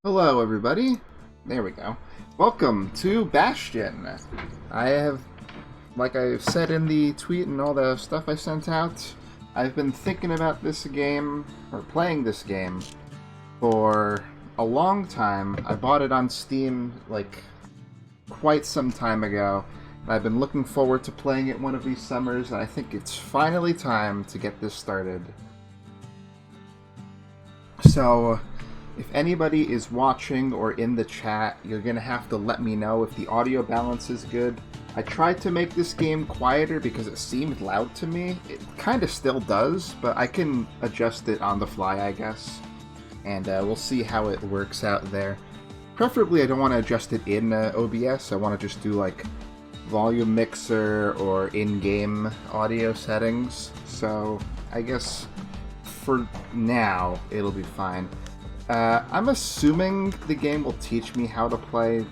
Hello, everybody. There we go. Welcome to Bastion. I have, like I've said in the tweet and all the stuff I sent out, I've been thinking about this game, or playing this game, for a long time. I bought it on Steam, like, quite some time ago. I've been looking forward to playing it one of these summers, and I think it's finally time to get this started. So, if anybody is watching or in the chat, you're going to have to let me know if the audio balance is good. I tried to make this game quieter because it seemed loud to me. It kind of still does, but I can adjust it on the fly, I guess. And we'll see how it works out there. Preferably, I don't want to adjust it in OBS. I want to just do like volume mixer or in-game audio settings. So I guess for now, it'll be fine. I'm assuming the game will teach me how to play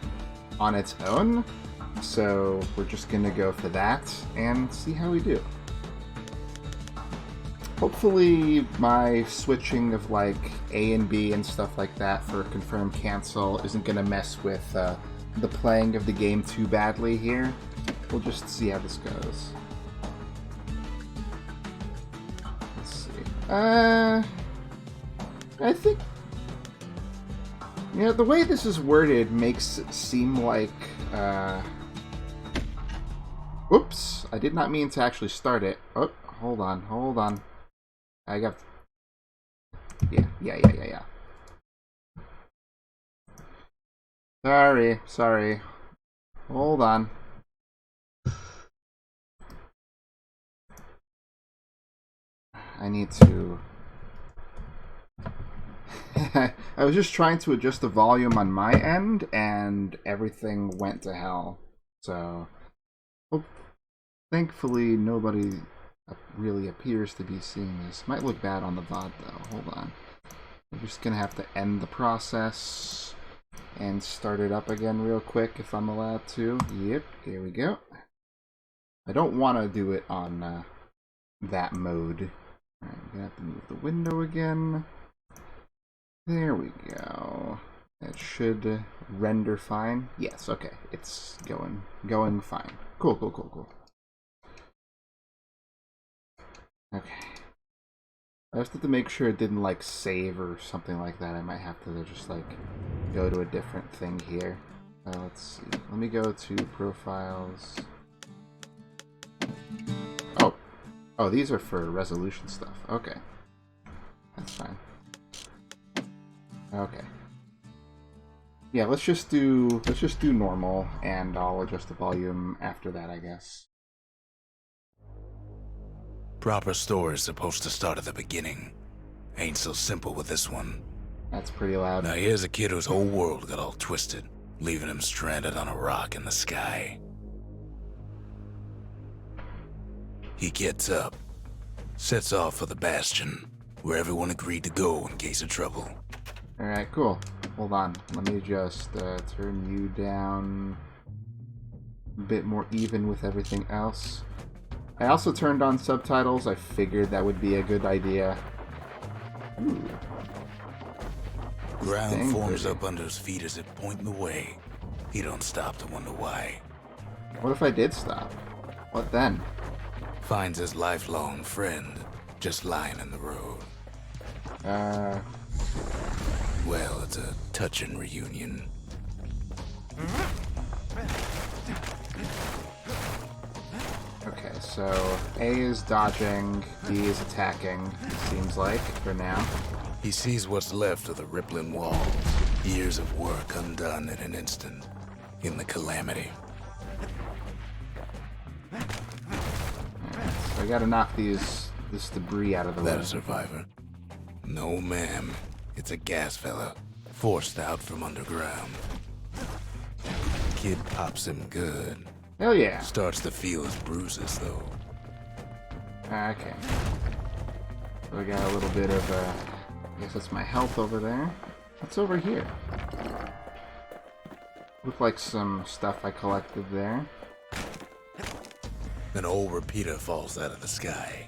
on its own, so we're just gonna go for that and see how we do. Hopefully my switching of like A and B and stuff like that for confirm cancel isn't gonna mess with the playing of the game too badly here. We'll just see how this goes. Let's see. I think... You know, the way this is worded makes it seem like, Whoops! I did not mean to actually start it. Oh, hold on. I got... Yeah. Sorry. Hold on. I need to... I was just trying to adjust the volume on my end, and everything went to hell. So, well, thankfully, nobody really appears to be seeing this. Might look bad on the VOD, though. Hold on. I'm just going to have to end the process and start it up again real quick if I'm allowed to. Yep, here we go. I don't want to do it on that mode. Alright, I'm going to have to move the window again. There we go. That should render fine. Yes, okay. It's going fine. Cool. Okay. I just have to make sure it didn't like save or something like that. I might have to just like go to a different thing here. Let's see. Let me go to profiles. Oh, these are for resolution stuff. Okay. That's fine. Okay. Yeah, let's just do normal, and I'll adjust the volume after that, I guess. Proper story is supposed to start at the beginning. Ain't so simple with this one. That's pretty loud. Now here's a kid whose whole world got all twisted, leaving him stranded on a rock in the sky. He gets up, sets off for the Bastion, where everyone agreed to go in case of trouble. Alright, cool. Hold on. Let me just turn you down a bit more even with everything else. I also turned on subtitles. I figured that would be a good idea. Ooh. Ground forms up under his feet as if pointing the way. He don't stop to wonder why. What if I did stop? What then? Finds his lifelong friend just lying in the road. Well, it's a touching reunion. Okay, so A is dodging, B is attacking, it seems like, for now. He sees what's left of the rippling walls. Years of work undone in an instant. In the calamity. Alright, so I gotta knock this debris out of the way. That a survivor? No, ma'am. It's a gas fella, forced out from underground. Kid pops him good. Hell yeah. Starts to feel his bruises, though. Okay. So we got a little bit of, I guess that's my health over there. What's over here? Looked like some stuff I collected there. An old repeater falls out of the sky.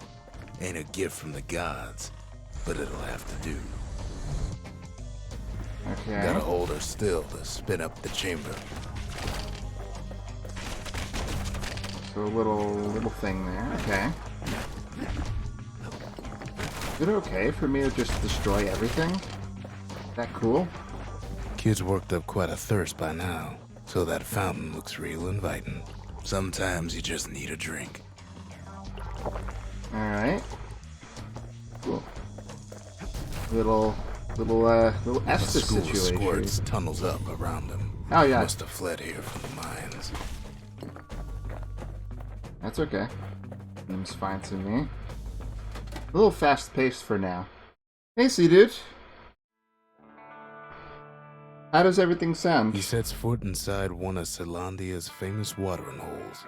Ain't a gift from the gods, but it'll have to do. Okay. Okay. Gotta hold her still to spin up the chamber. So a little thing there. Okay. Is it okay for me to just destroy everything? That cool? Kid's worked up quite a thirst by now, so that fountain looks real inviting. Sometimes you just need a drink. Alright. Cool. Little Estes School situation. squirts tunnels up around him. Oh yeah. Must have fled here from the mines. That's okay. Seems fine to me. A little fast-paced for now. Hey, dude. How does everything sound? He sets foot inside one of Celandia's famous watering holes.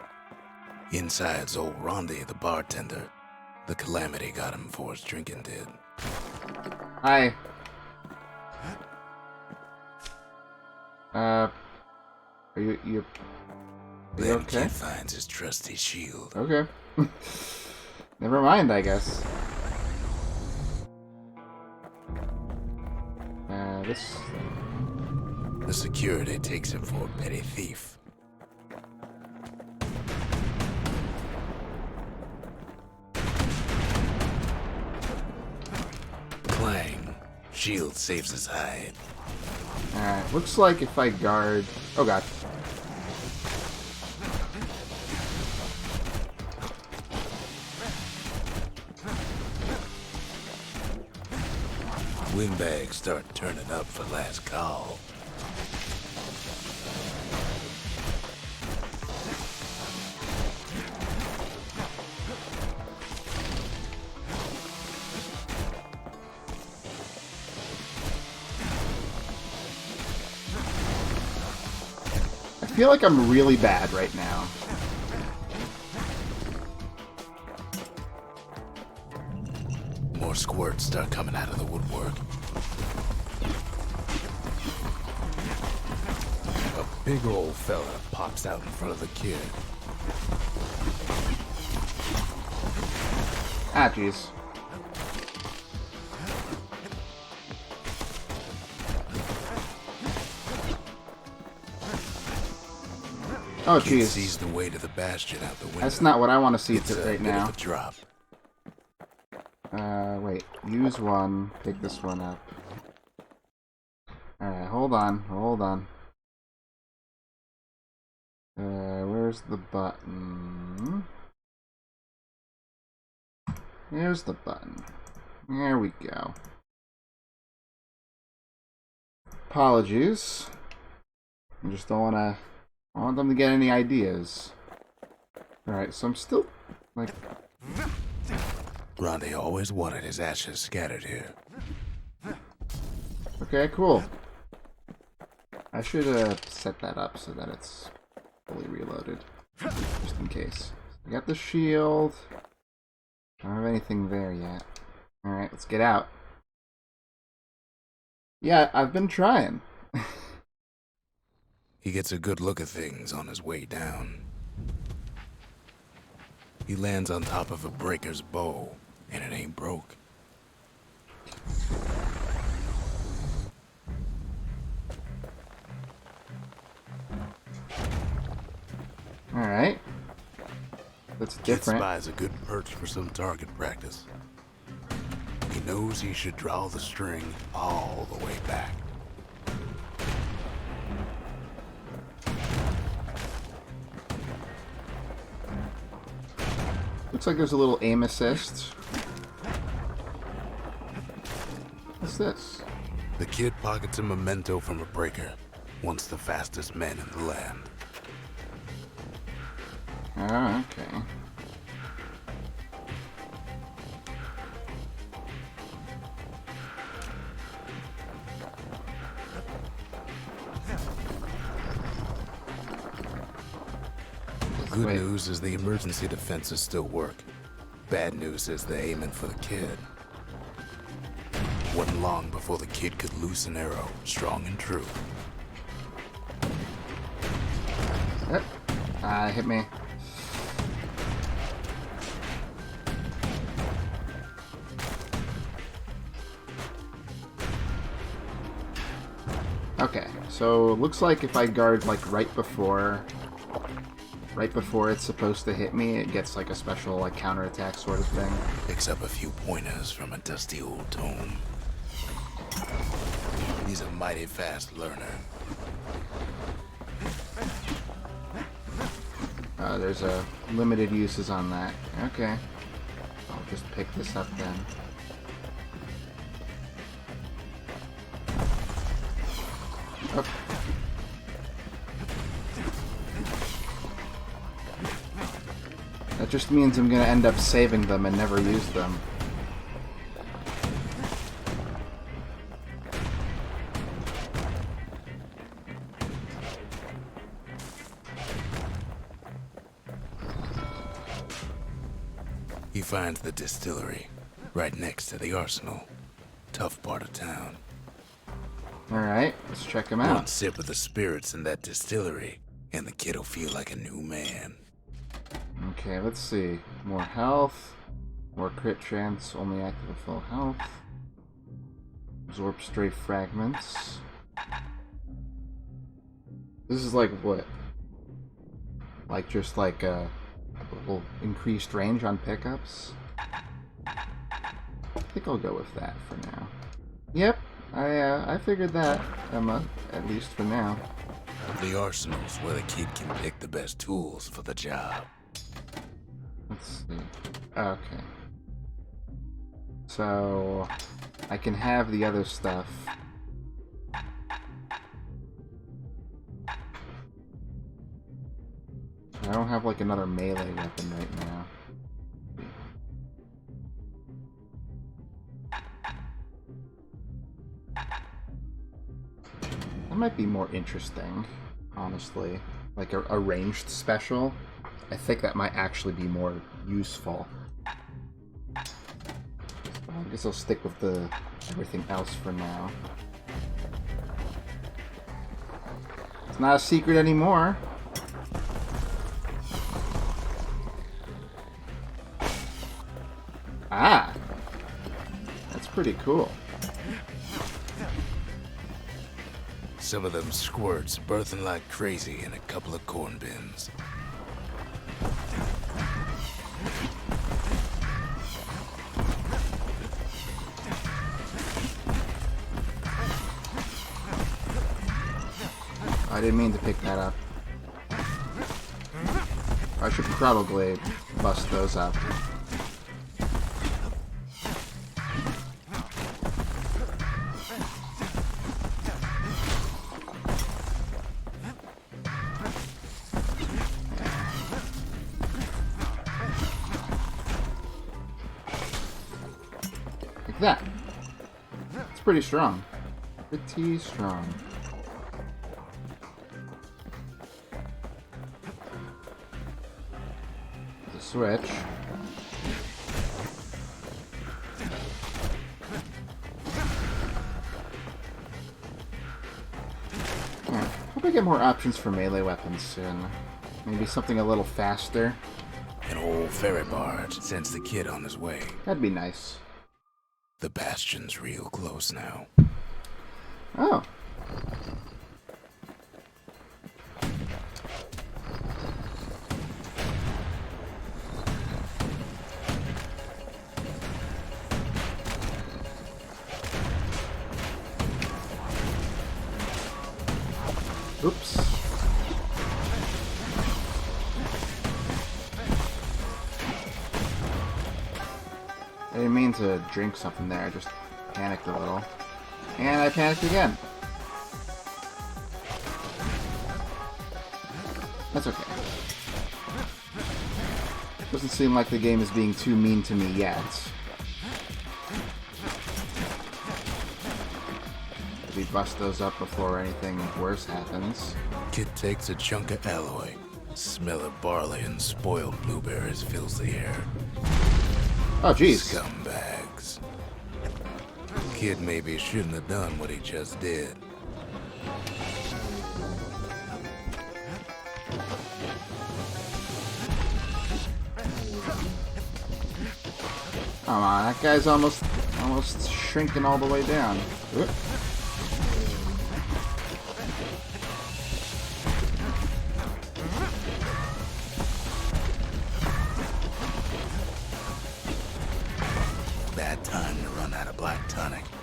Inside's old Rondi, the bartender. The calamity got him before his drinking did. Hi. Are you Then okay? Kid finds his trusty shield. Okay. Never mind, I guess. This... The security takes him for a petty thief. Clang. Shield saves his hide. Alright, looks like if I guard... Oh god. Windbags start turning up for last call. I feel like I'm really bad right now. More squirts start coming out of the woodwork. A big old fella pops out in front of the kid. Ah, jeez. Oh, Kid jeez. sees the way to the Bastion out the window. That's not what I want to see It's a right bit now. of a drop. Wait. Use one. Pick this one up. Alright, hold on. Hold on. Where's the button? Here's the button. There we go. Apologies. I just don't want them to get any ideas. Alright, so I'm still, like... Rondi always wanted his ashes scattered here. Okay, cool. I should set that up so that it's fully reloaded. Just in case. I got the shield. I don't have anything there yet. Alright, let's get out. Yeah, I've been trying. He gets a good look at things on his way down. He lands on top of a breaker's bow, and it ain't broke. Alright. That's different. Kid spies a good perch for some target practice. He knows he should draw the string all the way back. Looks like there's a little aim assist. What's this? The kid pockets a memento from a breaker, once the fastest man in the land. Oh, okay. Good Wait. news is the emergency defenses still work. Bad news is they're aiming for the kid. Wasn't long before the kid could loose an arrow, strong and true. Yep. Hit me. Okay, so it looks like if I guard like right before it's supposed to hit me, it gets like a special like counterattack sort of thing. Picks up a few pointers from a dusty old tome. He's a mighty fast learner. There's a limited uses on that. Okay. I'll just pick this up then. Okay. That just means I'm gonna end up saving them and never use them. He finds the distillery, right next to the arsenal. Tough part of town. Alright, let's check him out. One sip of the spirits in that distillery, and the kid'll feel like a new man. Okay, let's see. More health, more crit chance, only active at full health. Absorb stray fragments. This is like what? Like just like a little increased range on pickups? I think I'll go with that for now. Yep, I figured that, Emma, at least for now. The arsenal's where the kid can pick the best tools for the job. Let's see. Okay. So I can have the other stuff. I don't have like another melee weapon right now. That might be more interesting, honestly. Like a ranged special. I think that might actually be more useful. I guess I'll stick with the everything else for now. It's not a secret anymore. Ah! That's pretty cool. Some of them squirts birthing like crazy in a couple of corn bins. I didn't mean to pick that up. I should probably bust those up. Like that. It's pretty strong. Pretty strong. Switch. Yeah, hope I get more options for melee weapons soon. Maybe something a little faster. An old ferry barge sends the kid on his way. That'd be nice. The Bastion's real close now. Oh. Oops. I didn't mean to drink something there, I just panicked a little. And I panicked again. That's okay. Doesn't seem like the game is being too mean to me yet. We bust those up before anything worse happens. Kid takes a chunk of alloy. Smell of barley and spoiled blueberries fills the air. Oh, jeez. Scumbags. Kid maybe shouldn't have done what he just did. Come on, that guy's almost shrinking all the way down. Oop.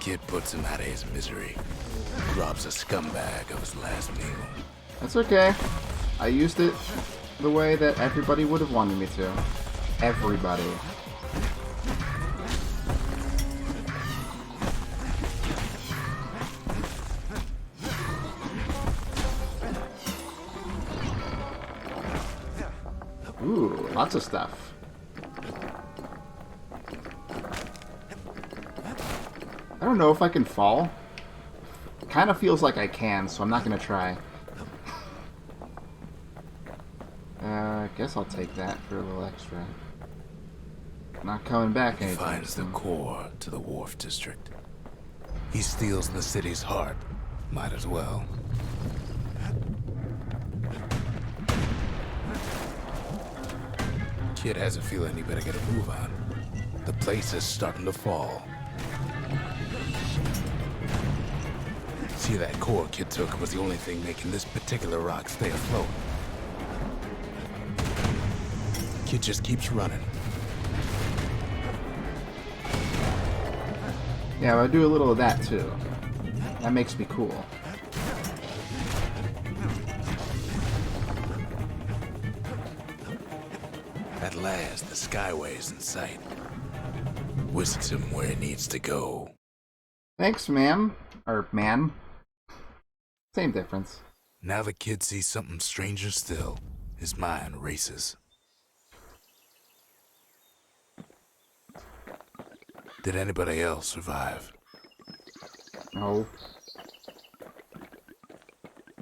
Kid puts him out of his misery. Robs a scumbag of his last meal. That's okay. I used it the way that everybody would have wanted me to. Everybody. Ooh, lots of stuff. I don't know if I can fall. Kind of feels like I can, so I'm not going to try. I guess I'll take that for a little extra. Not coming back He anytime finds the soon. core to the Wharf District. He steals the city's heart. Might as well. Kid has a feeling he better get a move on. The place is starting to fall. See, that core Kid took was the only thing making this particular rock stay afloat. Kid just keeps running. Yeah, but I do a little of that too. That makes me cool. At last, the Skyway's in sight. Whisks him where he needs to go. Thanks, ma'am. Or man. Same difference. Now the kid sees something stranger still. His mind races. Did anybody else survive? No.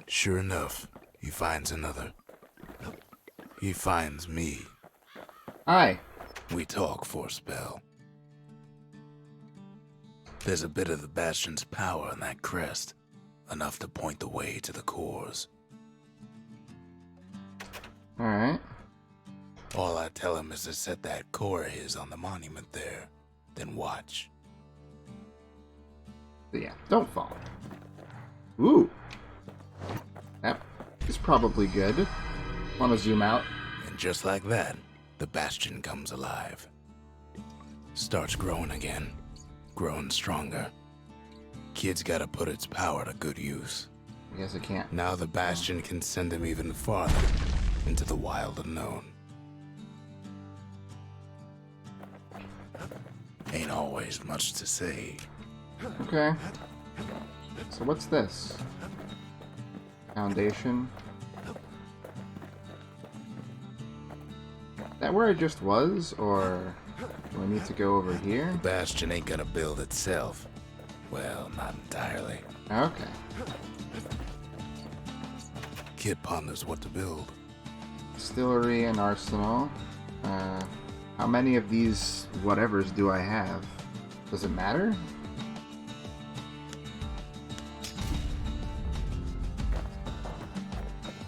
Sure enough, he finds another. He finds me. Hi. We talk for a spell. There's a bit of the Bastion's power in that crest. Enough to point the way to the cores. Alright. All I tell him is to set that core of his on the monument there. Then watch. So yeah, don't fall. Ooh. That is probably good. Want to zoom out? And just like that, the Bastion comes alive. Starts growing again. Growing stronger. Kid's gotta put its power to good use. I guess I can't. Now the Bastion can send him even farther into the wild unknown. Ain't always much to say. Okay. So what's this? Foundation. Is that where I just was, or do I need to go over here? The Bastion ain't gonna build itself. Well, not entirely. Okay. Kid ponders what to build. Distillery and arsenal. How many of these whatevers do I have? Does it matter?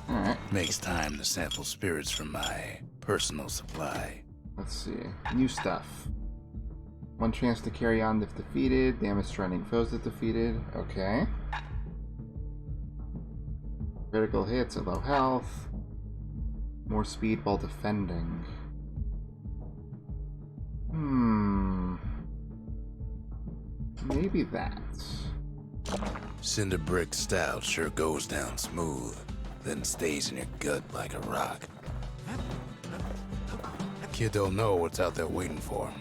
Alright, Makes time to sample spirits from my personal supply. let's see. New stuff. One chance to carry on if defeated. Damage stranding foes if defeated. Okay. Critical hits at low health. More speed while defending. Maybe that. Cinder brick stout sure goes down smooth, then stays in your gut like a rock. Kid don't know what's out there waiting for him.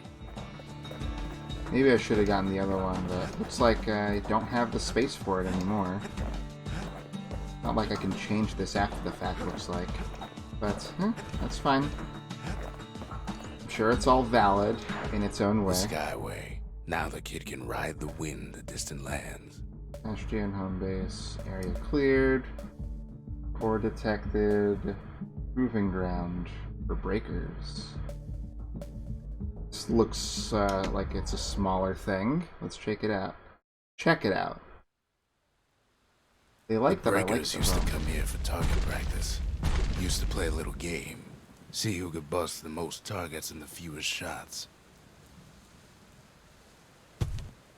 Maybe I should have gotten the other one, but looks like I don't have the space for it anymore. Not like I can change this after the fact, looks like. But, that's fine. I'm sure it's all valid in its own The way. Skyway. Now the kid can ride the wind to distant lands. Bastion home base. Area cleared. Core detected. Proving ground for breakers. This looks like it's a smaller thing. Let's check it out. Check it out. They like The that I like breakers them. used to come here for target practice. Used to play a little game. See who could bust the most targets and the fewest shots.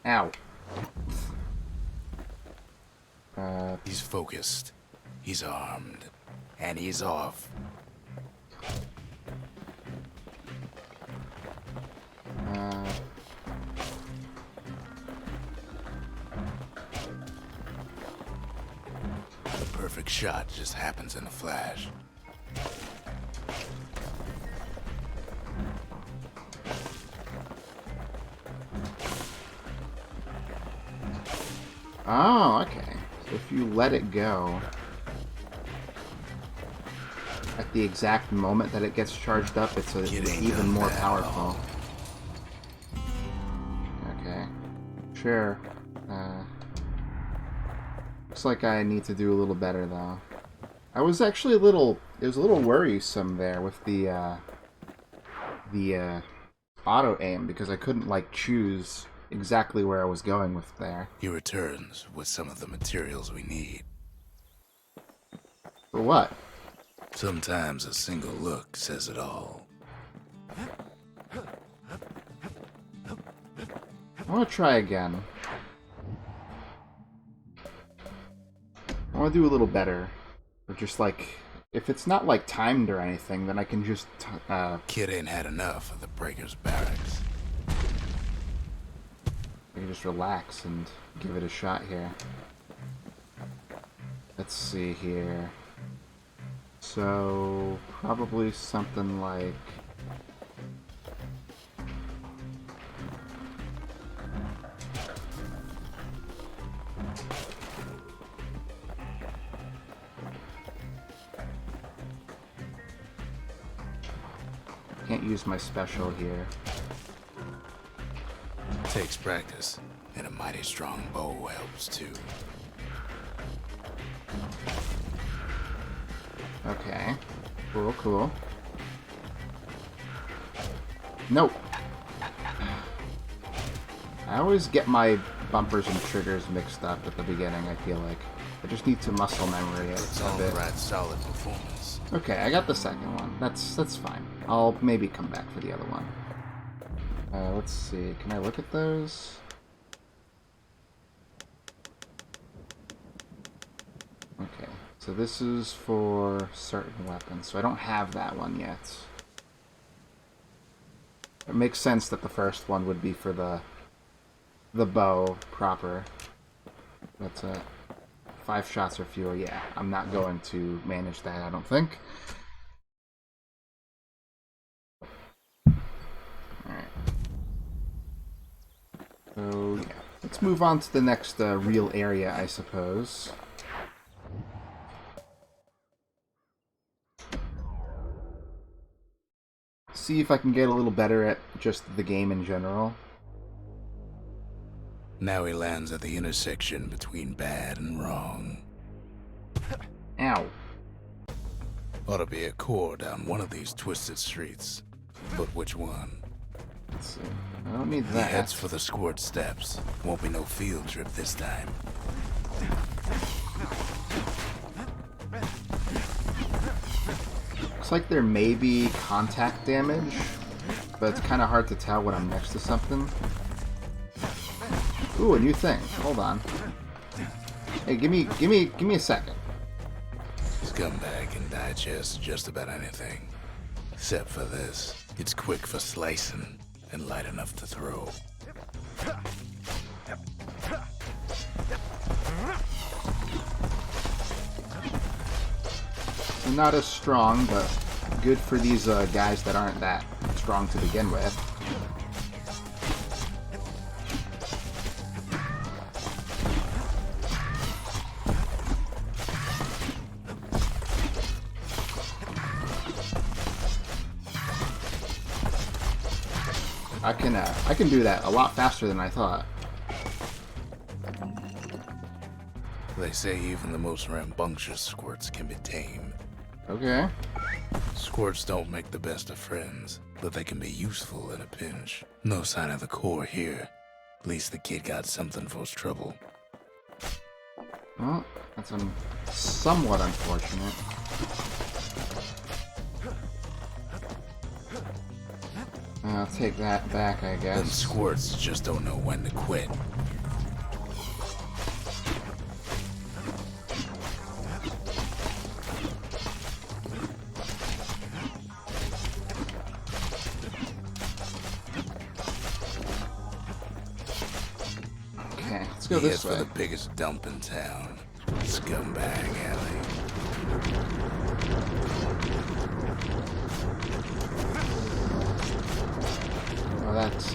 Ow. He's focused. He's armed. And he's off. perfect shot just happens in a flash. Oh, okay. So if you let it go at the exact moment that it gets charged up, it's even more powerful. Okay. Sure. Looks like I need to do a little better, though. I was actually it was a little worrisome there with the auto aim, because I couldn't, like, choose exactly where I was going with there. He returns with some of the materials we need. For what? Sometimes a single look says it all. I want to try again. I want to do a little better. Or just, like, if it's not, like, timed or anything, then I can just, Kid ain't had enough of the Breaker's barracks. I can just relax and give it a shot here. Let's see here. So, probably something like... Can't use my special here. Takes practice, and a mighty strong bow helps too. Okay. Cool, cool. Nope. I always get my bumpers and triggers mixed up at the beginning, I feel like. I just need to muscle memory it It's a all bit. right, solid performance. Okay, I got the second one. That's fine. I'll maybe come back for the other one. Let's see. Can I look at those? Okay. So this is for certain weapons. So I don't have that one yet. It makes sense that the first one would be for the bow proper. That's it. 5 shots or fewer. Yeah, I'm not going to manage that, I don't think. Alright. So, yeah. Let's move on to the next real area, I suppose. See if I can get a little better at just the game in general. Now he lands at the intersection between bad and wrong. Ow. Ought to be a core down one of these twisted streets. But which one? Let's see. I don't need He that. heads for the squirt steps. Won't be no field trip this time. Looks like there may be contact damage, but it's kind of hard to tell when I'm next to something. Ooh, a new thing. Hold on. Hey, give me a second. Scumbag can digest just about anything. Except for this. It's quick for slicing and light enough to throw. They're not as strong, but good for these guys that aren't that strong to begin with. I can do that a lot faster than I thought. They say even the most rambunctious squirts can be tamed. Okay. Squirts don't make the best of friends, but they can be useful in a pinch. No sign of the core here. At least the kid got something for his trouble. Well, that's somewhat unfortunate. I'll take that back, I guess. Them squirts just don't know when to quit. Okay, let's go He this heads way. for the biggest dump in town. Scumbag alley. Oh, that's,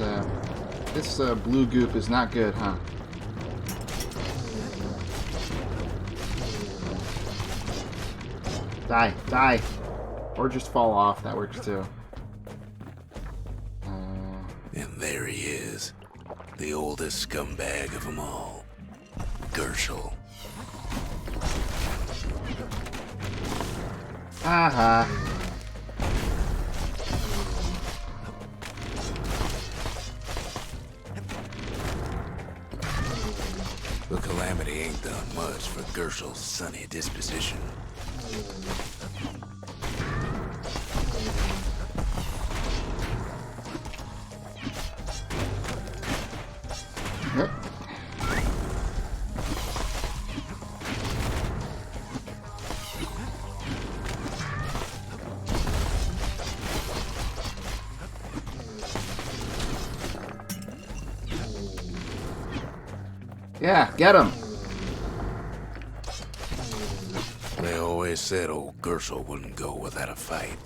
this, blue goop is not good, huh? Die, die! Or just fall off, that works too. And there he is. The oldest scumbag of them all. Gershel. Aha. The calamity ain't done much for Gershel's sunny disposition. Yep. Yeah, get him. They always said old Gershel wouldn't go without a fight.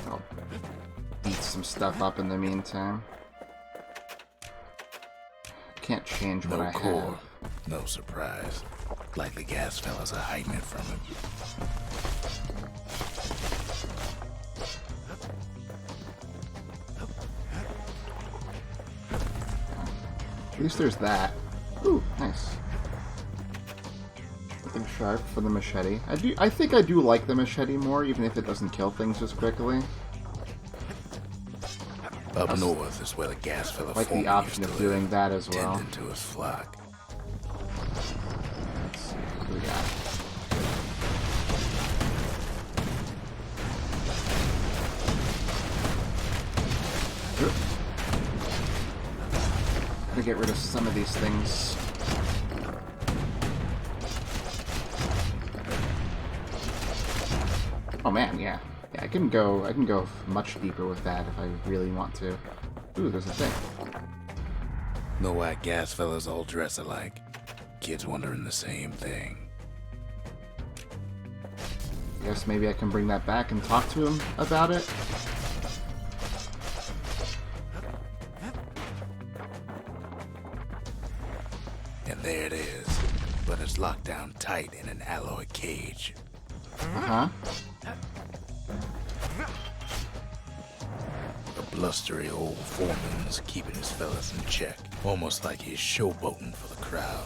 I'll beat some stuff up in the meantime. Can't change what No I core, have. no surprise. Likely gas fellas are hiding it from him. At least there's that. Ooh, nice. Something sharp for the machete. I think I do like the machete more, even if it doesn't kill things as quickly. Up north is where the gas fella Like the option of doing that as well. tending to his flock. Let's see, what do we got? Oop. Gotta get rid of some of these things. Oh man, yeah. Yeah, I can go much deeper with that if I really want to. Ooh, there's a thing. No why gas fellas all dress alike. Kids wondering the same thing. Guess maybe I can bring that back and talk to him about it. And there it is. But it's locked down tight in an alloy cage. Uh-huh. A blustery old foreman's keeping his fellas in check. Almost like he's showboating for the crowd.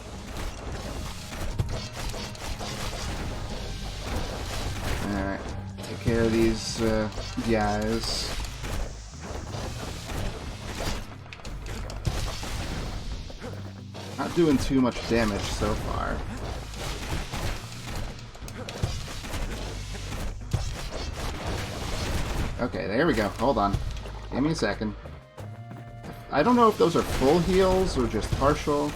Alright. Take care of these guys. Not doing too much damage so far. Okay, there we go. Hold on. Give me a second. I don't know if those are full heals or just partial.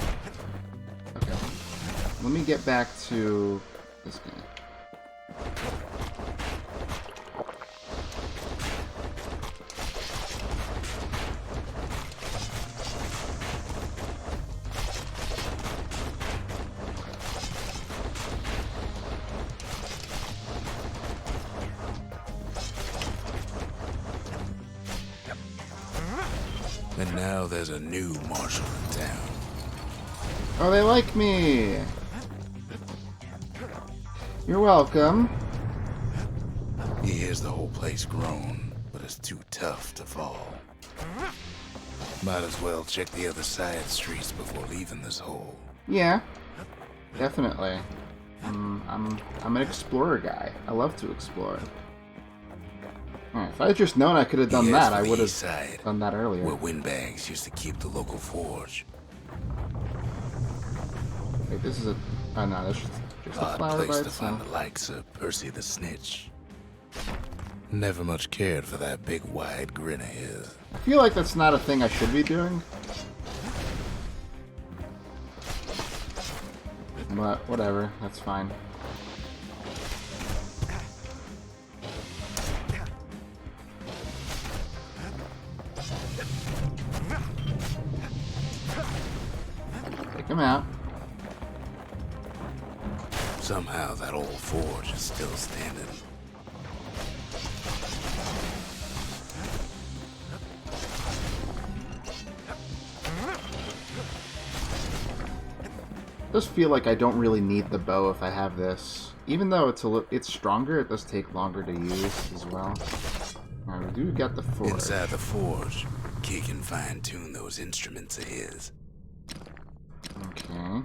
Okay. Let me get back to this guy. And now there's a new marshal in town. Oh, they like me! You're welcome. He hears the whole place groan, but it's too tough to fall. Might as well check the other side streets before leaving this hole. Yeah, definitely. I'm an explorer guy. I love to explore. Alright, if I had just known I could have done He heads that, for I the would east have side, done that earlier. where windbags used to keep the local forge. Wait, this is a... Oh no, that's just a Odd flower by place to itself. find the likes of Percy the Snitch. Never much cared for that big wide grin of his. I feel like that's not a thing I should be doing. But, whatever, that's fine. Come out. Somehow that old forge is still standing. It does feel like I don't really need the bow if I have this. Even though it's stronger, it does take longer to use as well. Alright, we do got the forge. Inside the forge, Key can fine-tune those instruments of his. Okay.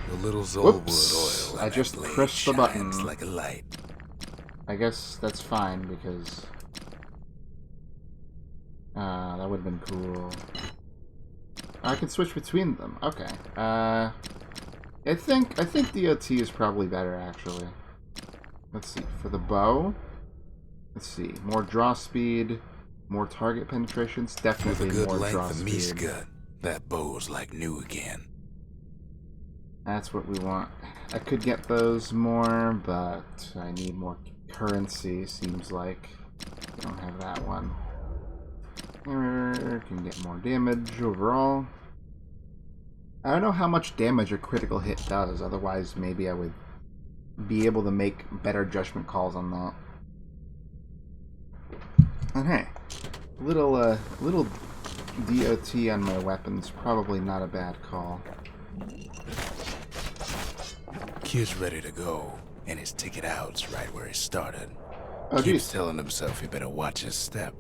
The little Zolwood Whoops. oil. I just pressed the button. Like a light. I guess that's fine because that would have been cool. I can switch between them. Okay. I think DOT is probably better actually. Let's see. For the bow, let's see. More draw speed, more target penetrations. Definitely With a good more length draw of speed. meat gut, that bow's like new again. That's what we want. I could get those more, but I need more currency, seems like. I don't have that one. Can get more damage overall. I don't know how much damage a critical hit does, otherwise maybe I would be able to make better judgment calls on that. Okay. Little DOT on my weapons, probably not a bad call. Kid's ready to go, and his ticket out's right where he started. Oh, Keeps geez. telling himself he better watch his step.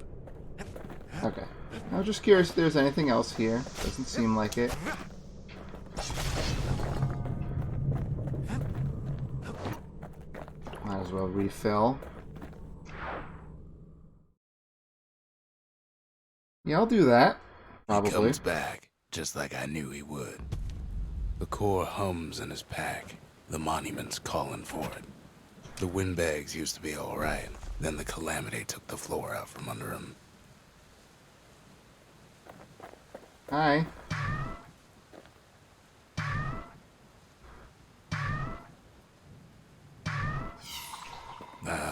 Okay. I was just curious if there's anything else here. Doesn't seem like it. Might as well refill. Yeah, I'll do that. Probably. He comes back, just like I knew he would. The core hums in his pack. The monument's calling for it. The windbags used to be alright. Then the calamity took the floor out from under him. Hi.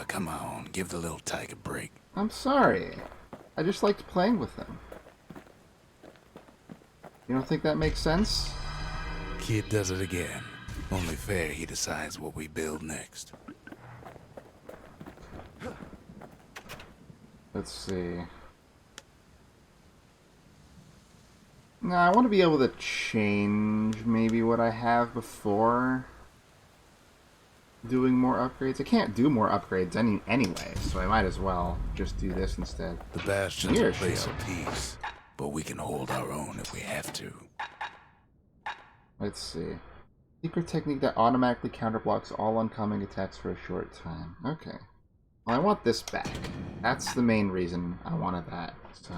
Come on, give the little tyke a break. I'm sorry. I just liked playing with them. You don't think that makes sense? Kid does it again. Only fair he decides what we build next. Let's see. No, I want to be able to change maybe what I have before doing more upgrades. I can't do more upgrades anyway, so I might as well just do this instead. The Bastion's a Here, place shield. of peace, but we can hold our own if we have to. Let's see. Secret technique that automatically counterblocks all oncoming attacks for a short time. Okay. Well, I want this back. That's the main reason I wanted that, so...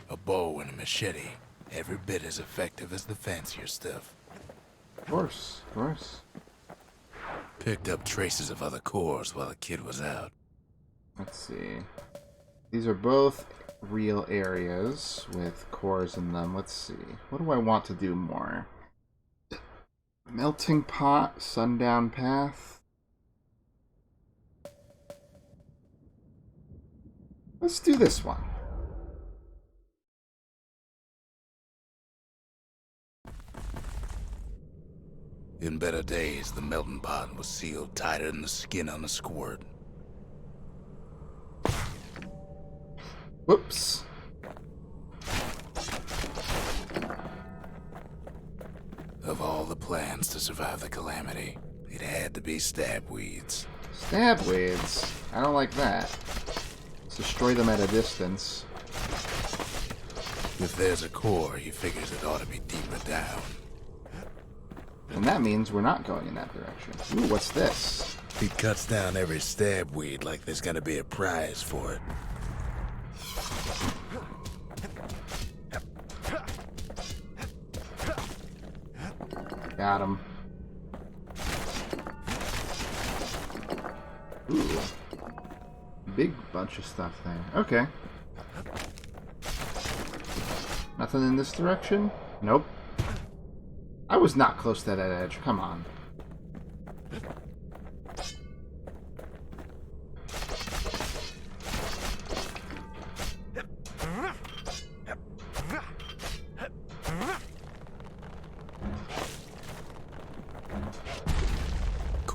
A bow and a machete, every bit as effective as the fancier stuff. Of course, of course. Picked up traces of other cores while the kid was out. Let's see. These are both real areas with cores in them. Let's see. What do I want to do more? Melting Pot, Sundown Path. Let's do this one. In better days, the melting pot was sealed tighter than the skin on a squirt. Whoops. Of all the plans to survive the calamity, it had to be stabweeds. Stabweeds. I don't like that. Let's destroy them at a distance. If there's a core, he figures it ought to be deeper down. And that means we're not going in that direction. Ooh, what's this? He cuts down every stabweed like there's gonna be a prize for it. Got him. Ooh. Big bunch of stuff there. Okay. Nothing in this direction? Nope. I was not close to that edge. Come on.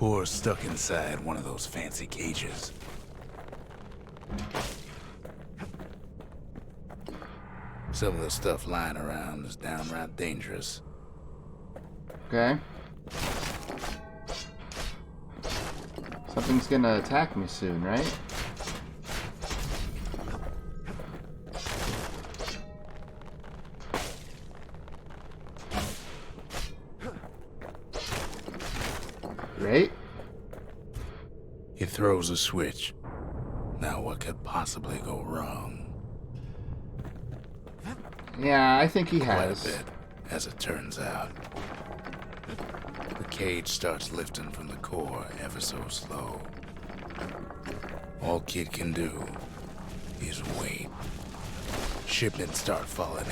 Core's stuck inside one of those fancy cages. Some of the stuff lying around is downright dangerous. Okay. Something's gonna attack me soon, right? Right? He throws a switch. Now what could possibly go wrong? Yeah, I think he Quite a has. bit, as it turns out. The cage starts lifting from the core ever so slow. All Kid can do is wait. Shipments start falling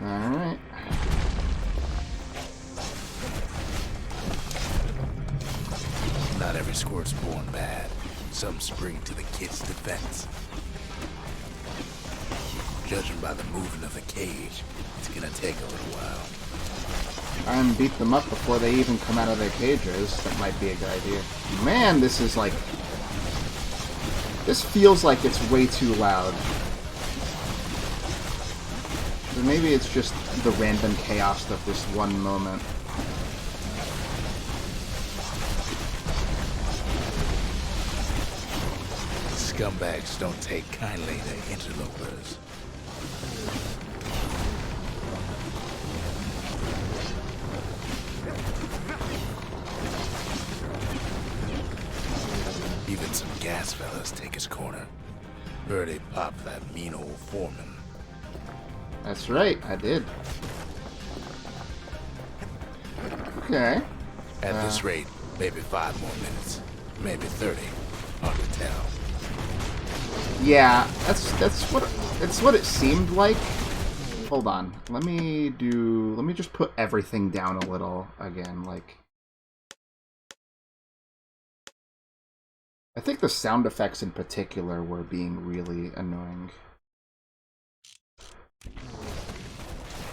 in. Alright. Not every squirt's born bad. Some spring to the kid's defense. Judging by the movement of the cage, it's gonna take a little while. Try and beat them up before they even come out of their cages. That might be a good idea. Man, this is like... This feels like it's way too loud. Or maybe it's just the random chaos of this one moment. Scumbags don't take kindly to interlopers. Even some gas fellas take his corner. Heard he popped that mean old foreman. That's right, I did. Okay. At this rate, maybe 5 more minutes. Maybe 30. Hard to tell. Yeah, that's what it seemed like. Hold on. Let me just put everything down a little again, like. I think the sound effects in particular were being really annoying.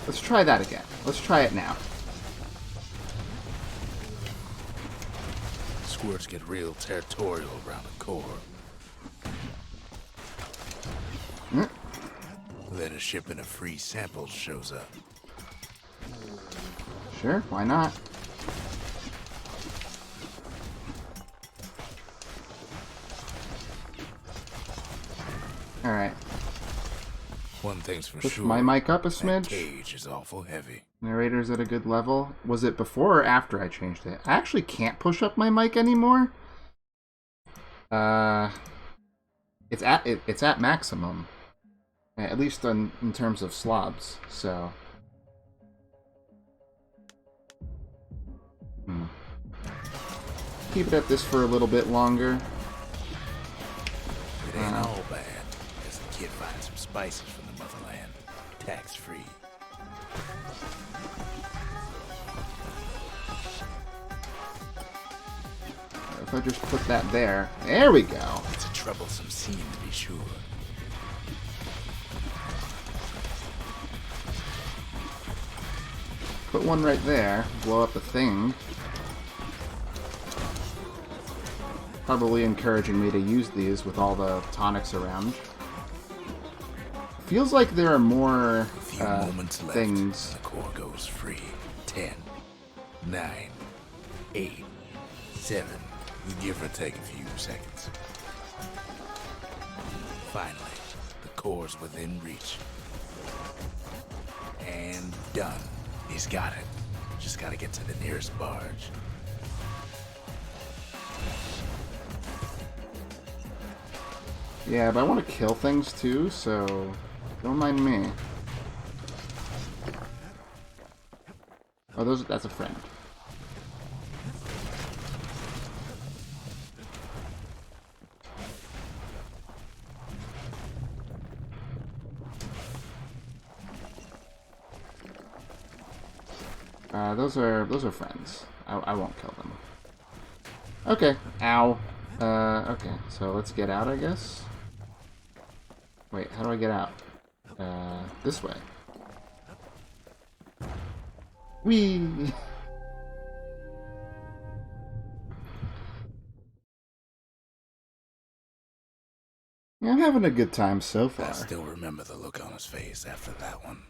Let's try that again. Let's try it now. Squirts get real territorial around the core. Then a shipment of free samples shows up. Sure, why not? Alright. One thing's for Push sure. my mic up a That smidge. cage is awful heavy. Narrator's at a good level. Was it before or after I changed it? I actually can't push up my mic anymore. It's at maximum. At least in terms of slobs, so. Keep it at this for a little bit longer. It ain't all bad, as the kid finds some spices from the motherland. Tax-free. If I just put that there. There we go. It's a troublesome scene, to be sure. Put one right there. Blow up the thing. Probably encouraging me to use these with all the tonics around. Feels like there are more A few moments left. things. The core goes free. 10, 9, 8, 7. Give or take a few seconds. Finally, the core's within reach. And done. He's got it. Just gotta get to the nearest barge. Yeah, but I want to kill things too, so don't mind me. Oh, that's a friend. Those are friends. I won't kill them. Okay. Ow. Okay. So let's get out, I guess. Wait, how do I get out? This way. Whee! Yeah, I'm having a good time so far. I still remember the look on his face after that one.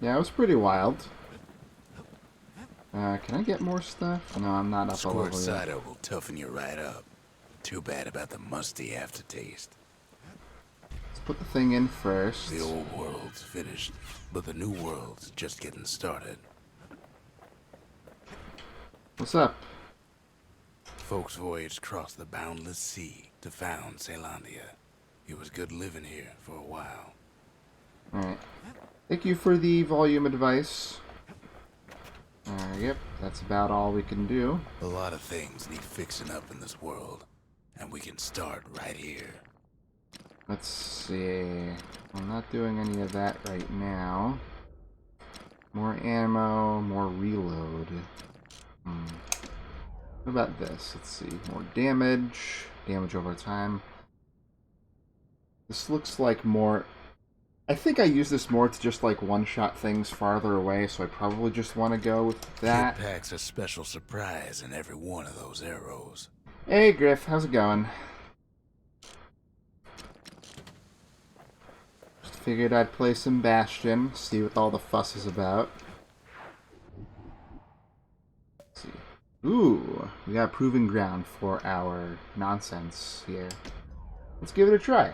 Yeah, it was pretty wild. Can I get more stuff? No, I'm not up a Squirt level yet. cider will toughen you right up. Too bad about the musty aftertaste. Let's put the thing in first. The old world's finished, but the new world's just getting started. What's up? Folks voyaged across the boundless sea to found Caelandia. It was good living here for a while. Alright. Thank you for the volume advice. Yep, that's about all we can do. A lot of things need fixing up in this world, and we can start right here. Let's see. I'm not doing any of that right now. More ammo, more reload. What about this? Let's see. More damage. Damage over time. This looks like more... I think I use this more to just like one-shot things farther away, so I probably just want to go with that. Kid packs a special surprise in every one of those arrows. Hey Griff, how's it going? Just figured I'd play some Bastion, see what all the fuss is about. Let's see. Ooh, we got proving ground for our nonsense here. Let's give it a try.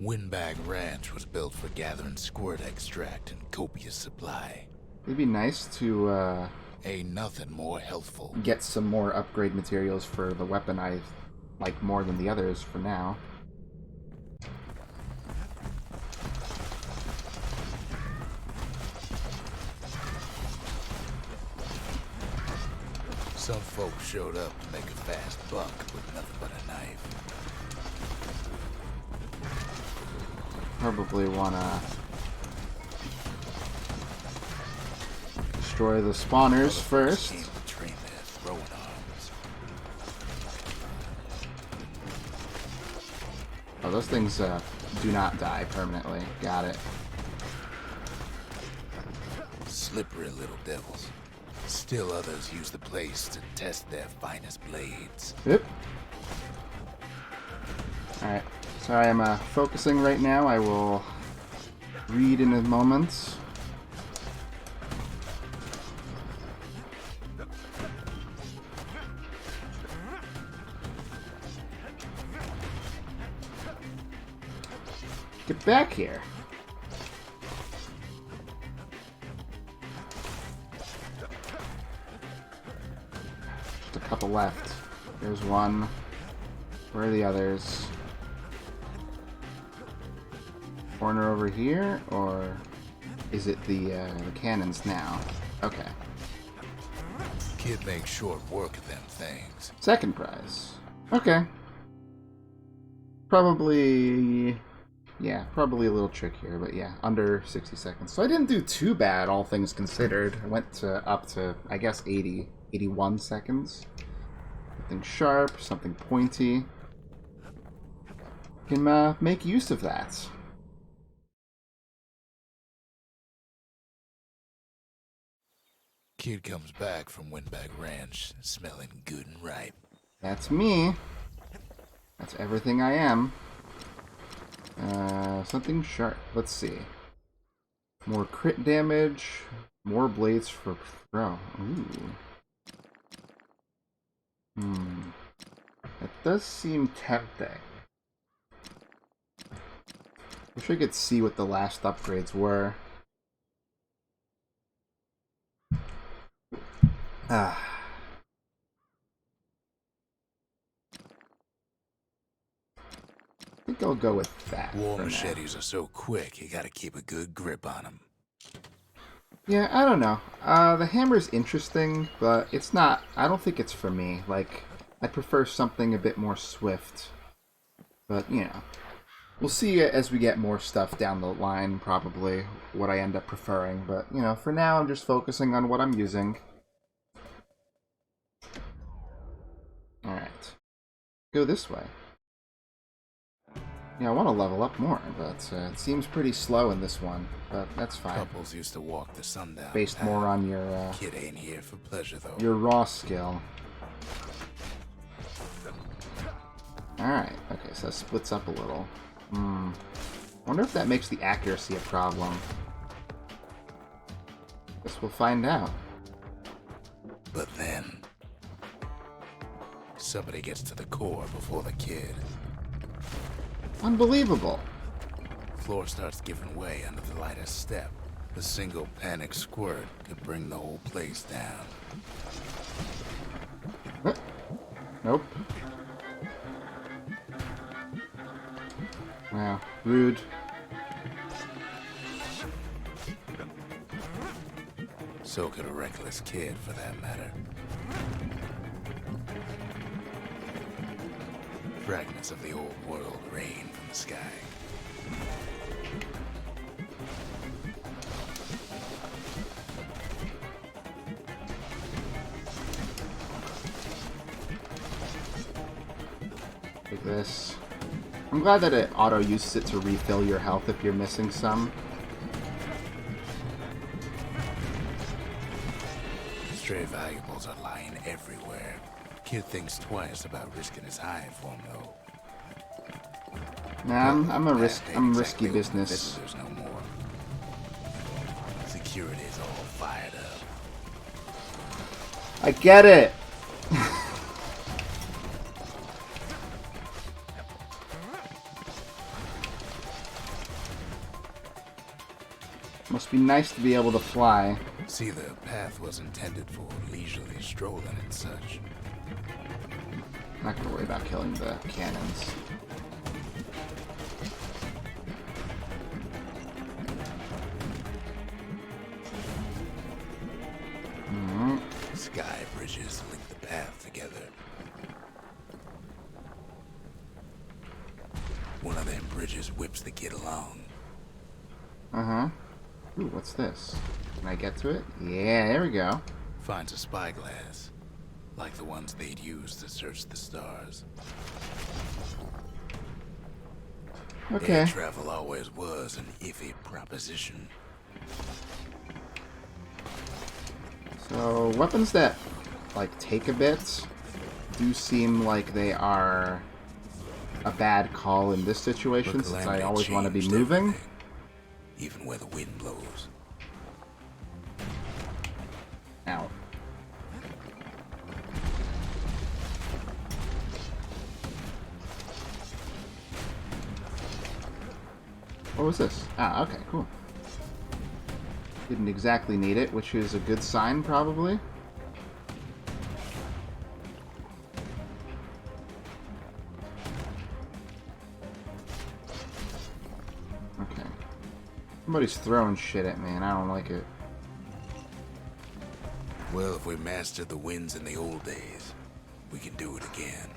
Windbag Ranch was built for gathering squirt extract in copious supply. It'd be nice to Ain't nothing more healthful. get some more upgrade materials for the weapon I like more than the others for now. Some folks showed up to make a fast buck with nothing but a knife. Probably wanna destroy the spawners first. Came to train their throwing arms. Oh, those things do not die permanently. Got it. Slippery little devils. Still others use the place to test their finest blades. Yep. Alright. Sorry, I'm focusing right now. I will read in a moment. Get back here. Just a couple left. There's one. Where are the others? Corner over here, or is it the cannons now? Okay. Kid makes short work of them things. Second prize. Okay. Probably... yeah, probably a little trickier, but yeah, under 60 seconds. So I didn't do too bad, all things considered. I went up to, I guess, 81 seconds. Something sharp, something pointy. Can make use of that. Kid comes back from Windbag Ranch, smelling good and ripe. That's me. That's everything I am. Something sharp. Let's see. More crit damage. More blades for throw. Ooh. That does seem tempting. Wish I could see what the last upgrades were. I think I'll go with that. War machetes are so quick, you gotta keep a good grip on them. Yeah, I don't know. The hammer's interesting, but it's not... I don't think it's for me. Like, I prefer something a bit more swift. But, you know. We'll see as we get more stuff down the line, probably, what I end up preferring. But, you know, for now, I'm just focusing on what I'm using. Alright. Go this way. Yeah, I want to level up more, but it seems pretty slow in this one. But that's fine. Couples used to walk the sundown Based path. more on your Kid ain't here for pleasure though. your raw skill. Alright, okay, so that splits up a little. Wonder if that makes the accuracy a problem. Guess we'll find out. But then somebody gets to the core before the kid. Unbelievable. Floor starts giving way under the lightest step. A single panic squirt could bring the whole place down. Nope. Wow, rude. So could a reckless kid, for that matter. Fragments of the old world rain from the sky. Like this. I'm glad that it auto-uses it to refill your health if you're missing some. Stray valuables are lying everywhere. Kid thinks twice about risking his hide for him, though. Nah, I'm a Exactly risky open business. visitors no more. Security's all fired up. I get it. Must be nice to be able to fly. See, the path was intended for leisurely strolling and such. Not gonna worry about killing the cannons. Sky bridges link the path together. One of them bridges whips the kid along. Uh-huh. Ooh, what's this? Can I get to it? Yeah, there we go. Finds a spyglass, like the ones they'd use to search the stars. Okay. Air travel always was an iffy proposition. So, weapons that, like, take a bit do seem like they are a bad call in this situation, since I always want to be moving. Everything, even where the wind blows. Ow. What was this? Ah, okay, cool. Didn't exactly need it, which is a good sign, probably. Okay. Somebody's throwing shit at me, and I don't like it. Well, if we mastered the winds in the old days, we can do it again.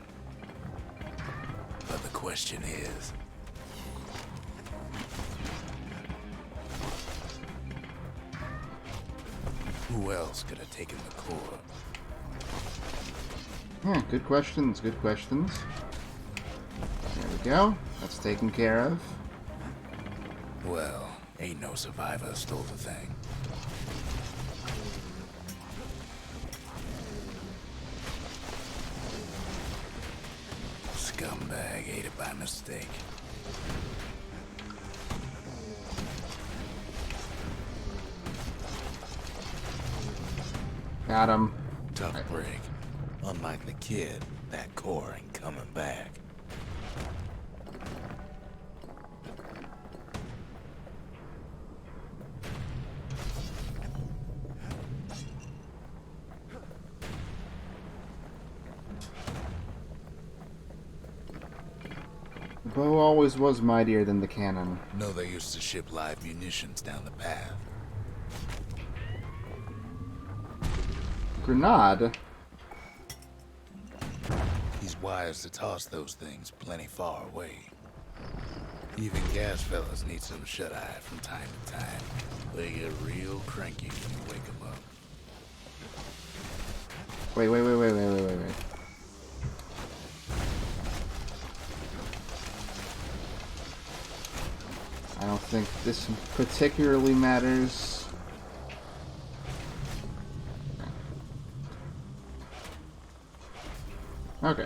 But the question is, who else could have taken the core? Yeah, good questions, good questions. There we go. That's taken care of. Well, ain't no survivor stole the thing. Scumbag ate it by mistake. Got him. Tough break. Unlike the kid, that core ain't coming back. The bow always was mightier than the cannon. No, they used to ship live munitions down the path. Grenade? He's wise to toss those things plenty far away. Even gas fellas need some shut-eye from time to time. They get real cranky when you wake them up. Wait. think this particularly matters. Okay.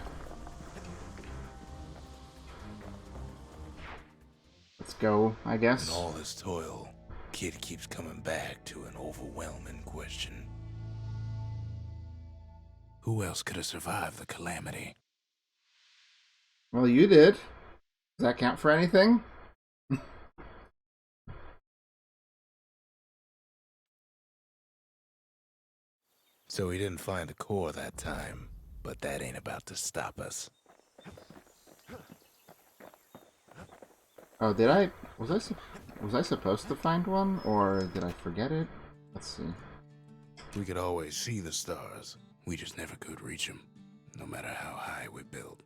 Let's go, I guess. In all this toil, Kid keeps coming back to an overwhelming question. Who else could have survived the calamity? Well, you did. Does that count for anything? So he didn't find the core that time, but that ain't about to stop us. Oh, did I? Was I supposed to find one, or did I forget it? Let's see. We could always see the stars. We just never could reach them, no matter how high we built.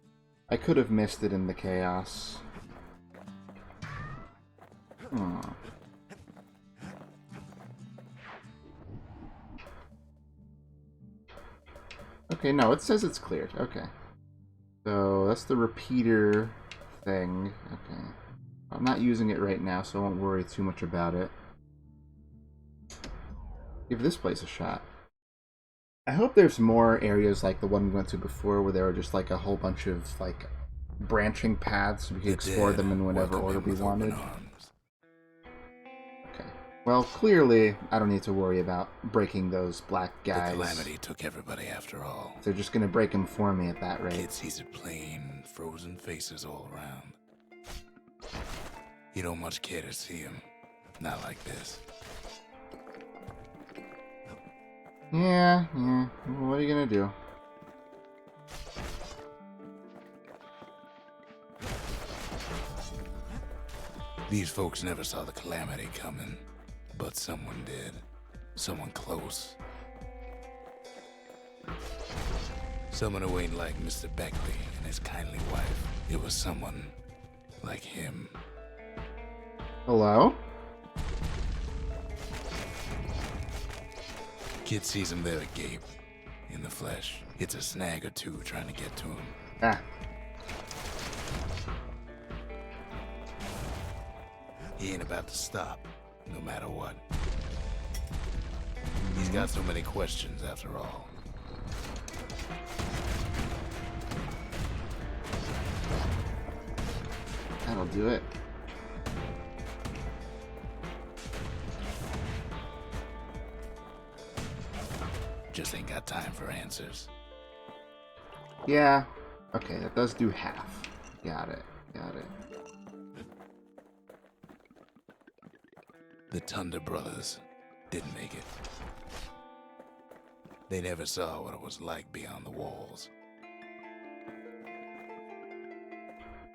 I could have missed it in the chaos. Okay, no, it says it's cleared. Okay. So that's the repeater thing. Okay. I'm not using it right now, so I won't worry too much about it. Give this place a shot. I hope there's more areas like the one we went to before where there were just like a whole bunch of like branching paths so we could explore them in whatever order we wanted. Okay. Well, clearly I don't need to worry about breaking those black guys. The calamity took everybody after all. They're just gonna break them for me at that rate. Kid sees it plain, frozen faces all around. You don't much care to see him. Not like this. Yeah. Well, what are you gonna do? These folks never saw the calamity coming, but someone did. Someone close. Someone who ain't like Mr. Beckley and his kindly wife. It was someone like him. Hello? Kid sees him there agape, in the flesh. It's a snag or two trying to get to him. Ah. He ain't about to stop, no matter what. He's got so many questions after all. That'll do it. Just ain't got time for answers. Yeah. Okay, that does do half. Got it. The Thunder brothers didn't make it. They never saw what it was like beyond the walls.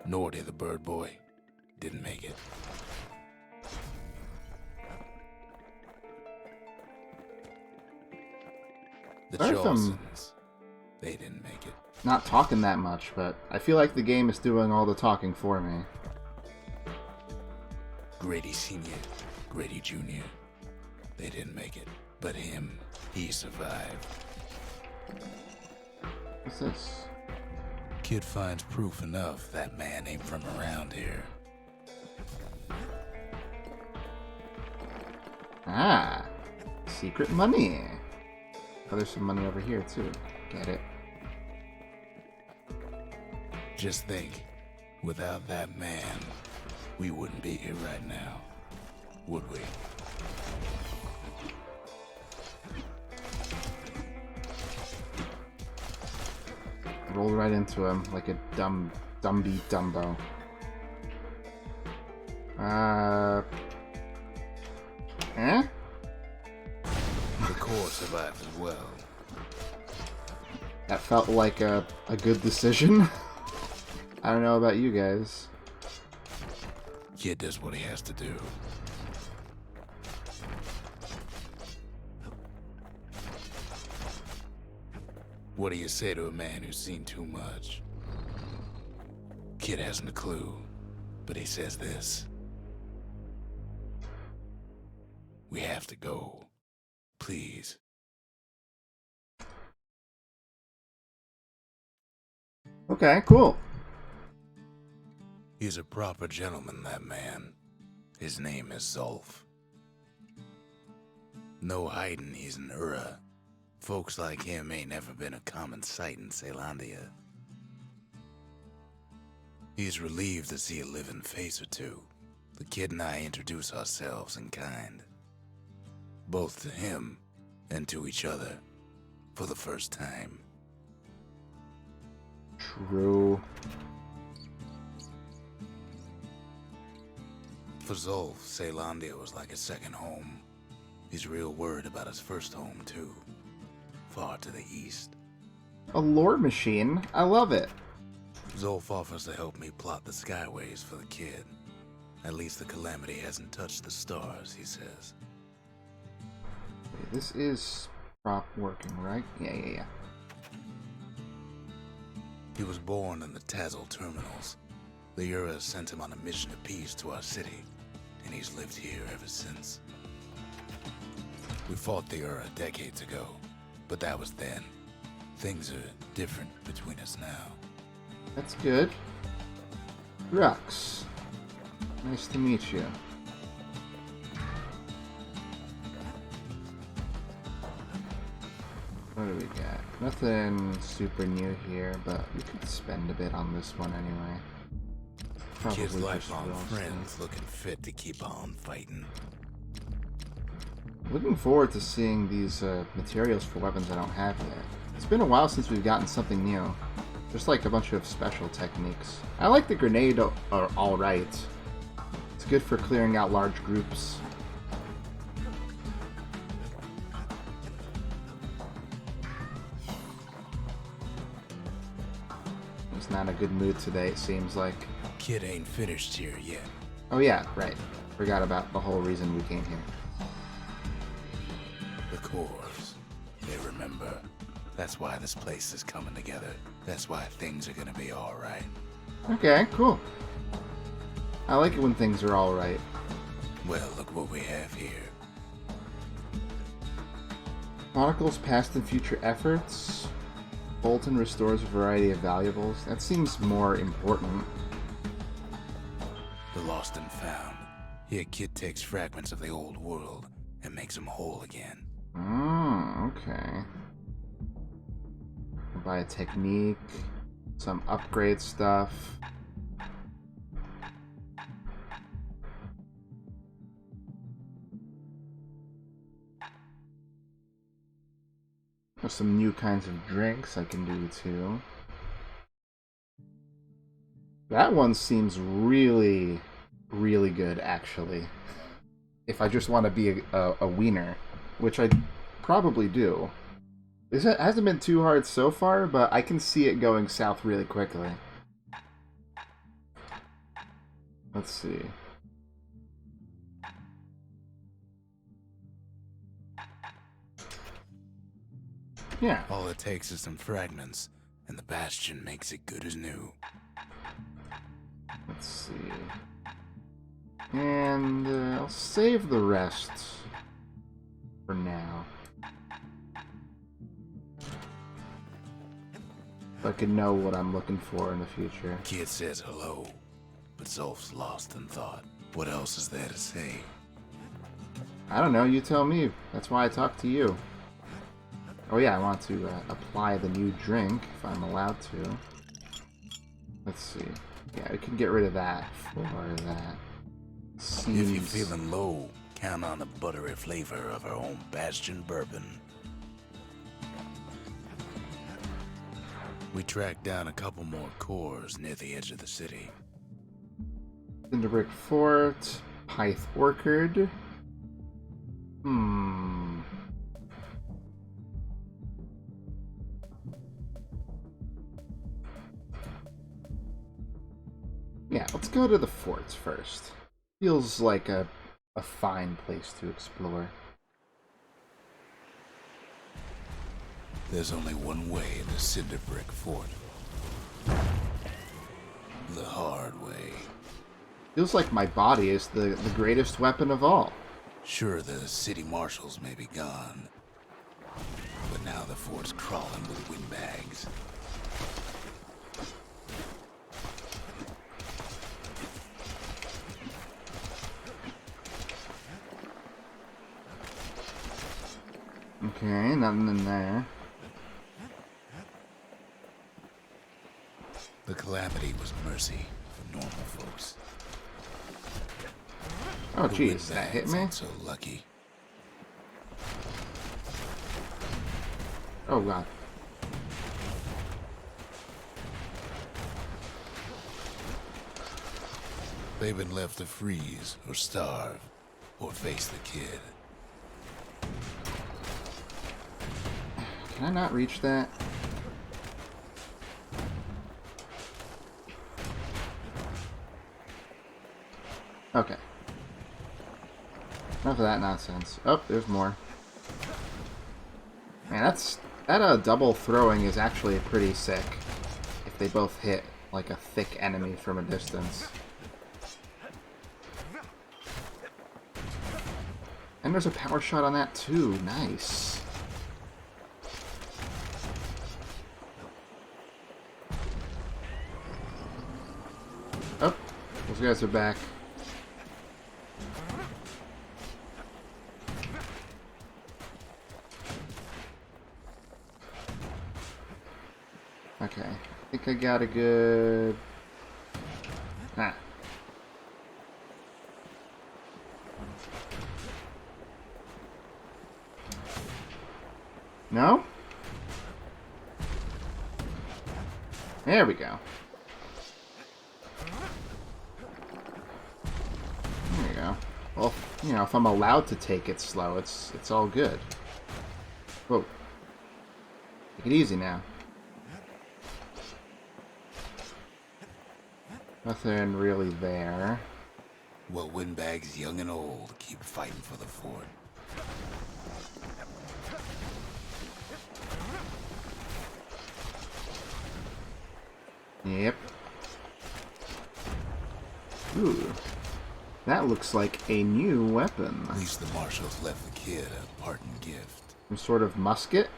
Nor did the bird boy. Didn't make it. The Charlesons, they didn't make it. Not talking that much, but I feel like the game is doing all the talking for me. Grady Sr., Grady Jr., they didn't make it. But him, he survived. What's this? Kid finds proof enough that man ain't from around here. Ah, secret money. Oh, there's some money over here too. Get it. Just think, without that man, we wouldn't be here right now, would we? Rolled right into him like a Dumby Dumbo. Eh? The core survived as well. That felt like a good decision. I don't know about you guys. Kid does what he has to do. What do you say to a man who's seen too much? Kid hasn't a clue, but he says this. We have to go. Please. Okay, cool. He's a proper gentleman, that man. His name is Zolf. No hiding he's an Ura. Folks like him ain't never been a common sight in Caelondia. He's relieved to see a living face or two. The kid and I introduce ourselves in kind. Both to him and to each other. For the first time. True. For Zolf, Caelondia was like a second home. He's real worried about his first home, too. Far to the east. A lore machine. I love it. Zolf offers to help me plot the skyways for the kid. At least the calamity hasn't touched the stars, he says. Okay, this is prop working, right? Yeah. He was born in the Tazil terminals. The Ura sent him on a mission of peace to our city, and he's lived here ever since. We fought the Ura decades ago, but that was then. Things are different between us now. That's good. Rux. Nice to meet you. What do we got? Nothing super new here, but we could spend a bit on this one anyway. Probably Kids' just lifelong real friends stuff. looking fit to keep on fighting. Looking forward to seeing these materials for weapons I don't have yet. It's been a while since we've gotten something new. Just like a bunch of special techniques. I like the grenade alright. It's good for clearing out large groups. It's not a good mood today, it seems like. Kid ain't finished here yet. Oh yeah, right. Forgot about the whole reason we came here. The cores. They remember. That's why this place is coming together. That's why things are gonna be alright. Okay, cool. I like it when things are alright. Well, look what we have here. Chronicles past and future efforts. Bolton restores a variety of valuables. That seems more important. The lost and found. Here, kid takes fragments of the old world and makes them whole again. Okay. Buy a technique, some upgrade stuff. There's some new kinds of drinks I can do too. That one seems really, really good actually. If I just want to be a wiener, which I probably do. It hasn't been too hard so far, but I can see it going south really quickly. Let's see. Yeah. All it takes is some fragments, and the Bastion makes it good as new. Let's see. And I'll save the rest for now. So I can know what I'm looking for in the future. Kid says hello, but Zolf's lost in thought. What else is there to say? I don't know, you tell me. That's why I talk to you. Oh yeah, I want to apply the new drink, if I'm allowed to. Let's see. Yeah, we can get rid of that for that. Seems... If you're feeling low, count on the buttery flavor of our own Bastion bourbon. We tracked down a couple more cores near the edge of the city. Cinderbrick Fort, Pyth Orchard. Yeah, let's go to the forts first. Feels like a fine place to explore. There's only one way to Cinderbrick Fort. The hard way. Feels like my body is the greatest weapon of all. Sure, the city marshals may be gone, but now the fort's crawling with windbags. Okay, nothing in there. The calamity was mercy for normal folks. Oh, jeez, that hit me? So lucky. Oh, God. They've been left to freeze or starve or face the kid. Can I not reach that? Okay. Enough of that nonsense. Oh, there's more. Man, that double throwing is actually pretty sick. If they both hit like a thick enemy from a distance. And there's a power shot on that too. Nice. Oh, those guys are back. Okay, I think I got a good... Ah. No? There we go. There we go. Well, you know, if I'm allowed to take it slow, it's all good. Whoa. Take it easy now. Nothing really there. Well, windbags young and old keep fighting for the fort. Yep. Ooh. That looks like a new weapon. At least the marshals left the kid a parting gift. Some sort of musket?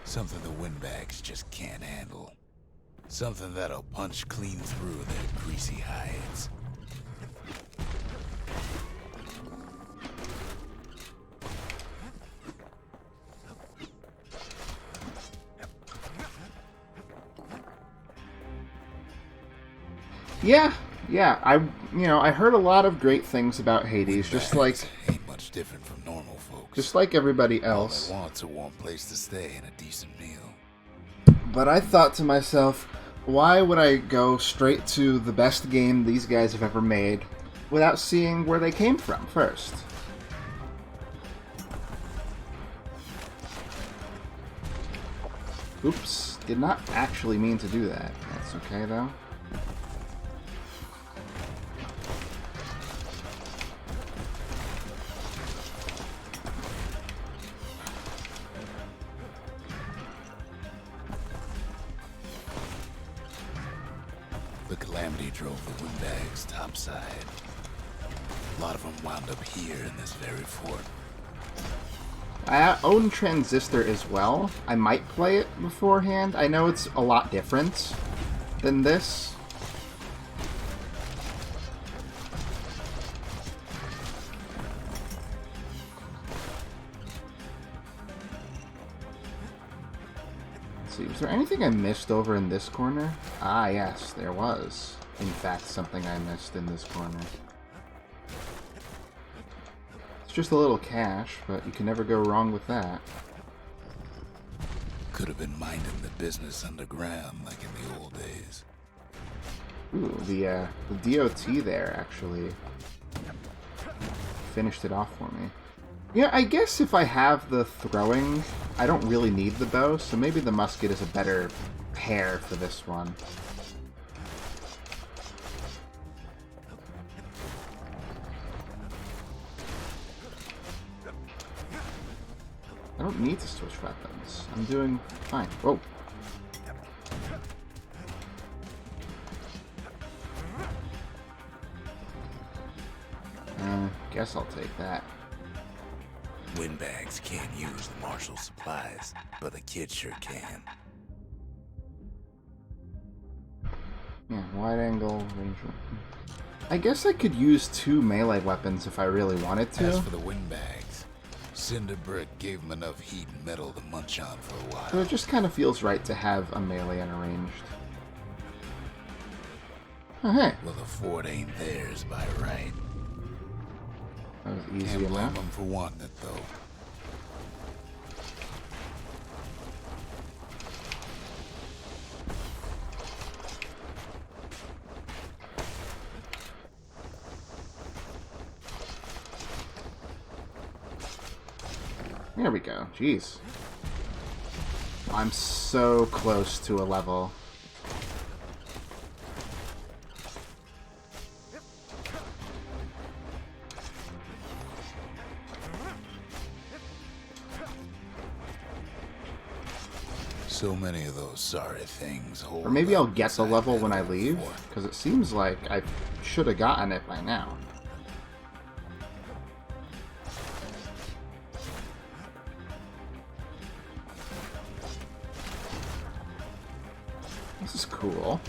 Something the windbags just can't handle. Something that'll punch clean through their greasy hides. Yeah, I heard a lot of great things about Hades, just like ain't much different from normal folks. Just like everybody else. All they want's a warm place to stay and a decent meal. But I thought to myself, why would I go straight to the best game these guys have ever made without seeing where they came from first? Oops, did not actually mean to do that. That's okay though. The calamity drove the windbags topside. A lot of them wound up here in this very fort. I own Transistor as well. I might play it beforehand. I know it's a lot different than this. Let's see, was there anything I missed over in this corner? Ah, yes, there was. In fact, something I missed in this corner. Just a little cash, but you can never go wrong with that. Could have been minding the business underground like in the old days. Ooh, the DOT there actually finished it off for me. Yeah, I guess if I have the throwing, I don't really need the bow, so maybe the musket is a better pair for this one. I don't need to switch weapons. I'm doing fine. Whoa. Guess I'll take that. Windbags can't use the marshal supplies, but the kid sure can. Yeah, wide angle range. I guess I could use 2 melee weapons if I really wanted to. As for the windbags, Cinder Brick gave him enough heat and metal to munch on for a while. So it just kind of feels right to have a melee unarranged. Oh, hey. Well, the fort ain't theirs by right. That was easy Can't blame enough. them for wanting it, though. There we go. Jeez. I'm so close to a level. So many of those sorry things hold. Or maybe up I'll get the inside level that when I old leave, fort. because it seems like I should have gotten it by now. This is cool.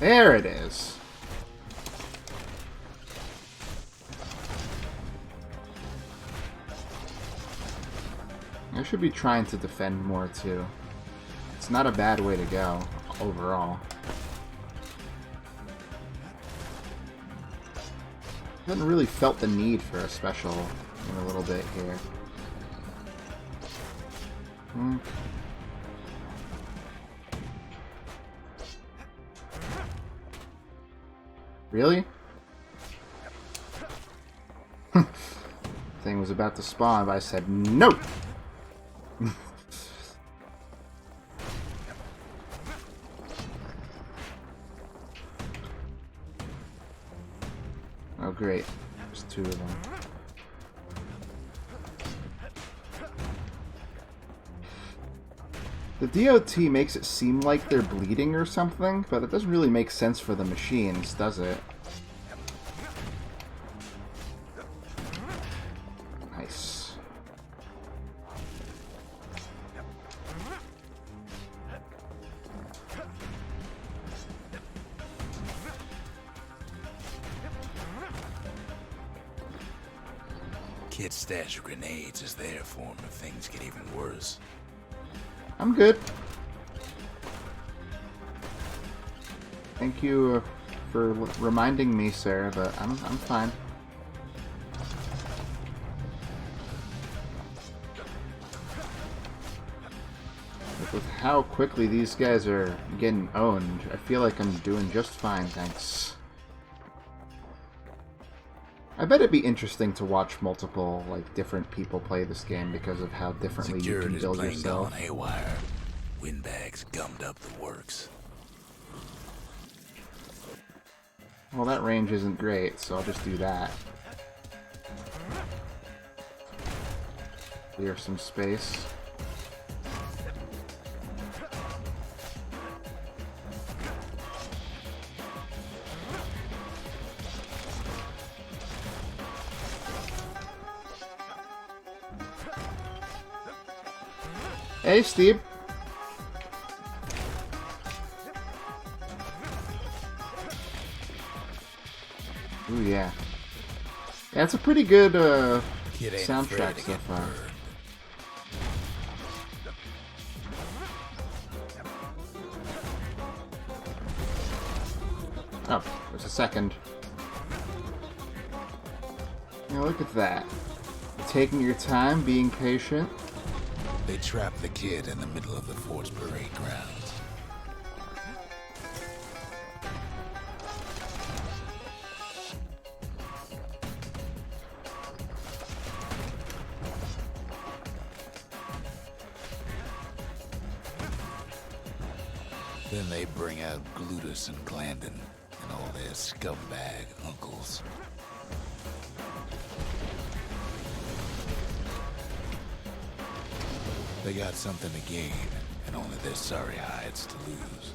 There it is. I should be trying to defend more too. It's not a bad way to go overall. Haven't really felt the need for a special in a little bit here. Really? Thing was about to spawn, but I said no! Oh great, there's two of them. The DOT makes it seem like they're bleeding or something, but it doesn't really make sense for the machines, does it? Nice. Kid stash grenades is there for him if things get even worse. I'm good. Thank you for reminding me, Sarah, but I'm fine. But with how quickly these guys are getting owned, I feel like I'm doing just fine, thanks. I bet it'd be interesting to watch multiple, like, different people play this game because of how differently you can Security's build plain yourself. gone haywire. Windbags gummed up the works. Well, that range isn't great, so I'll just do that. Clear some space. Hey, Steve. Ooh, yeah. Yeah, it's a pretty good Kid ain't soundtrack afraid to so get far. burned. Oh, there's a second. Yeah, look at that. Taking your time, being patient. They trapped the kid in the middle of the fort's parade grounds. Then they bring out Glutus and Glandon and all their scumbag uncles. They got something to gain, and only their sorry hides to lose.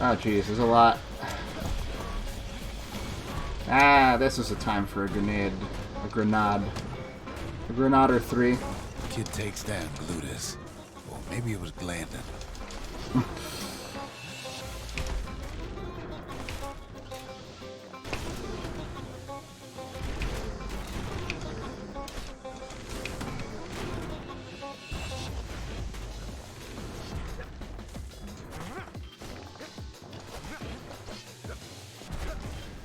Oh, jeez, there's a lot. Ah, this is a time for a grenade. A grenade. A grenade or 3. Kid takes down Glutus. Or maybe it was Glandon.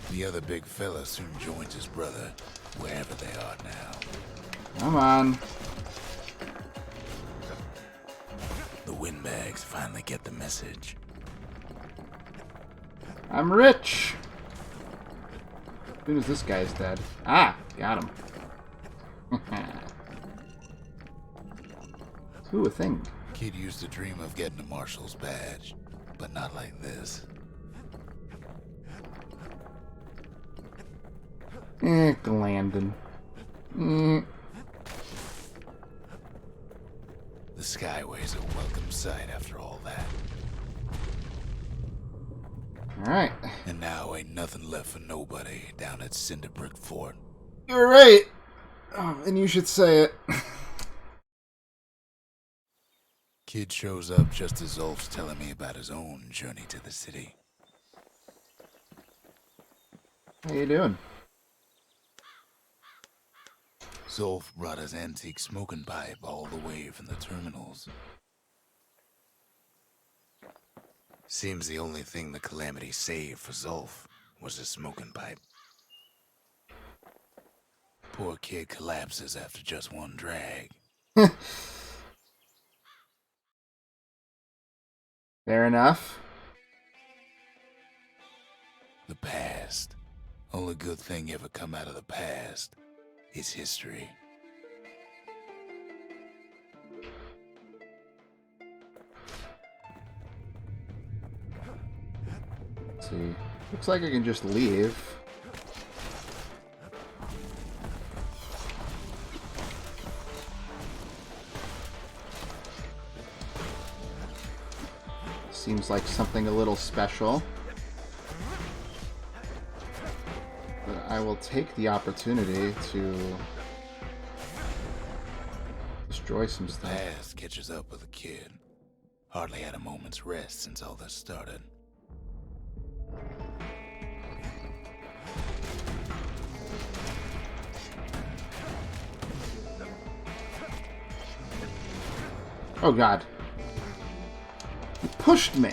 The other big fella soon joins his brother, wherever they are now. Come on. The windbags finally get the message. I'm rich! As soon as this guy's dead. Ah, got him. Ooh, a thing. Kid used to dream of getting a marshal's badge, but not like this. Glandon. The Skyway's a welcome sight after all that. Alright. And now ain't nothing left for nobody down at Cinderbrick Fort. You're right! Oh, and you should say it. Kid shows up just as Zulf's telling me about his own journey to the city. How you doing? Zulf brought his antique smoking pipe all the way from the terminals. Seems the only thing the Calamity saved for Zulf was his smoking pipe. Poor kid collapses after just one drag. Fair enough. The past. Only good thing ever come out of the past is history. Let's see. Looks like I can just leave. Seems like something a little special. But I will take the opportunity to destroy some stuff. Past catches up with the kid. Hardly had a moment's rest since all this started. Oh god. He pushed me.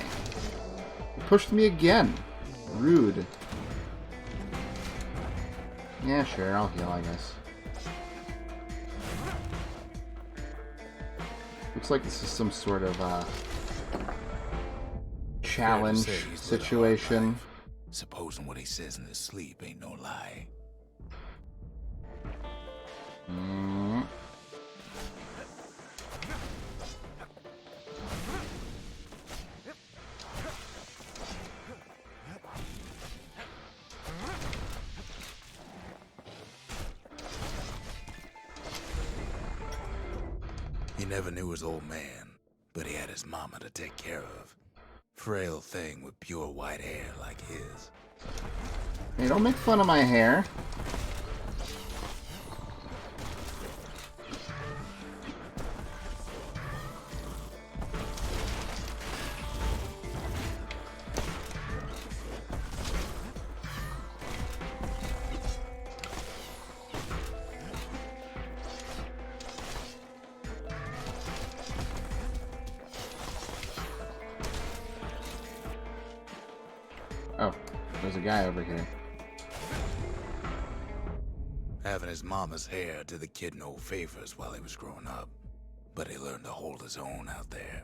He pushed me again. Rude. Yeah, sure, I'll heal, I guess. Looks like this is some sort of, challenge situation. Supposing what he says in his sleep ain't no lie. He never knew his old man, but he had his mama to take care of. Frail thing with pure white hair like his. Hey, don't make fun of my hair. Oh, there's a guy over here. Having his mama's hair did the kid no favors while he was growing up, but he learned to hold his own out there.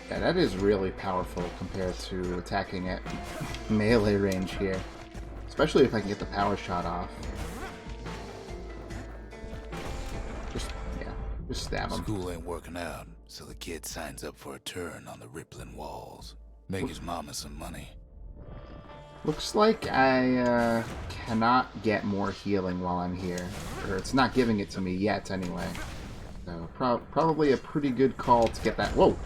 Yeah, that is really powerful compared to attacking at melee range here. Especially if I can get the power shot off. Just stab him. School ain't working out, so the kid signs up for a turn on the rippling walls. Make his mama some money. Looks like I cannot get more healing while I'm here. Or it's not giving it to me yet, anyway. So probably a pretty good call to get that... Whoa!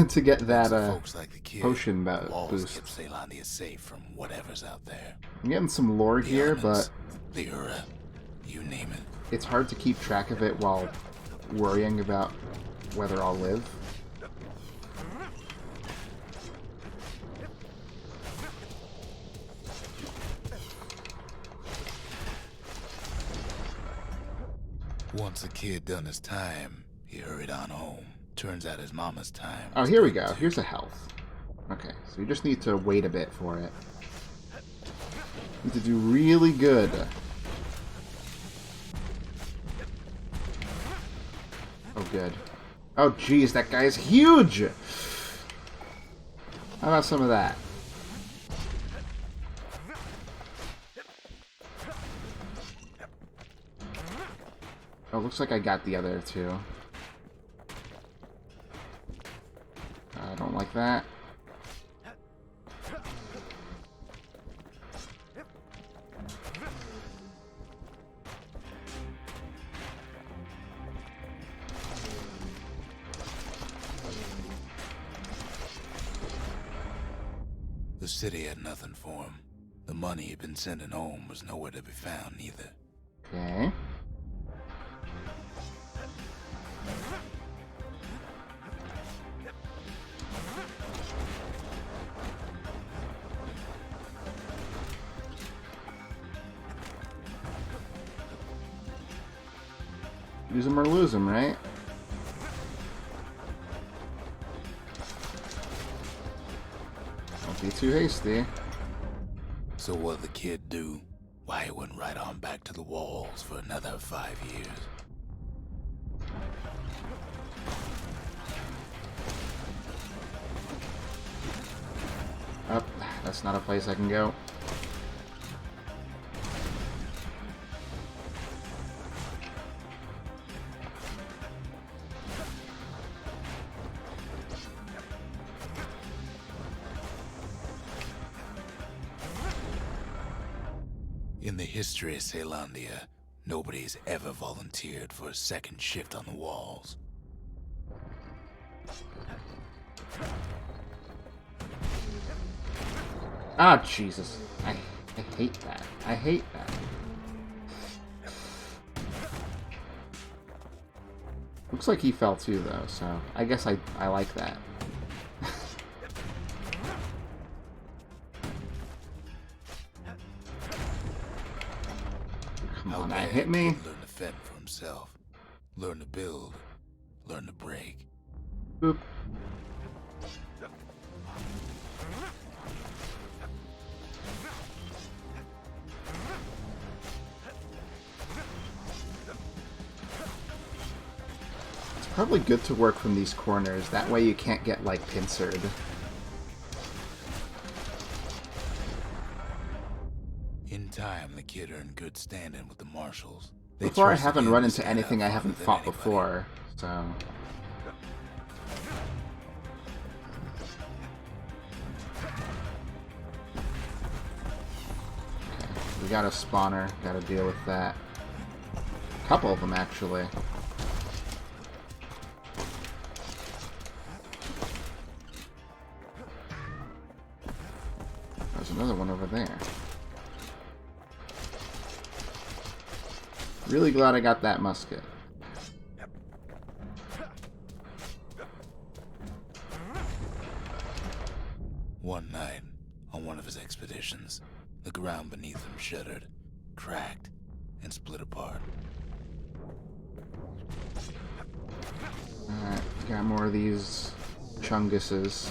To get that Folks like the kid, potion walls boost. kept Ceylondia safe from whatever's out there. I'm getting some lore The here, elements, but the Ura, you name it. it's hard to keep track of it while worrying about whether I'll live. Once the kid done his time, he hurried on home. Turns out his mama's time. Oh, here we go. Here's a health. Okay, so you just need to wait a bit for it. Need to do really good. Oh, good. Oh, geez, that guy is huge! How about some of that? Oh, looks like I got the other two. I don't like that. The city had nothing for him. The money he'd been sending home was nowhere to be found either. Okay. Use them or lose them, right? Don't be too hasty. So what'd the kid do? Why, he went right on back to the walls for another 5 years. Oh, that's not a place I can go. In the history of Ceylondia, nobody's ever volunteered for a second shift on the walls. Ah, Jesus. I hate that. I hate that. Looks like he fell too, though, so I guess I like that. Come on, that hit me. Learn to fend for himself. Learn to build. Learn to break. Boop. It's probably good to work from these corners. That way you can't get, like, pincered. In time, the kid earned good standing with the marshals. Before I haven't run into anything I haven't fought before, so... Okay, we got a spawner, gotta deal with that. A couple of them, actually. There's another one over there. Really glad I got that musket. One night, on one of his expeditions, the ground beneath him shuddered, cracked, and split apart. Alright, got more of these chunguses.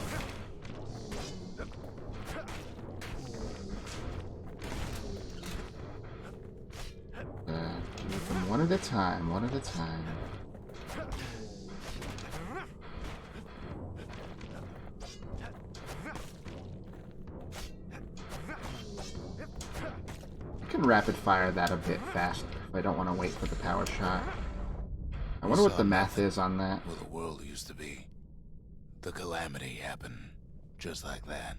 Do them one at a time, one at a time. I can rapid fire that a bit faster if I don't want to wait for the power shot. I wonder what the math is on that. Where the world used to be. The calamity happened just like that.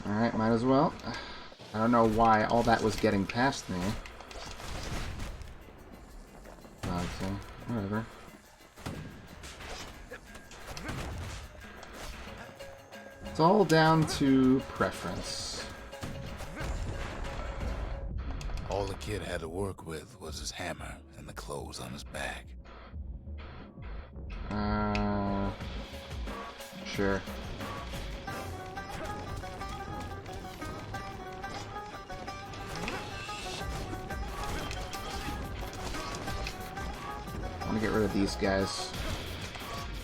Alright, might as well. I don't know why all that was getting past me. Okay, whatever. It's all down to preference. All the kid had to work with was his hammer and the clothes on his back. Sure. I want to get rid of these guys,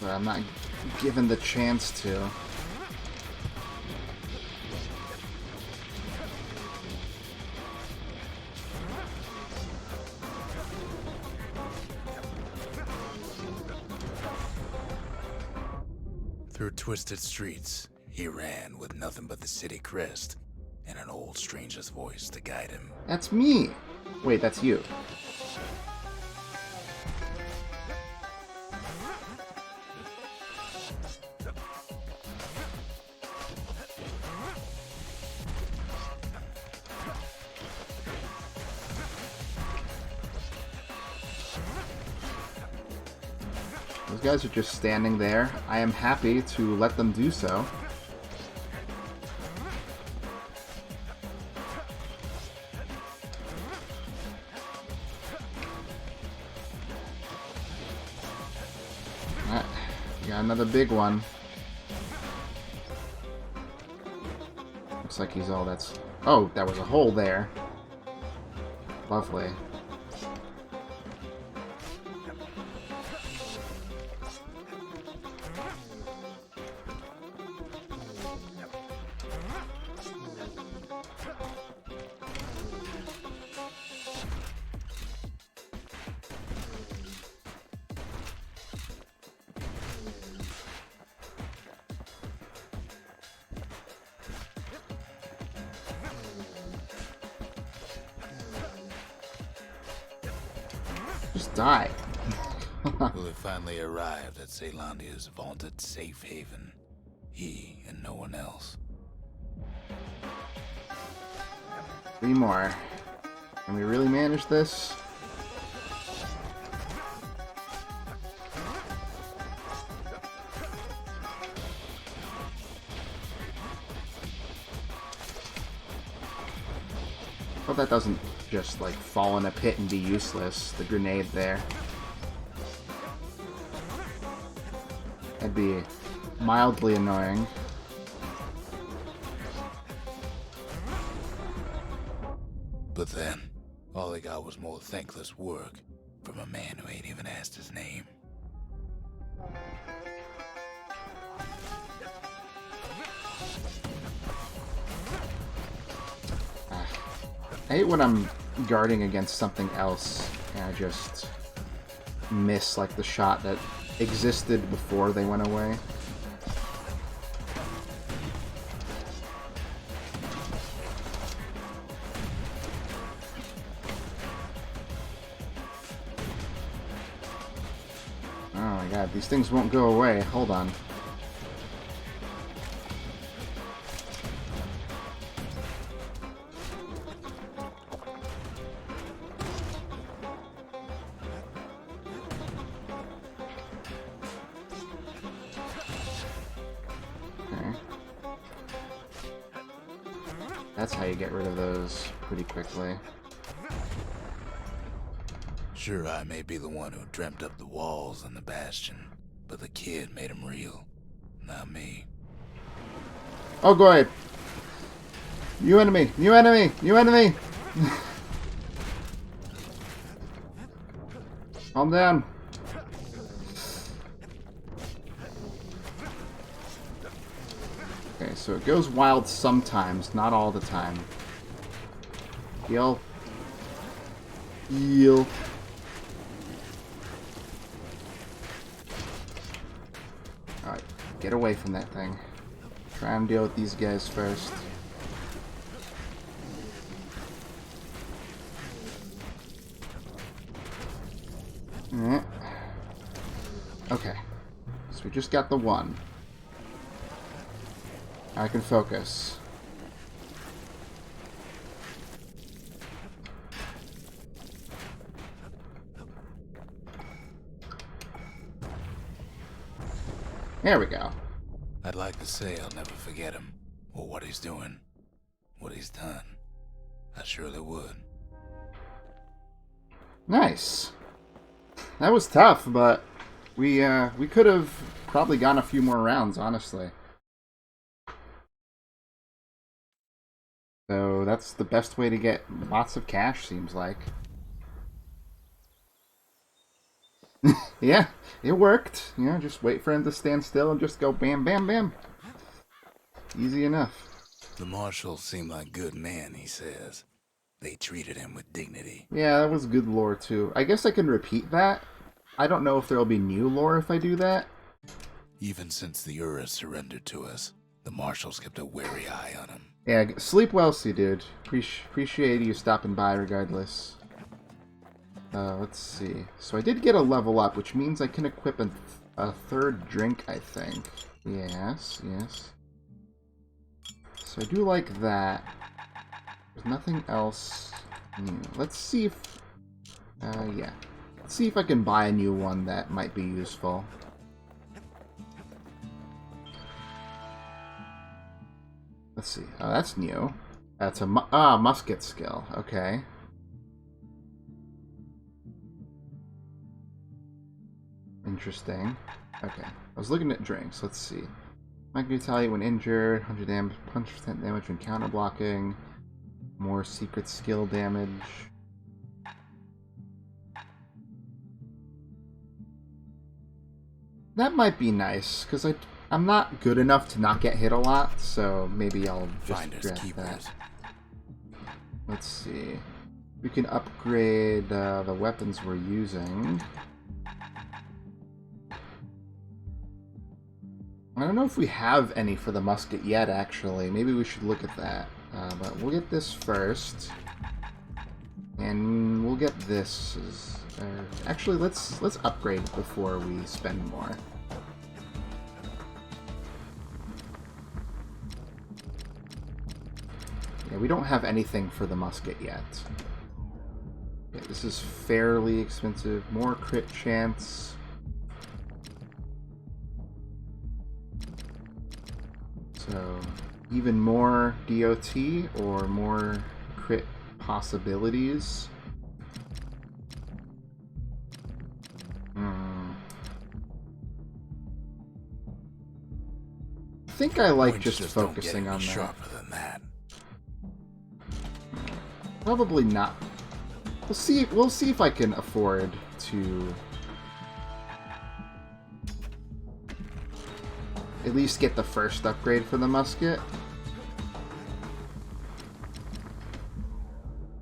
but I'm not given the chance to. Through twisted streets, he ran with nothing but the city crest and an old stranger's voice to guide him. That's me! Wait, that's you. Those guys are just standing there. I am happy to let them do so. Alright, got another big one. Looks like he's all that's... Oh, that was a hole there. Lovely. Just die. Will have finally arrived at Caelondia's vaunted safe haven. He and no one else. 3 more. Can we really manage this? Hope that doesn't just like fall in a pit and be useless. The grenade there. That'd be mildly annoying. But then, all they got was more thankless work from a man who ain't even asked his name. I hate when I'm guarding against something else and I just miss like the shot that existed before they went away. Oh my god, these things won't go away. Hold on. That's how you get rid of those pretty quickly. Sure, I may be the one who dreamt up the walls and the Bastion, but the kid made them real, not me. Oh, go ahead. New enemy! New enemy! New enemy! Calm down. Okay, so it goes wild sometimes, not all the time. Heal. Heal. Alright, get away from that thing. Try and deal with these guys first. Alright. Okay. So we just got the one. I can focus. There we go. I'd like to say I'll never forget him, or what he's doing, what he's done. I surely would. Nice. That was tough, but we could have probably gone a few more rounds, honestly. So that's the best way to get lots of cash, seems like. Yeah, it worked. You know, just wait for him to stand still and just go bam, bam, bam. Easy enough. The marshals seem like good men, he says. They treated him with dignity. Yeah, that was good lore, too. I guess I can repeat that. I don't know if there'll be new lore if I do that. Even since the Ura surrendered to us, the marshals kept a wary eye on him. Yeah, sleep well, see, dude. Appreciate you stopping by regardless. Let's see. So I did get a level up, which means I can equip a third drink, I think. Yes, yes. So I do like that. There's nothing else new. Let's see if... yeah. Let's see if I can buy a new one that might be useful. Let's see. Oh, that's new. That's a musket skill. Okay. Interesting. Okay. I was looking at drinks. Let's see. Might retaliate when injured. 100 damage, punch percent damage when counter blocking. More secret skill damage. That might be nice, because I'm not good enough to not get hit a lot, so maybe I'll just grab that. Let's see. We can upgrade the weapons we're using. I don't know if we have any for the musket yet, actually. Maybe we should look at that. But we'll get this first. And we'll get this. Actually, let's upgrade before we spend more. Yeah, we don't have anything for the musket yet. Okay, this is fairly expensive. More crit chance. So, even more DOT or more crit possibilities. I think I like just focusing on that. Sharper than that. Probably not. We'll see. We'll see if I can afford to at least get the first upgrade for the musket.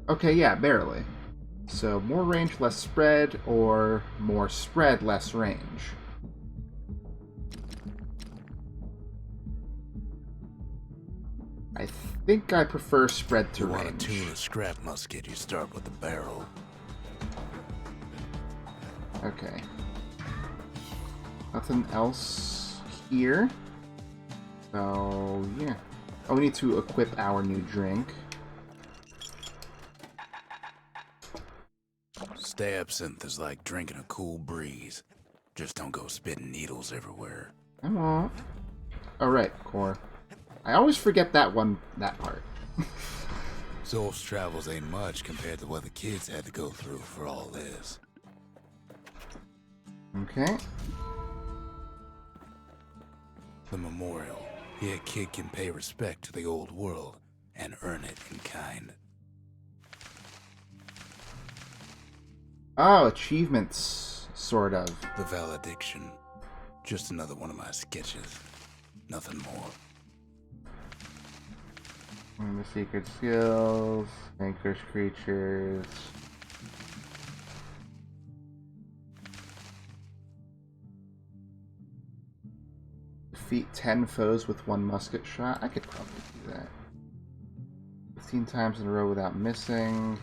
Okay, yeah, barely. So more range, less spread, or more spread, less range. I think I prefer spread to range. You want to tune a scrap musket, you start with the barrel. Okay. Nothing else here. So, yeah. Oh, we need to equip our new drink. Absinthe is like drinking a cool breeze. Just don't go spitting needles everywhere. I won't. Alright, Core. I always forget that part. Zolf's travels ain't much compared to what the kids had to go through for all this. Okay. The memorial. Here a kid can pay respect to the old world and earn it in kind. Oh, achievements, sort of. The valediction. Just another one of my sketches. Nothing more. And the secret skills, vanquish creatures. Defeat 10 foes with 1 musket shot. I could probably do that. 15 times in a row without missing.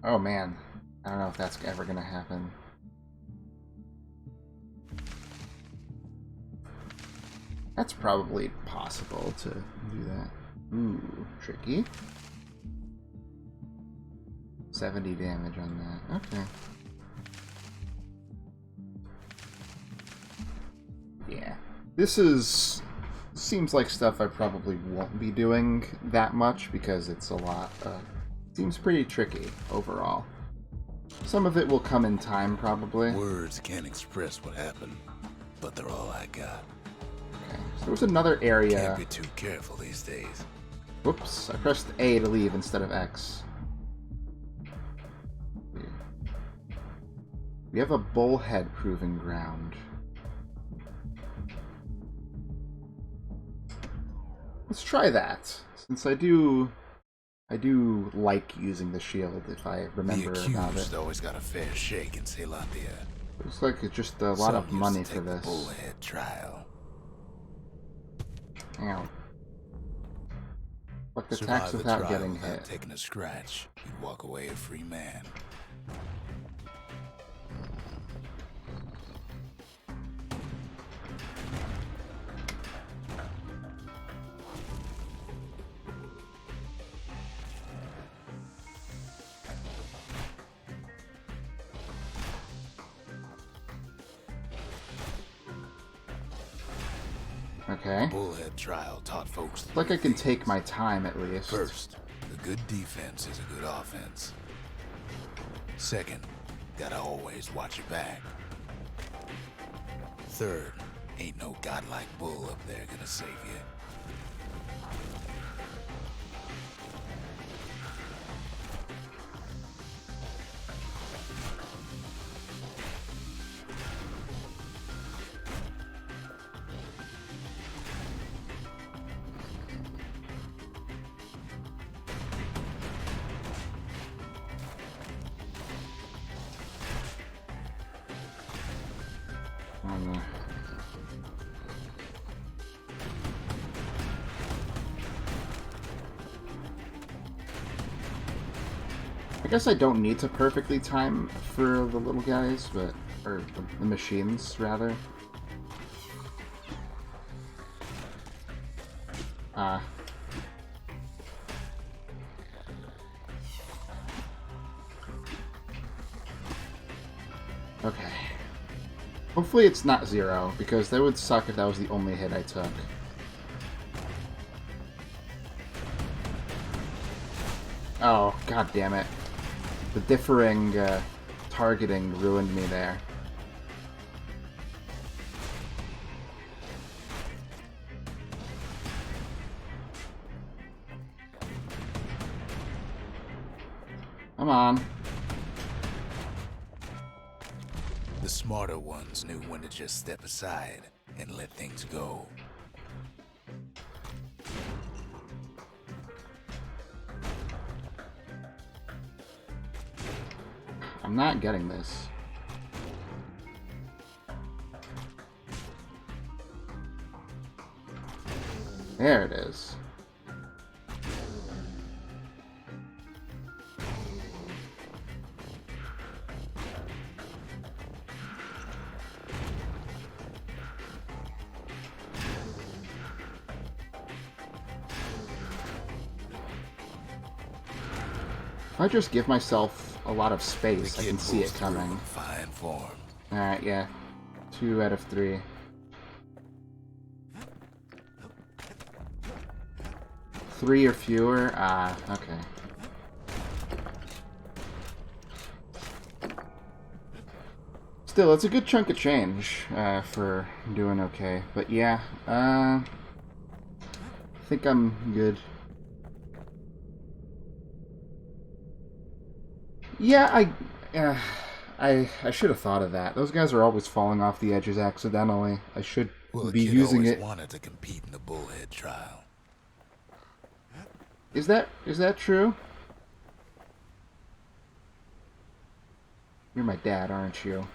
Oh man, I don't know if that's ever gonna happen. That's probably possible to do that. Ooh, tricky. 70 damage on that. Okay. Yeah. Seems like stuff I probably won't be doing that much because it's a lot, seems pretty tricky overall. Some of it will come in time, probably. Words can't express what happened, but they're all I got. Okay, so there was another area... Can't be too careful these days. Whoops, I pressed A to leave instead of X. We have a bullhead proving ground. Let's try that, since I do like using the shield if I remember the about it. accused always got a fair shake in Ceylondia. Looks like it's just a lot of money for this. Bullhead trial. Ow. But the Survive tax the without trial getting without hit. taking a scratch, you'd walk away a free man. Okay. Bullhead trial taught folks Like I can take my time at least. First, a good defense is a good offense. Second, gotta always watch your back. Third, ain't no godlike bull up there gonna save you. I guess I don't need to perfectly time for the little guys, but... or the machines, rather. Okay. Hopefully it's not 0, because that would suck if that was the only hit I took. Oh, god damn it. The differing targeting ruined me there. Come on. The smarter ones knew when to just step aside and let things go. I'm not getting this. There it is. If I just give myself a lot of space, I can see it coming. Fine form. Alright, yeah. 2 out of 3. Three or fewer? Ah, okay. Still, it's a good chunk of change for doing okay. But yeah, I think I'm good. Yeah, I should have thought of that. Those guys are always falling off the edges accidentally. I should be using it. Wanted to compete in the bullhead trial. Is that true? You're my dad, aren't you?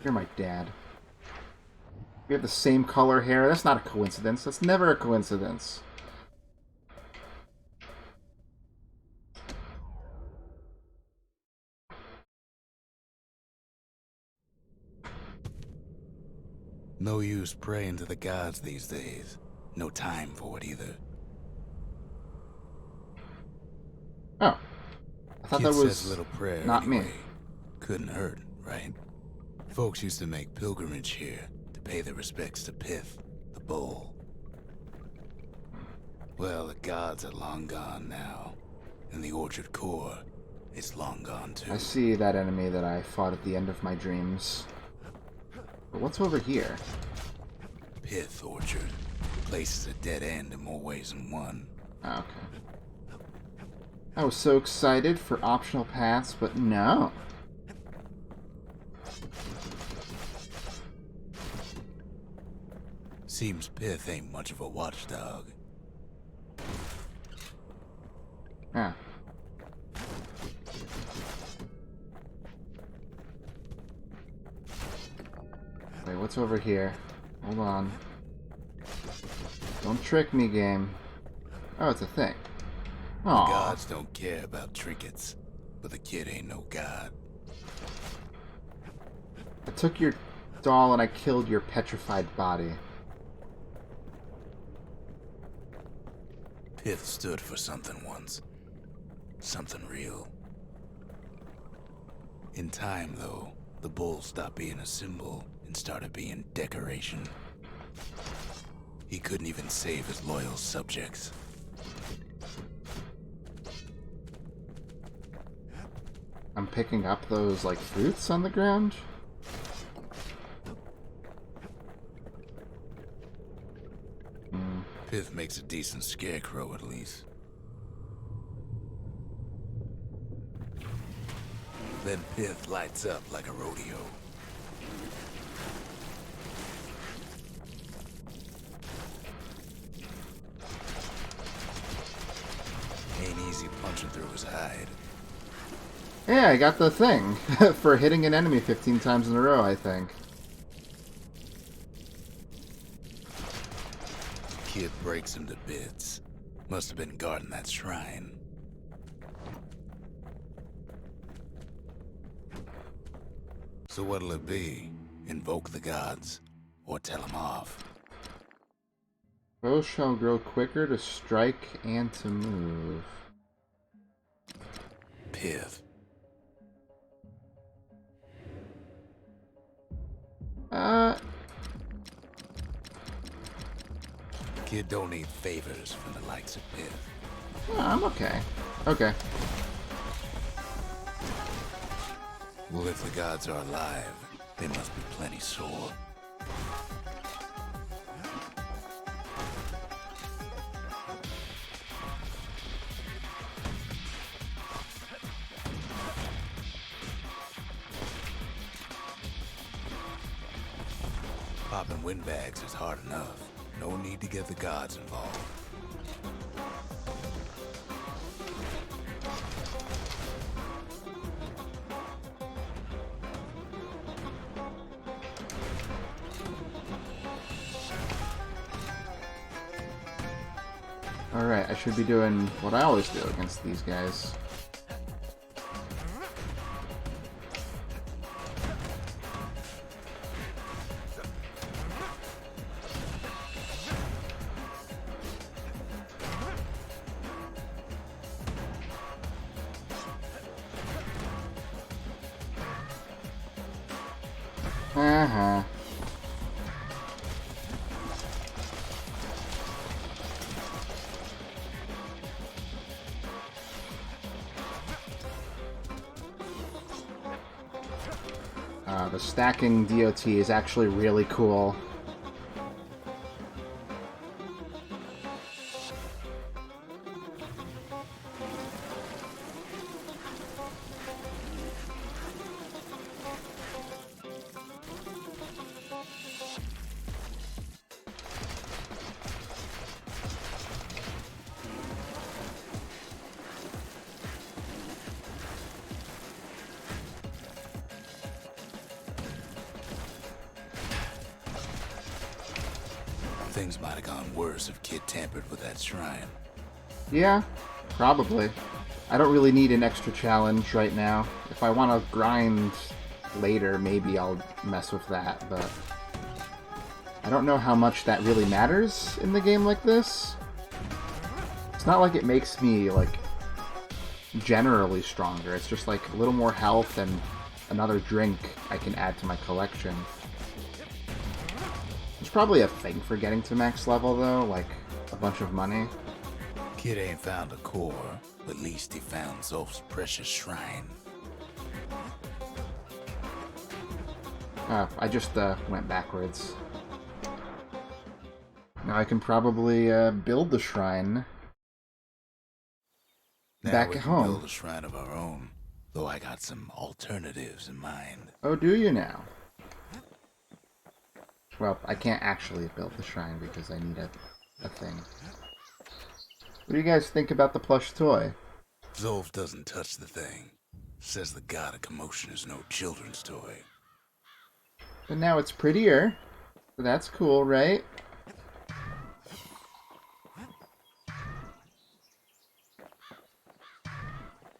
You're my dad. We have the same color hair. That's not a coincidence. That's never a coincidence. No use praying to the gods these days. No time for it either. Oh. I thought Kid that says was a little prayer not anyway. me. Couldn't hurt, right? Folks used to make pilgrimage here to pay their respects to Pith, the bull. Well, the gods are long gone now, and the Orchard Core is long gone too. I see that enemy that I fought at the end of my dreams. But what's over here? Pith Orchard. The place is a dead end in more ways than one. Oh, okay. I was so excited for optional paths, but no. Seems Pith ain't much of a watchdog. Ah. Wait, what's over here? Hold on. Don't trick me, game. Oh, it's a thing. The Aww. gods don't care about trinkets, but the kid ain't no god. I took your doll and I killed your petrified body. Pith stood for something once. Something real. In time, though, the bull stopped being a symbol and started being decoration. He couldn't even save his loyal subjects. I'm picking up those, like, fruits on the ground? Pith makes a decent scarecrow, at least. Then Pith lights up like a rodeo. Ain't easy punching through his hide. Yeah, I got the thing for hitting an enemy 15 times in a row, I think. Kid breaks him to bits. Must have been guarding that shrine. So what'll it be? Invoke the gods, or tell them off? Both shall grow quicker to strike and to move. Pith. Kid don't need favors from the likes of Pith. I'm okay. Okay. Well, if the gods are alive, they must be plenty sore. Popping windbags is hard enough. No need to get the gods involved. Alright, I should be doing what I always do against these guys. Uh-huh. The stacking DOT is actually really cool. Things might have gone worse if Kid tampered with that shrine. Yeah, probably. I don't really need an extra challenge right now. If I want to grind later, maybe I'll mess with that, but I don't know how much that really matters in the game like this. It's not like it makes me, like, generally stronger. It's just, like, a little more health and another drink I can add to my collection. There's probably a thing for getting to max level, though, like a bunch of money. Kid ain't found a core, but at least he found Zolf's precious shrine. Oh, I just went backwards. Now I can probably build the shrine back we at can home. Build a shrine of our own, though I got some alternatives in mind. Oh, do you now? Well, I can't actually build the shrine because I need a thing. What do you guys think about the plush toy? Zolf doesn't touch the thing. Says the god of commotion is no children's toy. But now it's prettier. So that's cool, right?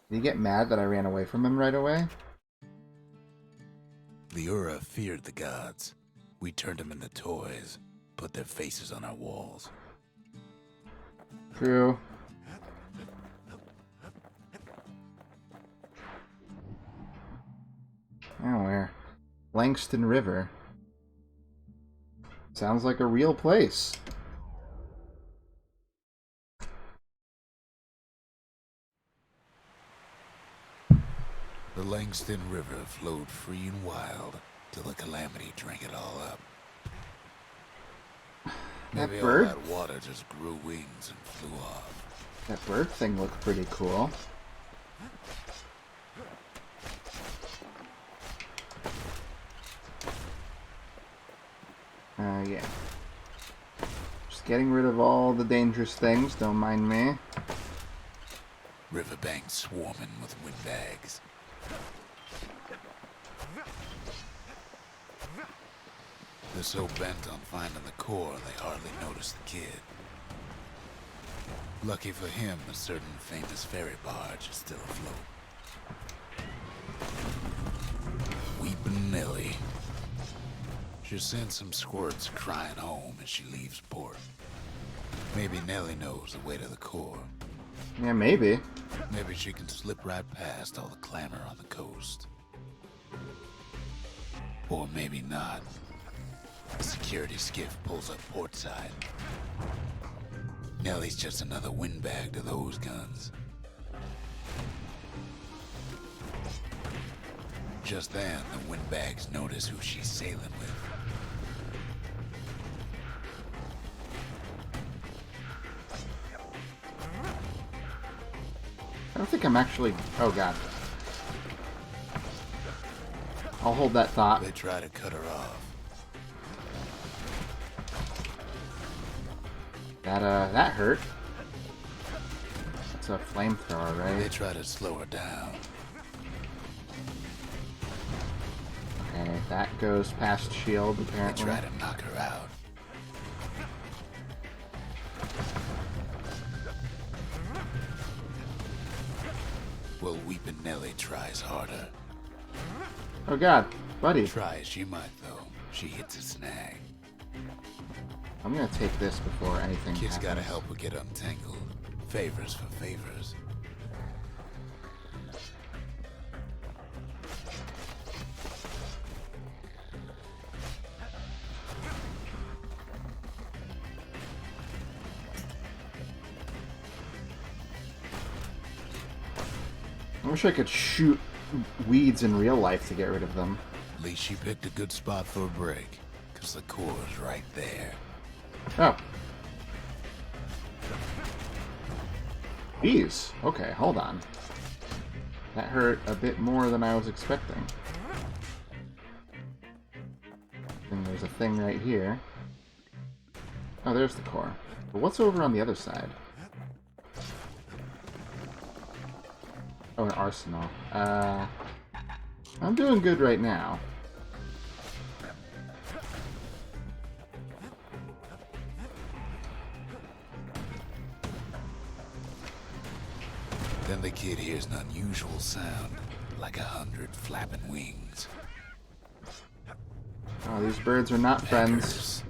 Did he get mad that I ran away from him right away? The Ura feared the gods. We turned them into toys, put their faces on our walls. True. Oh, where? Langston River. Sounds like a real place. The Langston River flowed free and wild till the calamity drank it all up. Maybe all bird? that water just grew wings and flew off. That bird thing looked pretty cool. Yeah. Just getting rid of all the dangerous things, don't mind me. Riverbanks swarming with windbags. They're so bent on finding the core, they hardly notice the kid. Lucky for him, a certain famous ferry barge is still afloat. Weepin' Nellie. She sends some squirts crying home as she leaves port. Maybe Nellie knows the way to the core. Yeah, maybe. Maybe she can slip right past all the clamor on the coast. Or maybe not. A security skiff pulls up portside. Nellie's just another windbag to those guns. Just then, the windbags notice who she's sailing with. I don't think I'm actually... Oh, God. I'll hold that thought. They try to cut her off. That hurt. That's a flamethrower, They right? try to slow her down. Okay, that goes past shield, They apparently. try to knock her out. Well, Weepin' Nellie tries harder. Oh, God. Buddy. Try as she might, though. She hits a snag. I'm gonna take this before anything Kid's happens. gotta help her get untangled. Favors for favors. I wish I could shoot weeds in real life to get rid of them. At least she picked a good spot for a break, 'cause the core's right there. Oh. Bees. Okay, hold on. That hurt a bit more than I was expecting. And there's a thing right here. Oh, there's the core. But what's over on the other side? Oh, an arsenal. I'm doing good right now. Then the kid hears an unusual sound, like 100 flapping wings. Oh, these birds are not friends. Peckers.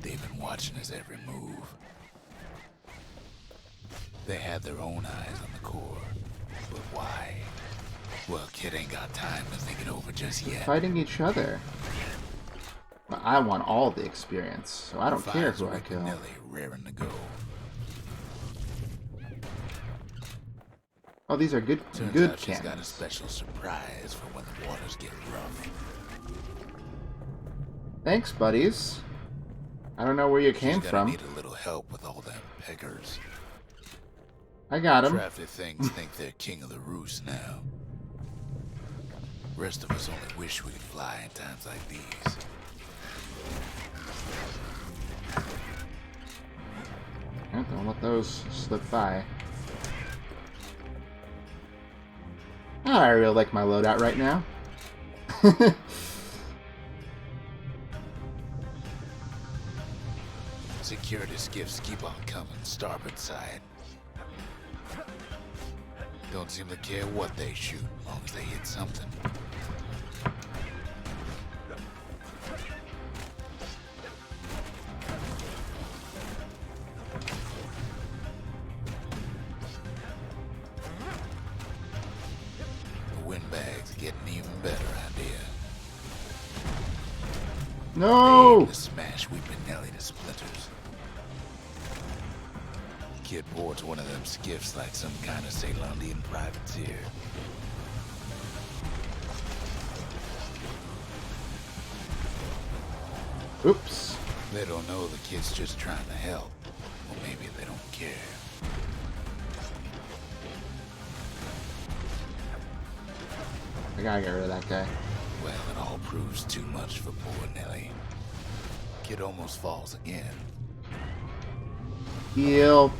They've been watching his every move. have their own eyes on the core. But why? Well, Kid ain't got time to think it over just yet. Fighting each other. But I want all the experience, so I don't care who I kill. Nelly raring to go. Oh, these are good Turns good out she's got a cannons. special surprise for when the waters get rough. Thanks, buddies. I don't know where you came She's from. Need a little help with all them peggers. I got him. Crafty things think they're king of the roost now. Rest of us only wish we could fly in times like these. Yeah, don't let those slip by. Oh, I really like my loadout right now. Security skiffs keep on coming, starboard side. Don't seem to care what they shoot, as long as they hit something. The windbags getting even better idea. No! To smash Weeping Nelly to splinters. Kid boards one of them skiffs like some kind of Ceylondian privateer. Oops. They don't know the kid's just trying to help. Or maybe they don't care. I gotta get rid of that guy. Well, it all proves too much for poor Nelly. Kid almost falls again. Heal.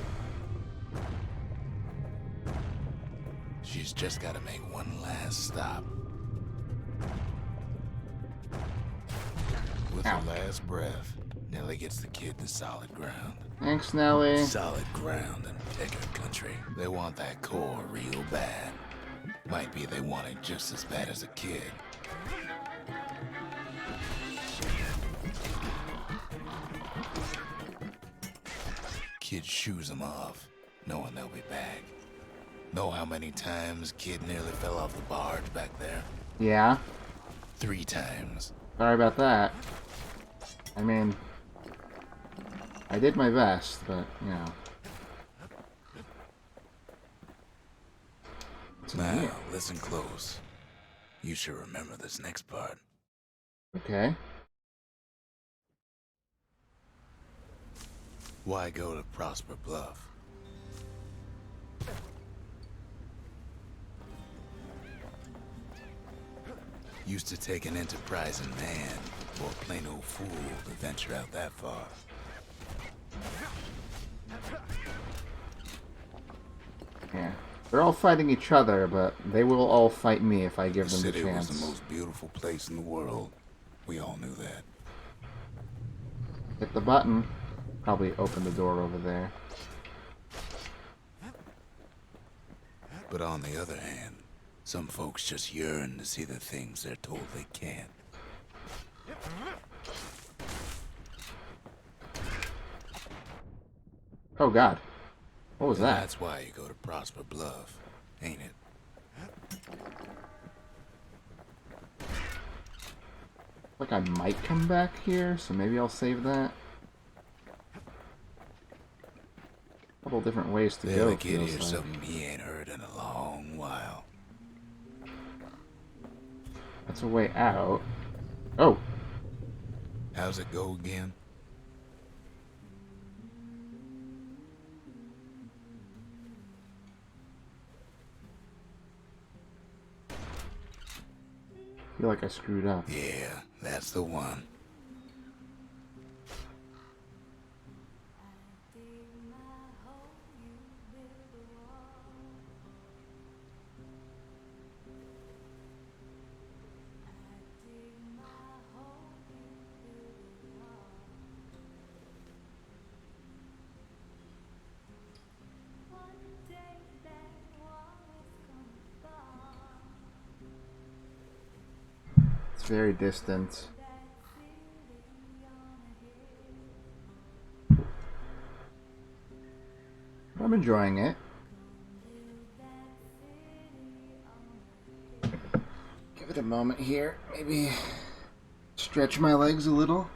She's just got to make one last stop. With Ow. her last breath, Nelly gets the kid to solid ground. Thanks, Nelly. Solid ground in Pecker country. They want that core real bad. Might be they want it just as bad as a kid. Kid shoos them off, knowing they'll be back. Know how many times Kid nearly fell off the barge back there? Yeah. 3 times. Sorry about that. I mean, I did my best, but, you know. Now, listen close. You should remember this next part. Okay. Why go to Prosper Bluff? Used to take an enterprising man or a plain old fool to venture out that far. Yeah. They're all fighting each other, but they will all fight me if I give them the city chance. was the most beautiful place in the world. We all knew that. Hit the button. Probably open the door over there. But on the other hand, some folks just yearn to see the things they're told they can't. Oh god. What was And that? That's why you go to Prosper Bluff, ain't it? Like I might come back here, so maybe I'll save that. Couple different ways to The go. other kid feels hears like. something he ain't heard in a long while. That's a way out. Oh, How's it go again? I feel like I screwed up. Yeah, that's the one. It's very distant. I'm enjoying it. Give it a moment here. Maybe stretch my legs a little.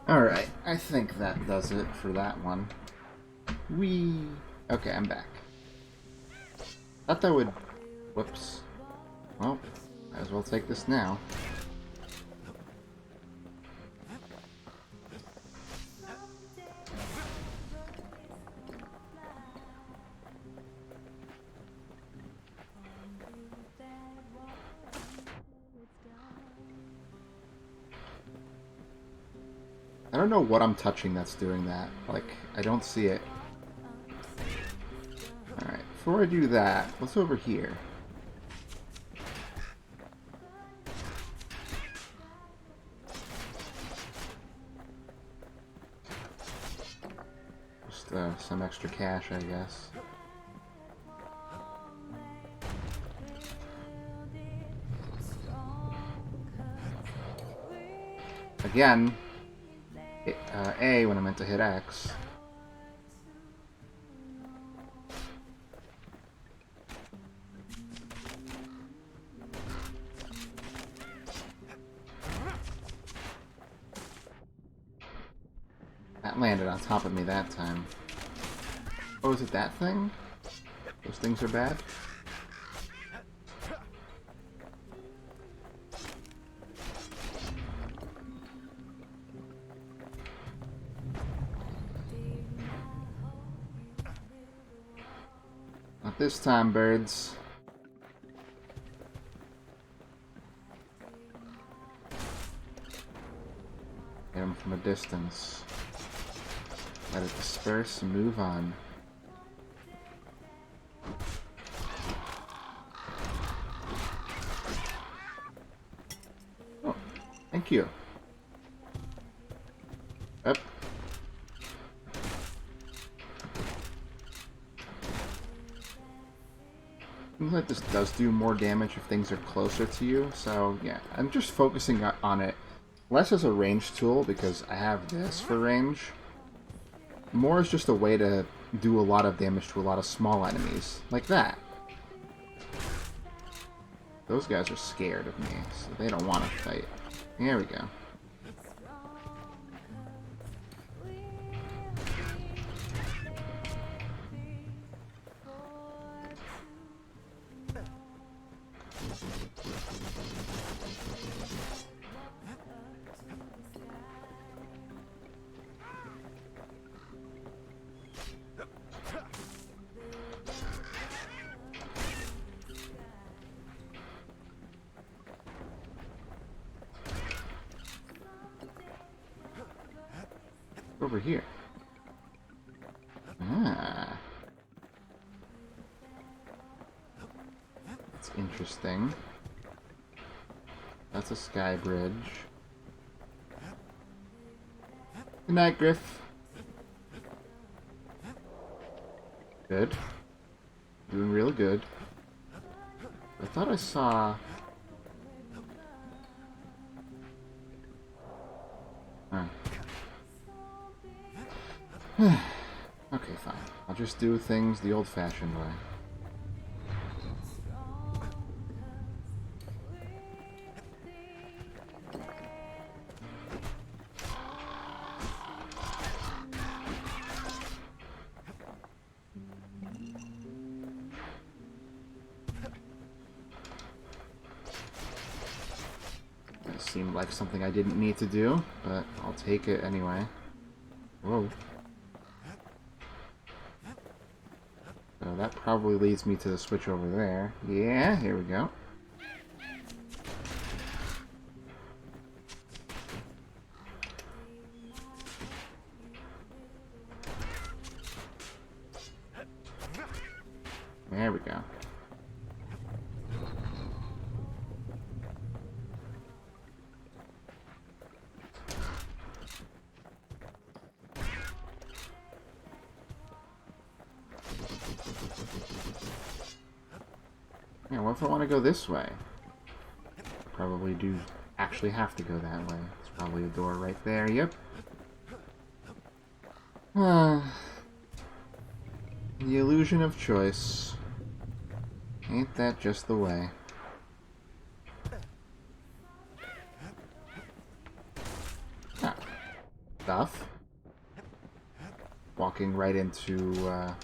Alright, I think that does it for that one. Okay, I'm back. Thought that would... Whoops. Well, might as well take this now. I don't know what I'm touching that's doing that. Like, I don't see it. Alright, before I do that, what's over here? Just some extra cash, I guess. Again, A when I meant to hit X. That landed on top of me that time. Oh, is it that thing? Those things are bad? Not this time, birds. Get them from a distance. Let it disperse and move on. Oh, thank you. Up. Seems like this does do more damage if things are closer to you, so yeah, I'm just focusing on it less as a range tool because I have this for range. More is just a way to do a lot of damage to a lot of small enemies, like that. Those guys are scared of me, so they don't want to fight. There we go. Over here. Ah. That's interesting. That's a sky bridge. Good night, Griff. Good. Doing real good. I thought I saw... Huh. Okay, fine. I'll just do things the old-fashioned way. That seemed like something I didn't need to do, but I'll take it anyway. Whoa. So that probably leads me to the switch over there. Yeah, here we go. There we go. if I want to go this way. Probably do actually have to go that way. There's probably a door right there. Yep. The illusion of choice. Ain't that just the way? Ah. Stuff. Walking right into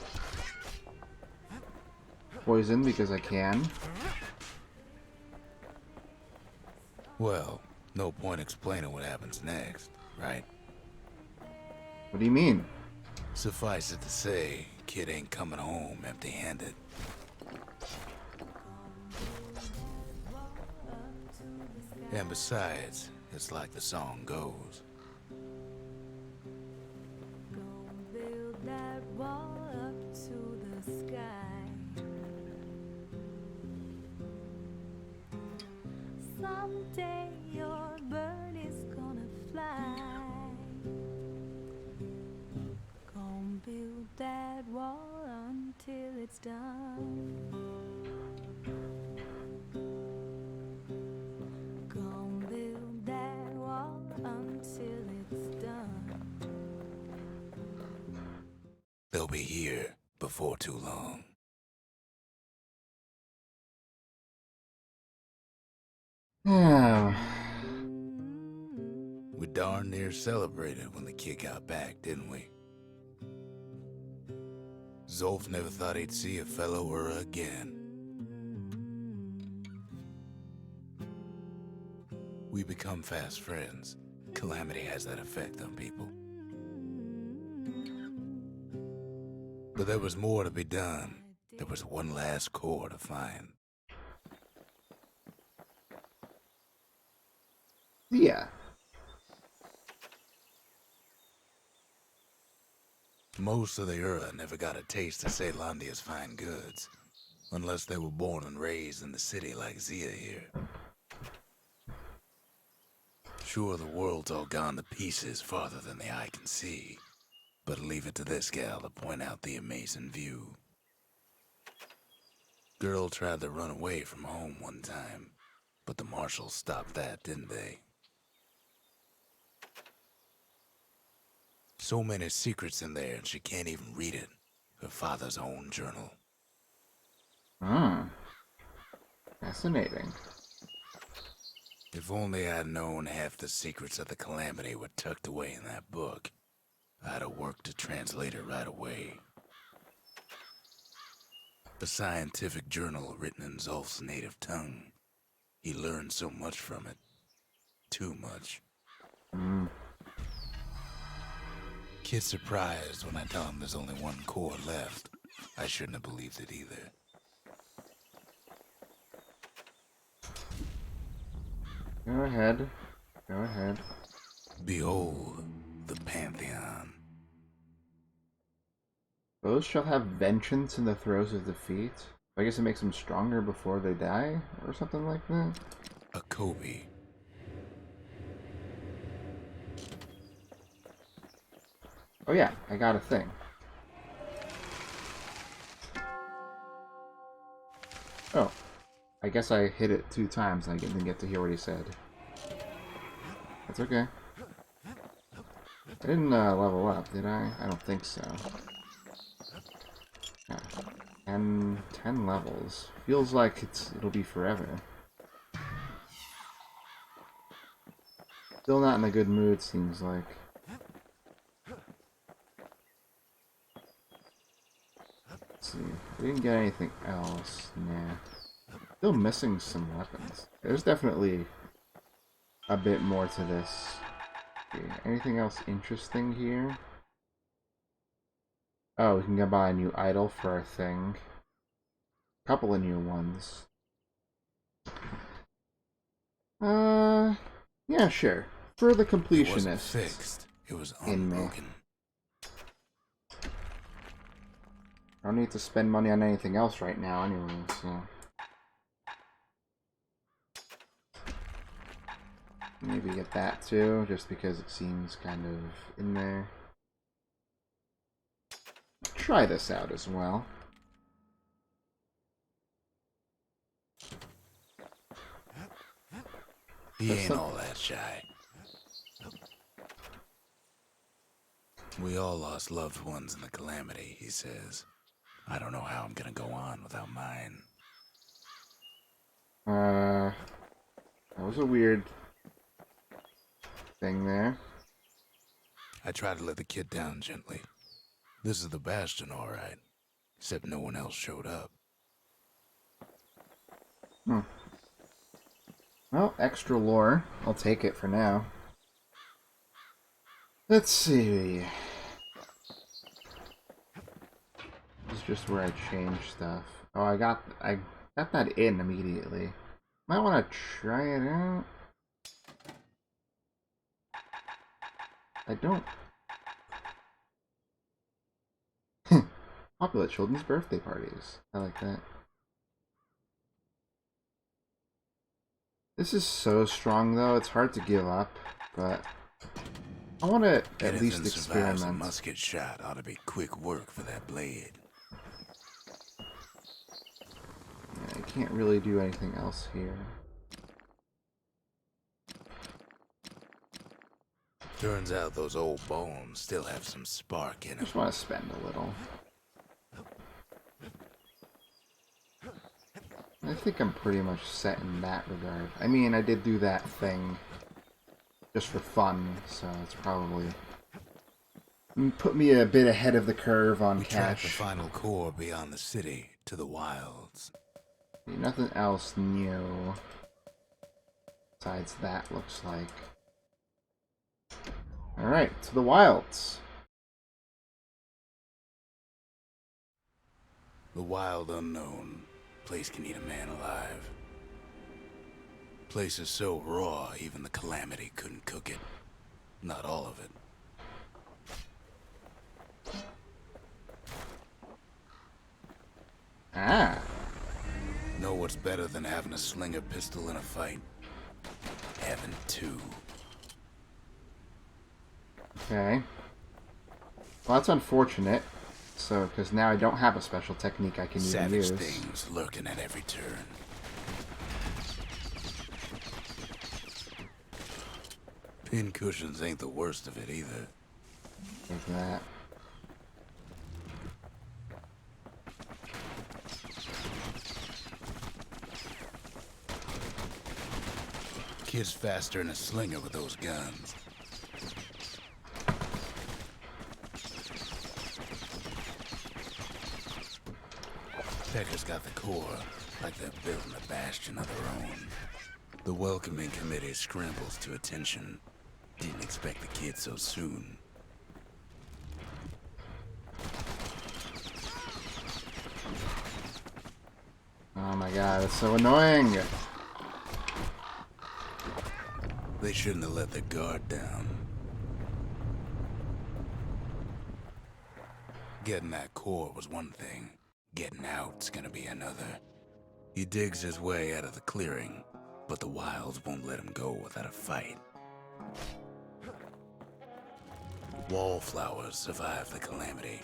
poison because I can. Well, no point explaining what happens next, right? What do you mean? Suffice it to say, kid ain't coming home empty-handed. And besides, it's like the song goes. Build that wall up to the sky. Someday your bird is gonna fly. Gonna build that wall until it's done. Gonna build that wall until it's done. They'll be here before too long. Oh. We darn near celebrated when the kid got back, didn't we? Zolf never thought he'd see a fellow or again. We become fast friends. Calamity has that effect on people. But there was more to be done. There was one last core to find. Yeah. Most of the Ura never got a taste of Caelandia's fine goods, unless they were born and raised in the city like Zia here. Sure, the world's all gone to pieces farther than the eye can see, but leave it to this gal to point out the amazing view. Girl tried to run away from home one time, but the marshals stopped that, didn't they? So many secrets in there, and she can't even read it. Her father's own journal. Hmm. Fascinating. If only I'd known half the secrets of the Calamity were tucked away in that book, I'd have worked to translate it right away. A scientific journal written in Zolf's native tongue. He learned so much from it. Too much. Hmm. Kid's surprised when I tell him there's only one core left. I shouldn't have believed it either. Go ahead. Go ahead. Behold, the Pantheon. Those shall have vengeance in the throes of defeat. I guess it makes them stronger before they die, or something like that. A Kobe. Oh yeah, I got a thing. Oh. I guess I hit it 2 times and I didn't get to hear what he said. That's okay. I didn't level up, did I? I don't think so. Yeah. 10 levels. Feels like it'll be forever. Still not in a good mood, seems like. Let's see. We didn't get anything else. Nah. Still missing some weapons. There's definitely a bit more to this. Okay, anything else interesting here? Oh, we can go buy a new idol for our thing. A couple of new ones. Yeah, sure. For the It wasn't completionist fixed. It was in me. unbroken. I don't need to spend money on anything else right now anyway, so... Maybe get that too, just because it seems kind of in there. Try this out as well. He That's ain't some- all that shy. We all lost loved ones in the calamity, he says. I don't know how I'm gonna go on without mine. That was a weird thing there. I tried to let the kid down gently. This is the Bastion, all right. Except no one else showed up. Well, extra lore. I'll take it for now. Let's see. This is just where I change stuff. Oh, I got that in immediately. Might want to try it out. I don't. Popular children's birthday parties. I like that. This is so strong, though. It's hard to give up, but I want to at least Anything survives a experiment. musket shot ought to be quick work for that blade. Yeah, I can't really do anything else here. Turns out those old bones still have some spark in I them. just want to spend a little. I think I'm pretty much set in that regard. I mean, I did do that thing just for fun, so it's probably put me a bit ahead of the curve on We tracked the cash. final core beyond the city to the wilds. Nothing else new besides that, looks like. Alright, to the wilds. The wild unknown. Place can eat a man alive. Place is so raw, even the calamity couldn't cook it. Not all of it. Ah, Know what's better than having a slinger pistol in a fight? Having two. okay. Well, that's unfortunate. So, because now I don't have a special technique I can even Savage use. things lurking at every turn. Pin cushions ain't the worst of it either. Like that. Kid's faster than a slinger with those guns. Pecker's got the core, like they're building a bastion of their own. The welcoming committee scrambles to attention. Didn't expect the kid so soon. Oh my god, it's so annoying! They shouldn't have let their guard down. Getting that core was one thing. Getting out's gonna be another. He digs his way out of the clearing, but the wilds won't let him go without a fight. Wallflowers survive the calamity.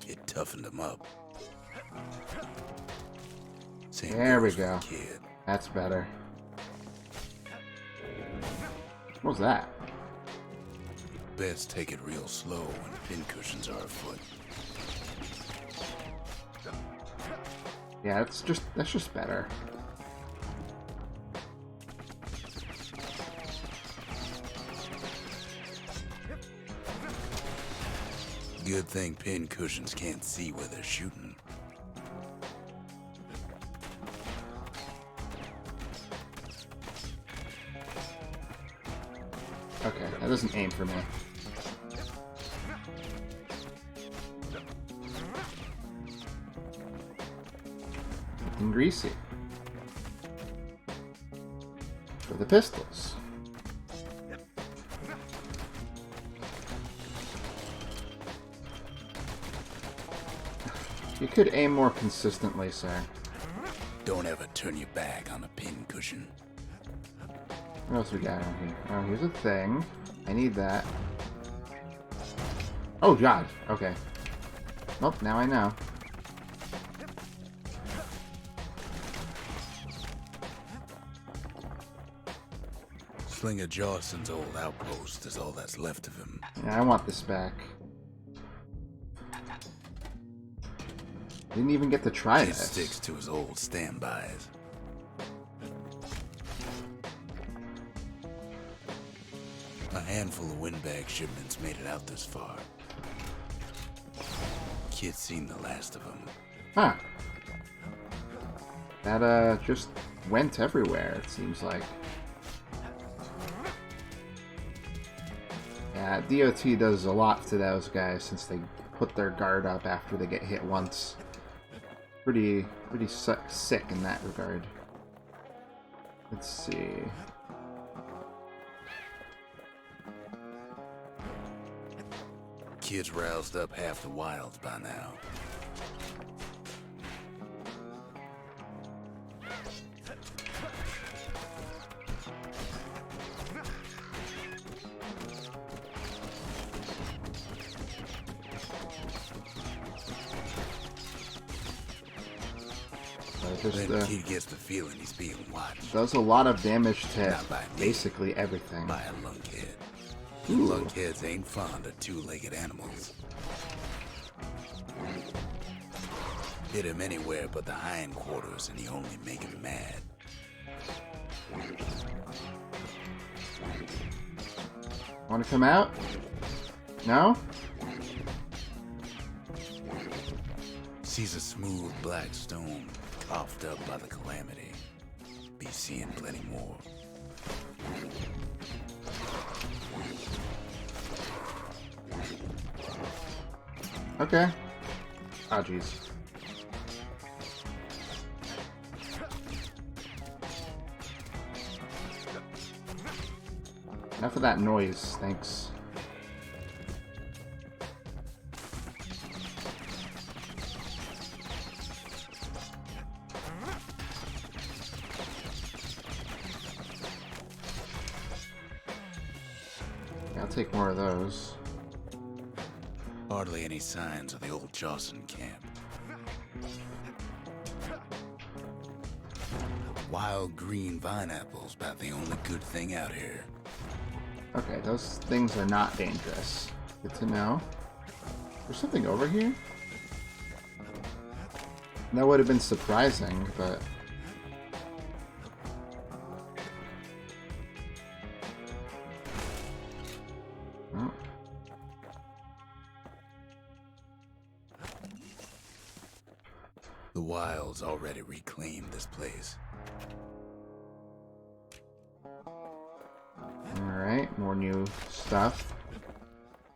It toughened him up. Same There we goes for the go. kid. That's better. What was that? Best take it real slow when pincushions are afoot. Yeah, that's just better. Good thing pincushions can't see where they're shooting. Okay, that doesn't aim for me. Something greasy. For the pistols. You could aim more consistently, sir. Don't ever turn your back on a pincushion. What else we got on here? Oh, here's a thing. I need that. Oh, God. Okay. Well, now I know. Gunslinger Jawson's old outpost is all that's left of him. Yeah, I want this back. Didn't even get to try Kid this. sticks to his old standbys. A handful of windbag shipments made it out this far. Kid's seen the last of them. Huh. That, just went everywhere, it seems like. Yeah, DOT does a lot to those guys since they put their guard up after they get hit once. Pretty sick in that regard. Let's see. Kid's roused up half the wilds by now. Then Kid gets the feeling he's being watched. Does a lot of damage to Not by me, basically everything. by a lunkhead. Ooh. Lunkheads ain't fond of two-legged animals. Hit him anywhere but the hindquarters and he only make him mad. Want to come out? No? Sees a smooth black stone coughed up by the calamity. Be seeing plenty more. Okay. Oh, jeez. Enough of that noise, thanks. I'll take more of those. Hardly any signs of the old Jawson camp. Wild green vine apples about the only good thing out here. Okay, those things are not dangerous. Good to know. There's something over here? That would have been surprising, but... Oh. The wilds already reclaimed this place. Alright, more new stuff.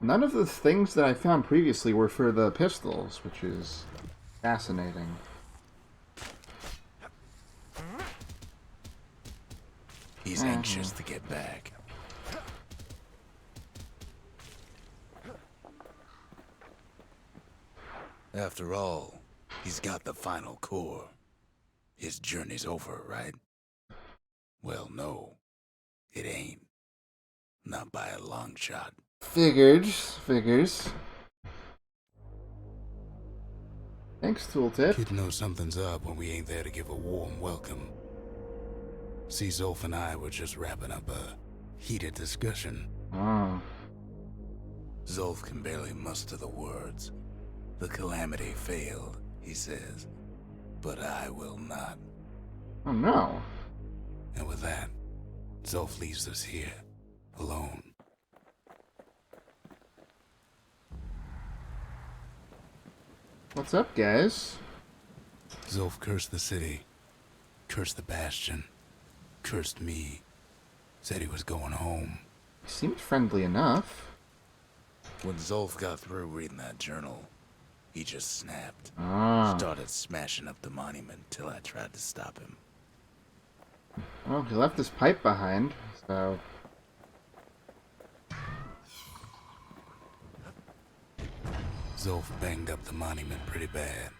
None of the things that I found previously were for the pistols, which is fascinating. He's anxious to get back. After all, he's got the final core. His journey's over, right? Well, no, it ain't. Not by a long shot. Figures. Thanks, Tooltip. Kid knows something's up when we ain't there to give a warm welcome. See, Zolf and I were just wrapping up a heated discussion. Oh. Zolf can barely muster the words. The calamity failed, he says, but I will not. Oh no. And with that, Zolf leaves us here, alone. What's up, guys? Zolf cursed the city, cursed the Bastion, cursed me, said he was going home. He seemed friendly enough. When Zolf got through reading that journal, he just snapped. Started smashing up the monument till I tried to stop him. Well, he left his pipe behind, so... Zolf banged up the monument pretty bad.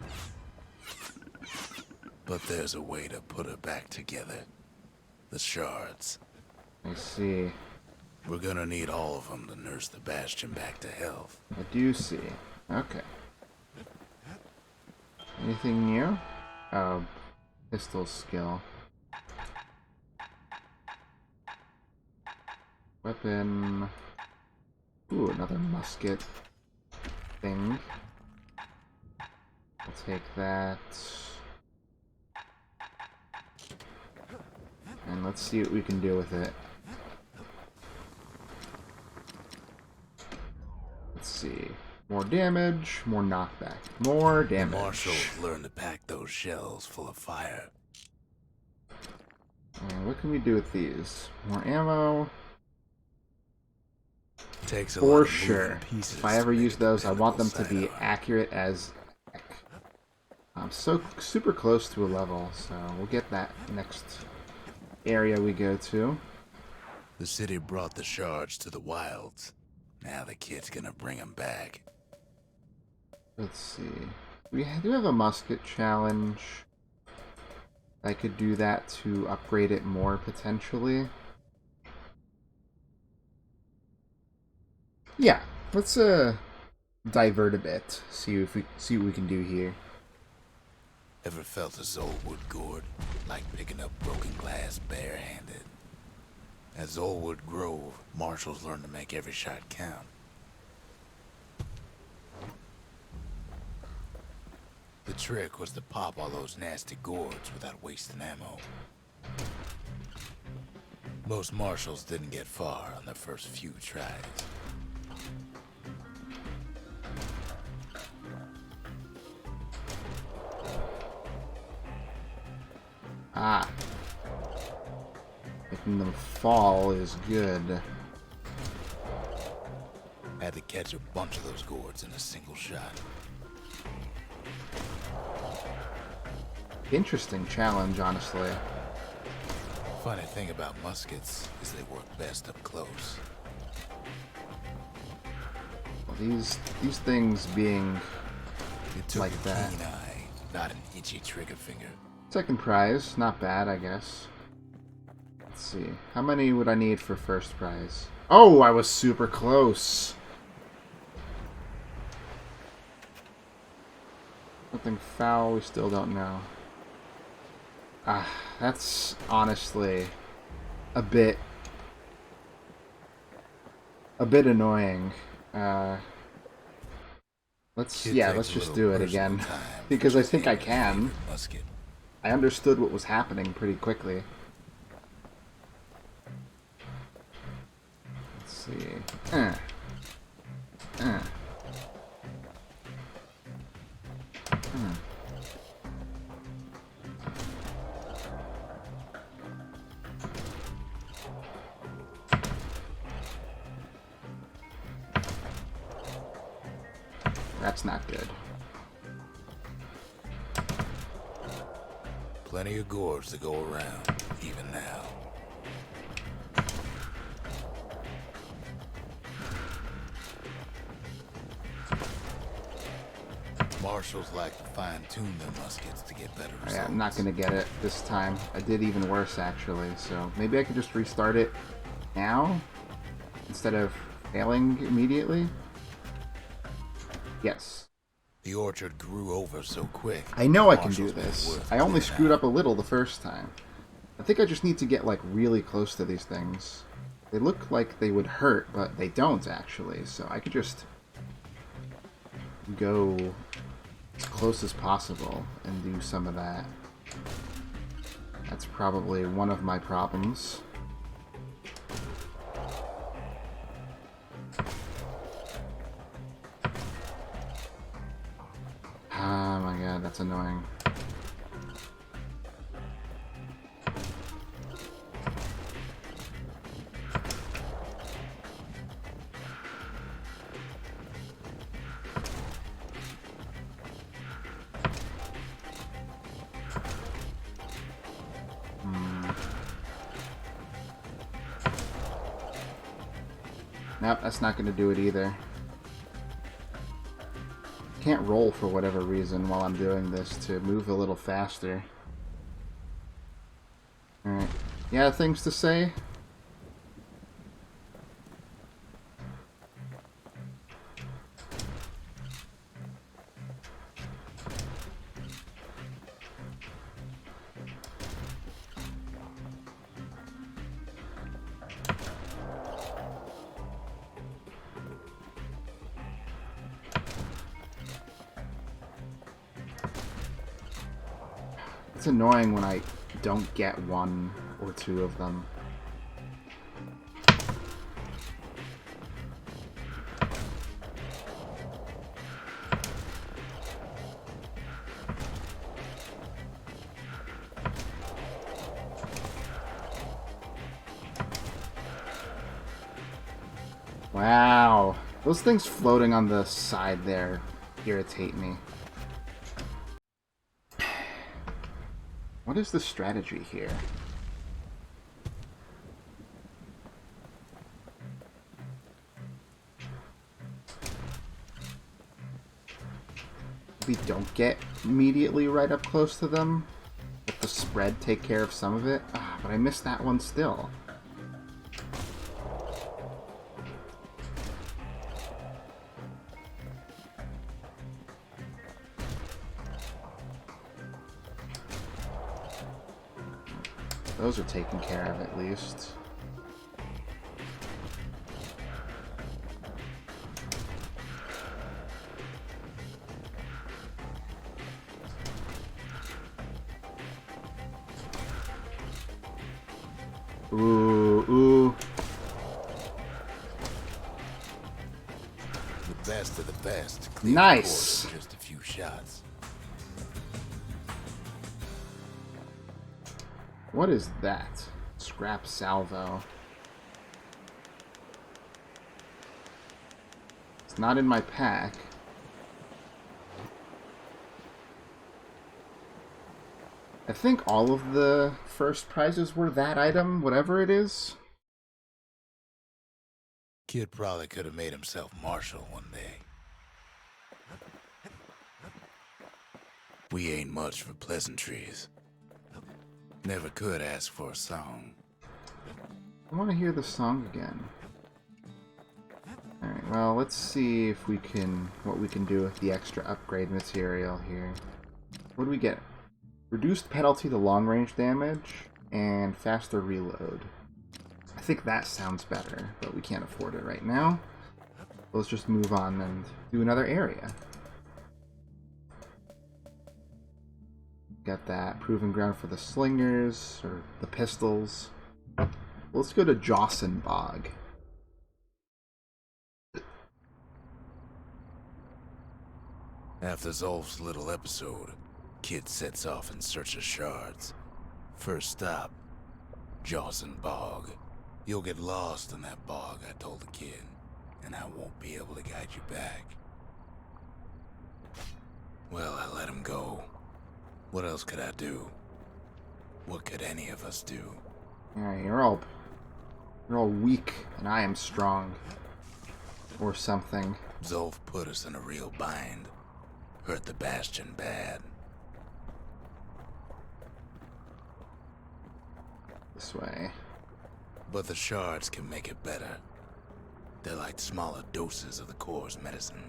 But there's a way to put her back together. The shards. I see. We're gonna need all of them to nurse the Bastion back to health. I do see. Okay. Anything new? Oh, pistol skill. Weapon. Ooh, another musket thing. I'll take that. And let's see what we can do with it. Let's see. More damage, more knockback. More damage. The marshals learned to pack those shells full of fire. And what can we do with these? More ammo. Takes a For lot of sure. moving pieces If I ever to make use a those, I want them dependable to be sidearm. accurate as heck. I'm so super close to a level, so we'll get that next area we go to. The city brought the shards to the wilds. Now the kid's gonna bring them back. Let's see. We do have a musket challenge. I could do that to upgrade it more potentially. Yeah, let's divert a bit. See what we can do here. Ever felt a Zolwood gourd? Like picking up broken glass barehanded. At Zolwood Grove, marshals learned to make every shot count. The trick was to pop all those nasty gourds without wasting ammo. Most marshals didn't get far on their first few tries. Ah. Making them fall is good. Had to catch a bunch of those gourds in a single shot. Interesting challenge, honestly. Funny thing about muskets is they work best up close. Well, these things being It took like a that. keen eye, not an itchy trigger finger. Second prize, not bad, I guess. Let's see. How many would I need for first prize? Oh, I was super close. Something foul, we still don't know. Ah, that's honestly a bit annoying. Let's Kid let's takes a just little do it personal again time because I just think I aiming a can. favorite musket. I understood what was happening pretty quickly. Let's see. Uh. That's not good. Plenty of gourds to go around, even now. Marshals like to fine-tune their muskets to get better results. Yeah, I'm not gonna get it this time. I did even worse actually, so maybe I could just restart it now instead of failing immediately. Yes. The orchard grew over so quick. I know I can do marshals made it this. worth I only clearing screwed out. up a little the first time. I think I just need to get like really close to these things. They look like they would hurt, but they don't actually, so I could just go as close as possible and do some of that. That's probably one of my problems. Oh my god, that's annoying. Nope, that's not going to do it either. Can't roll for whatever reason while I'm doing this to move a little faster. Alright. Yeah, things to say? annoying when I don't get one or two of them. Wow. Those things floating on the side there irritate me. What is the strategy here? We don't get immediately right up close to them. Let the spread take care of some of it. Ah, but I missed that one still. Those are taken care of at least. Ooh. The best of the best. Nice. Just a few shots. What is that? Scrap salvo. It's not in my pack. I think all of the first prizes were that item, whatever it is. Kid probably could have made himself marshal one day. We ain't much for pleasantries. Never could ask for a song. I want to hear the song again. Alright, well, let's see if we can, what we can do with the extra upgrade material here. What do we get? Reduced penalty to long-range damage and faster reload. I think that sounds better, but we can't afford it right now. Let's just move on and do another area. Got that proving ground for the slingers, or the pistols. Let's go to Jawson Bog. After Zolf's little episode, Kid sets off in search of shards. First stop, Jawson Bog. You'll get lost in that bog, I told the kid, and I won't be able to guide you back. Well, I let him go. What else could I do? What could any of us do? Alright, you're all weak, and I am strong. Or something. Zolf put us in a real bind. Hurt the Bastion bad. This way. But the shards can make it better. They're like smaller doses of the core's medicine.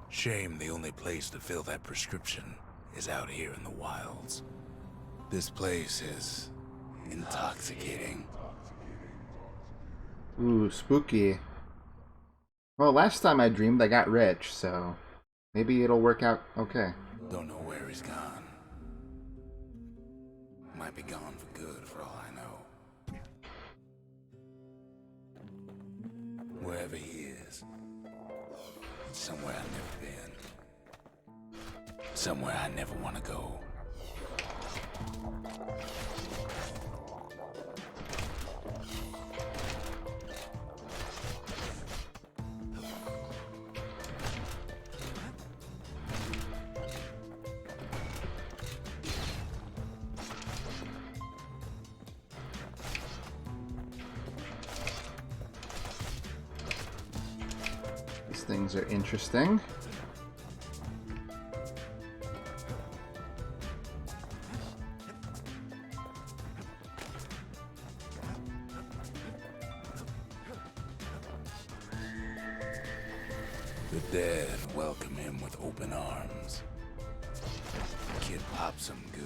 Shame the only place to fill that prescription is out here in the wilds. This place is intoxicating. Ooh, spooky. Well, last time I dreamed I got rich, so maybe it'll work out okay. Don't know where he's gone. Might be gone for good for all I know. Wherever he is. Somewhere I've never been. Somewhere I never want to go. These things are interesting. The dead welcome him with open arms. Kid pops him good.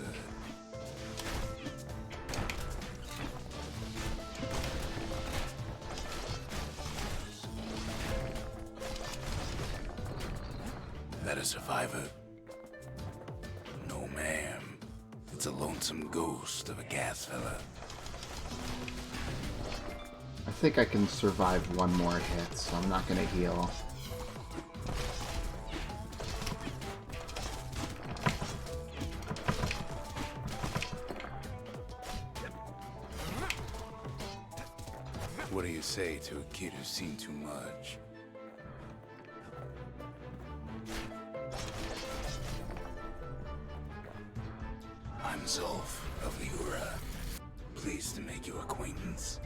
that a survivor? No, ma'am. It's a lonesome ghost of a gas fella. I think I can survive one more hit, so I'm not gonna heal. What do you say to a kid who's seen too much? I'm Zolf of the Ura. Pleased to make your acquaintance.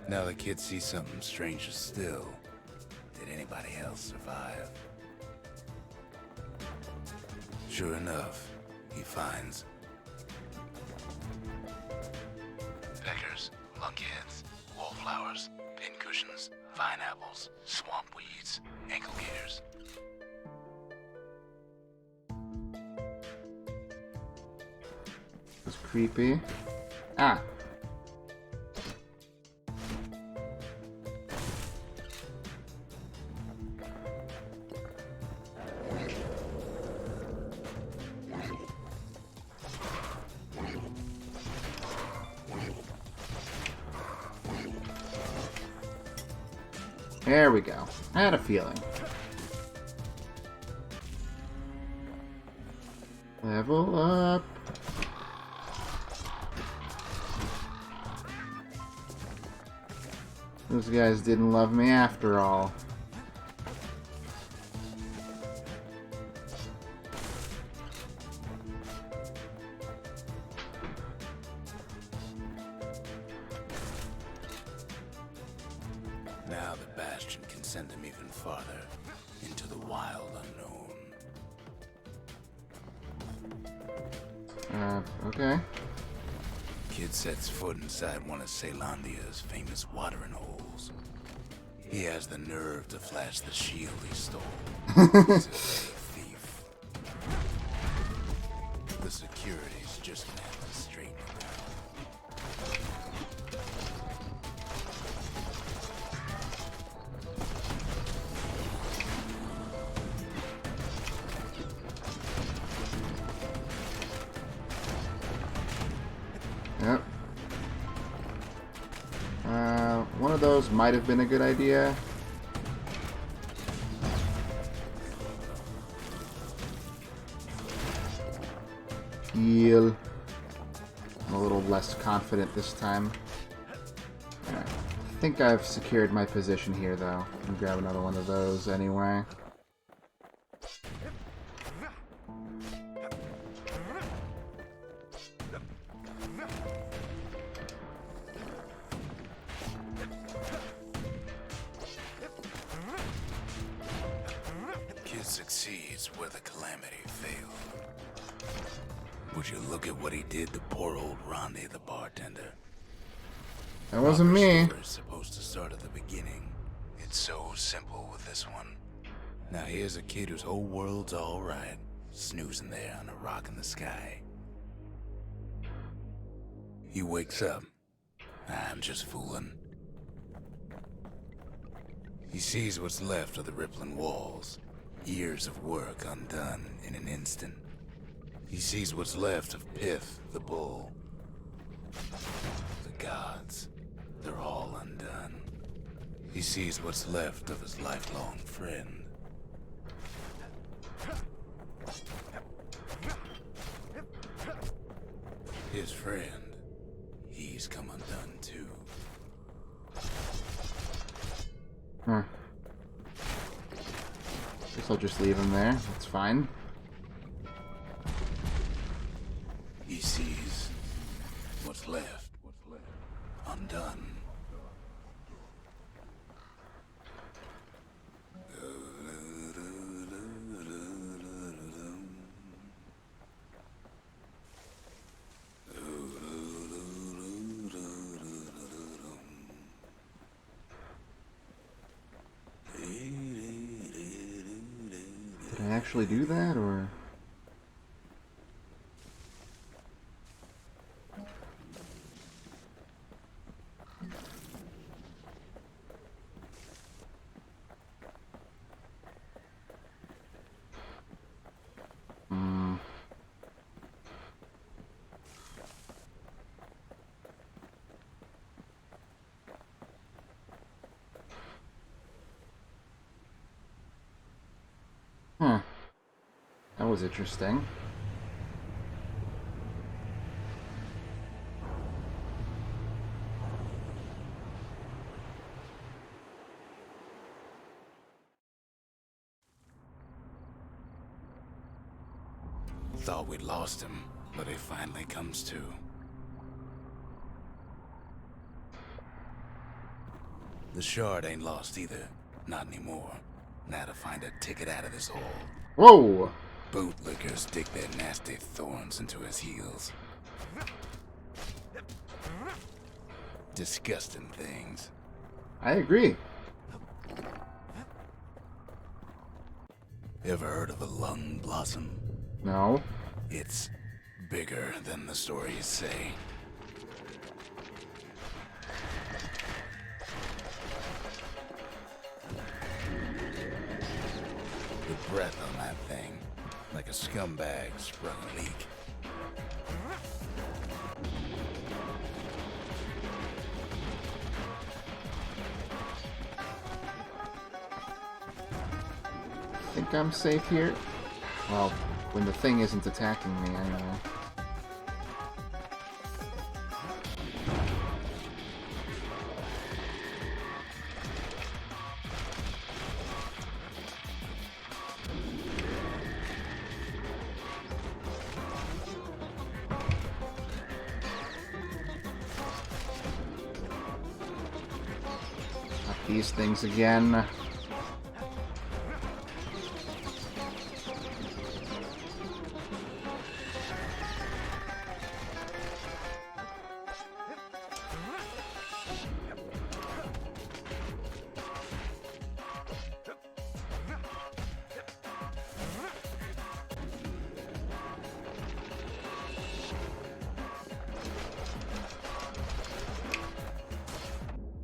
Now the kid sees something stranger still. Did anybody else survive? Sure enough, he finds peckers, lunkheads, wallflowers, pincushions, vine apples, swamp weeds, ankle gators. It's creepy. Ah. There we go. I had a feeling. Level up. Those guys didn't love me after all. Now the Bastion can send him even farther into the wild unknown. Okay. Kid sets foot inside one of Celandia's famous watering holes. He has the nerve to flash the shield he stole. He's a thief. The security's just meant to straighten him out. Yep. One of those might have been a good idea. Heal. I'm a little less confident this time. Alright. I think I've secured my position here, though. I'll grab another one of those anyway. Kid succeeds where the calamity failed. Would you look at what he did to poor old Ronde the bartender? That wasn't me. Story's supposed to start at the beginning. It's so simple with this one. Now here's a kid whose whole world's alright, snoozing there on a rock in the sky. He wakes up. I'm just fooling. He sees what's left of the rippling walls. Years of work undone in an instant. He sees what's left of Pith, the bull. The gods, they're all undone. He sees what's left of his lifelong friend. His friend, he's come undone too. Huh. Guess I'll just leave him there. That's fine. He sees what's left undone. Did I actually do that, or...? Huh. That was interesting. Thought we'd lost him, but he finally comes to. The shard ain't lost either. Not anymore. Now to find a ticket out of this hole. Whoa! Bootlickers dig their nasty thorns into his heels. Disgusting things. I agree. Ever heard of a lung blossom? No. It's bigger than the stories say. The breath on that thing, like a scumbag sprung a leak. Think I'm safe here? Well, when the thing isn't attacking me, anyway. Not these things again.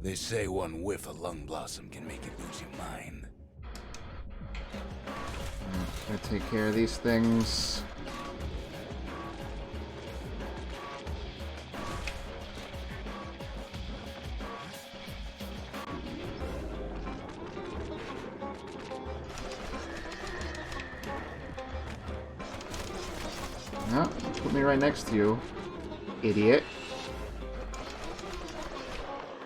They say one whiff of lung blossom can make you lose your mind. Gotta take care of these things. No, put me right next to you, idiot.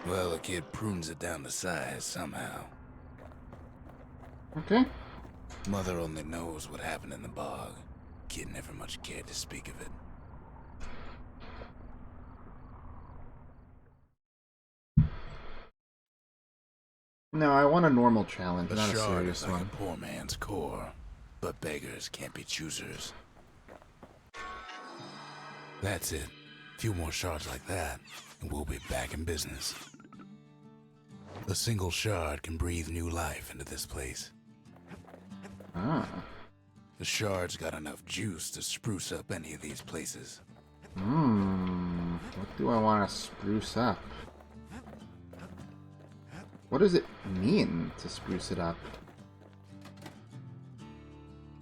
Well, the kid prunes it down to size somehow. Okay. Mother only knows what happened in the bog. Kid never much cared to speak of it. No, I want a normal challenge, A not a shard serious is like one. a poor man's core, but beggars can't be choosers. That's it. Few more shards like that, and we'll be back in business. A single shard can breathe new life into this place. Ah. The shard's got enough juice to spruce up any of these places. What do I want to spruce up? What does it mean to spruce it up?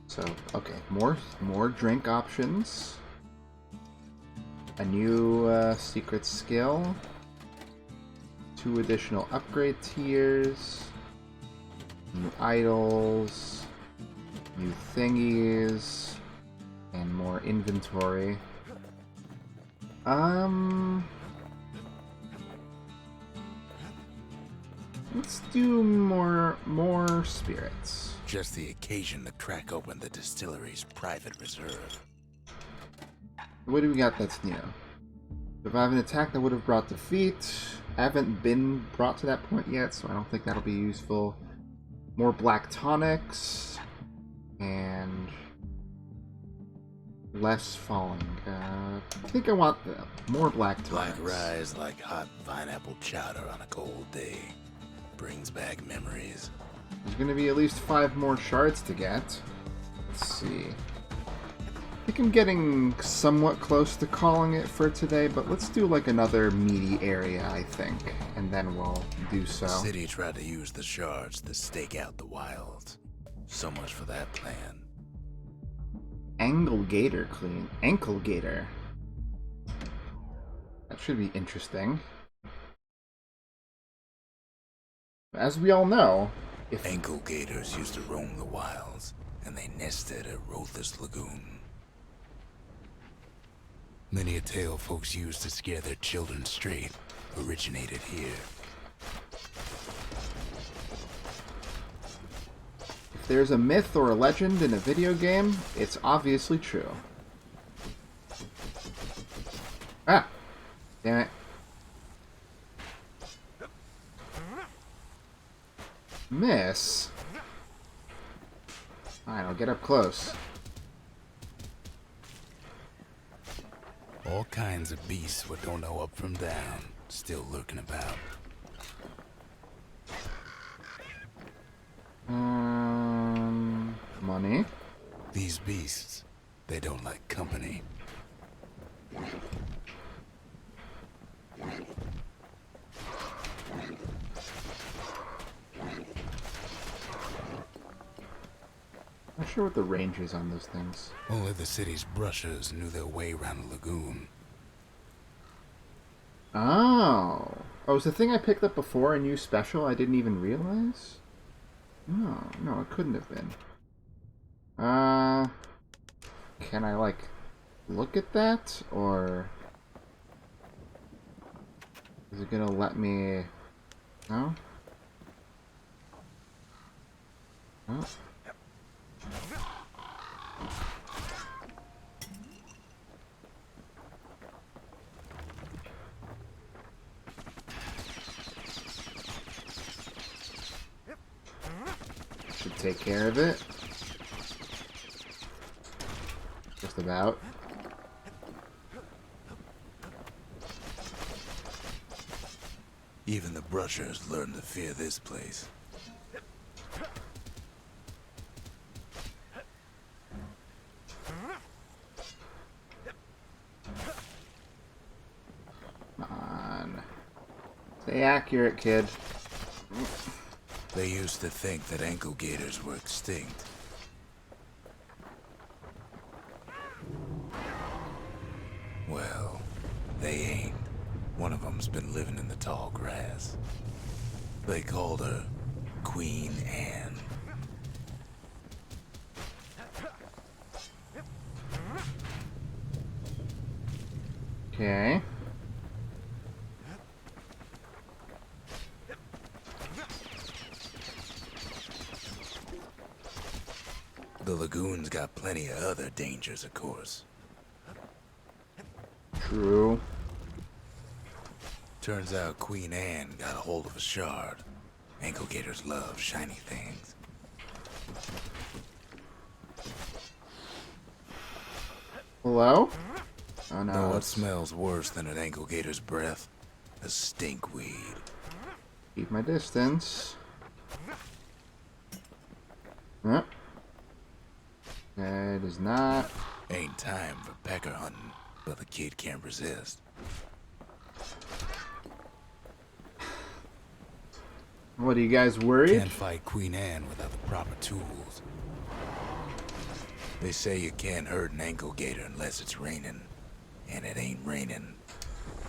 So, okay, more drink options. A new secret skill. 2 additional upgrade tiers. New idols. New thingies. And more inventory. Let's do more spirits. Just the occasion to crack open the distillery's private reserve. What do we got that's new? Survive an attack that would have brought defeat. I haven't been brought to that point yet, so I don't think that'll be useful. More black tonics. And less falling. I think I want more black tonics. Black rise like hot pineapple chowder on a cold day. Brings back memories. There's going to be at least 5 more shards to get. Let's see. I think I'm getting somewhat close to calling it for today, but let's do like another meaty area, I think, and then we'll do so. The city tried to use the shards to stake out the wilds. So much for that plan. Angle Gator clean. Ankle Gator. That should be interesting. As we all know, if Ankle gators used to roam the wilds, and they nested at Rothes Lagoon. Many a tale folks used to scare their children straight originated here. If there's a myth or a legend in a video game, it's obviously true. Ah! Damn it. Miss? Fine, I'll get up close. All kinds of beasts what don't know up from down, still lurking about. Money? These beasts, they don't like company. Not sure what the range is on those things. Only the city's brushers knew their way around the lagoon. Oh. Oh, was the thing I picked up before a new special I didn't even realize? No, no, it couldn't have been. Can I, like, look at that? Or is it gonna let me... No? No? Should take care of it. Just about. Even the brushers learned to fear this place. Come on. Stay accurate, kid. They used to think that ankle gators were extinct. Well, they ain't. One of them's been living in the tall grass. They called her Queen Anne. Okay. The lagoon's got plenty of other dangers, of course. True. Turns out Queen Anne got a hold of a shard. Ankle gators love shiny things. Hello? Oh no. Know what It's... smells worse than an ankle gator's breath? A stinkweed. Keep my distance. Yep. It is not. Ain't time for pecker hunting, but the kid can't resist. What, are you guys worried? Can't fight Queen Anne without the proper tools. They say you can't hurt an ankle gator unless it's raining. And it ain't raining.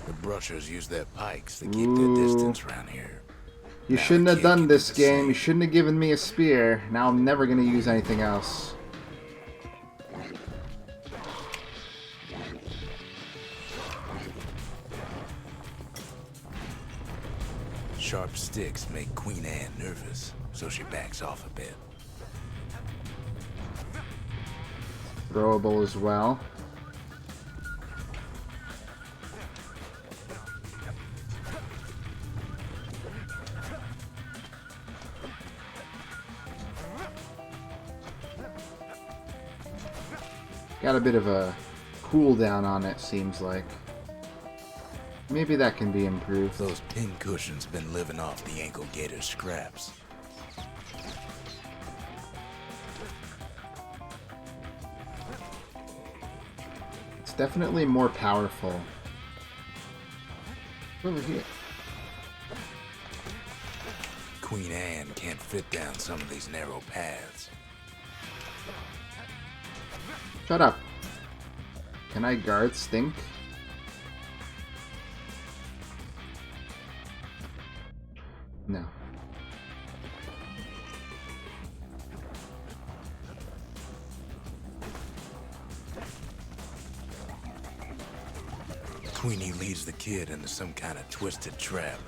The brushers use their pikes to keep their distance around here. You Now shouldn't the have kid done can do this the game. You same. shouldn't have given me a spear. Now I'm never gonna use anything else. Sharp sticks make Queen Anne nervous, so she backs off a bit. Throwable as well. Got a bit of a cooldown on it, seems like. Maybe that can be improved. Those pin cushions been living off the ankle gator's scraps. It's definitely more powerful. Over here. Queen Anne can't fit down some of these narrow paths. Shut up. Can I guard Stink? No. Queenie leads the kid into some kind of twisted trap.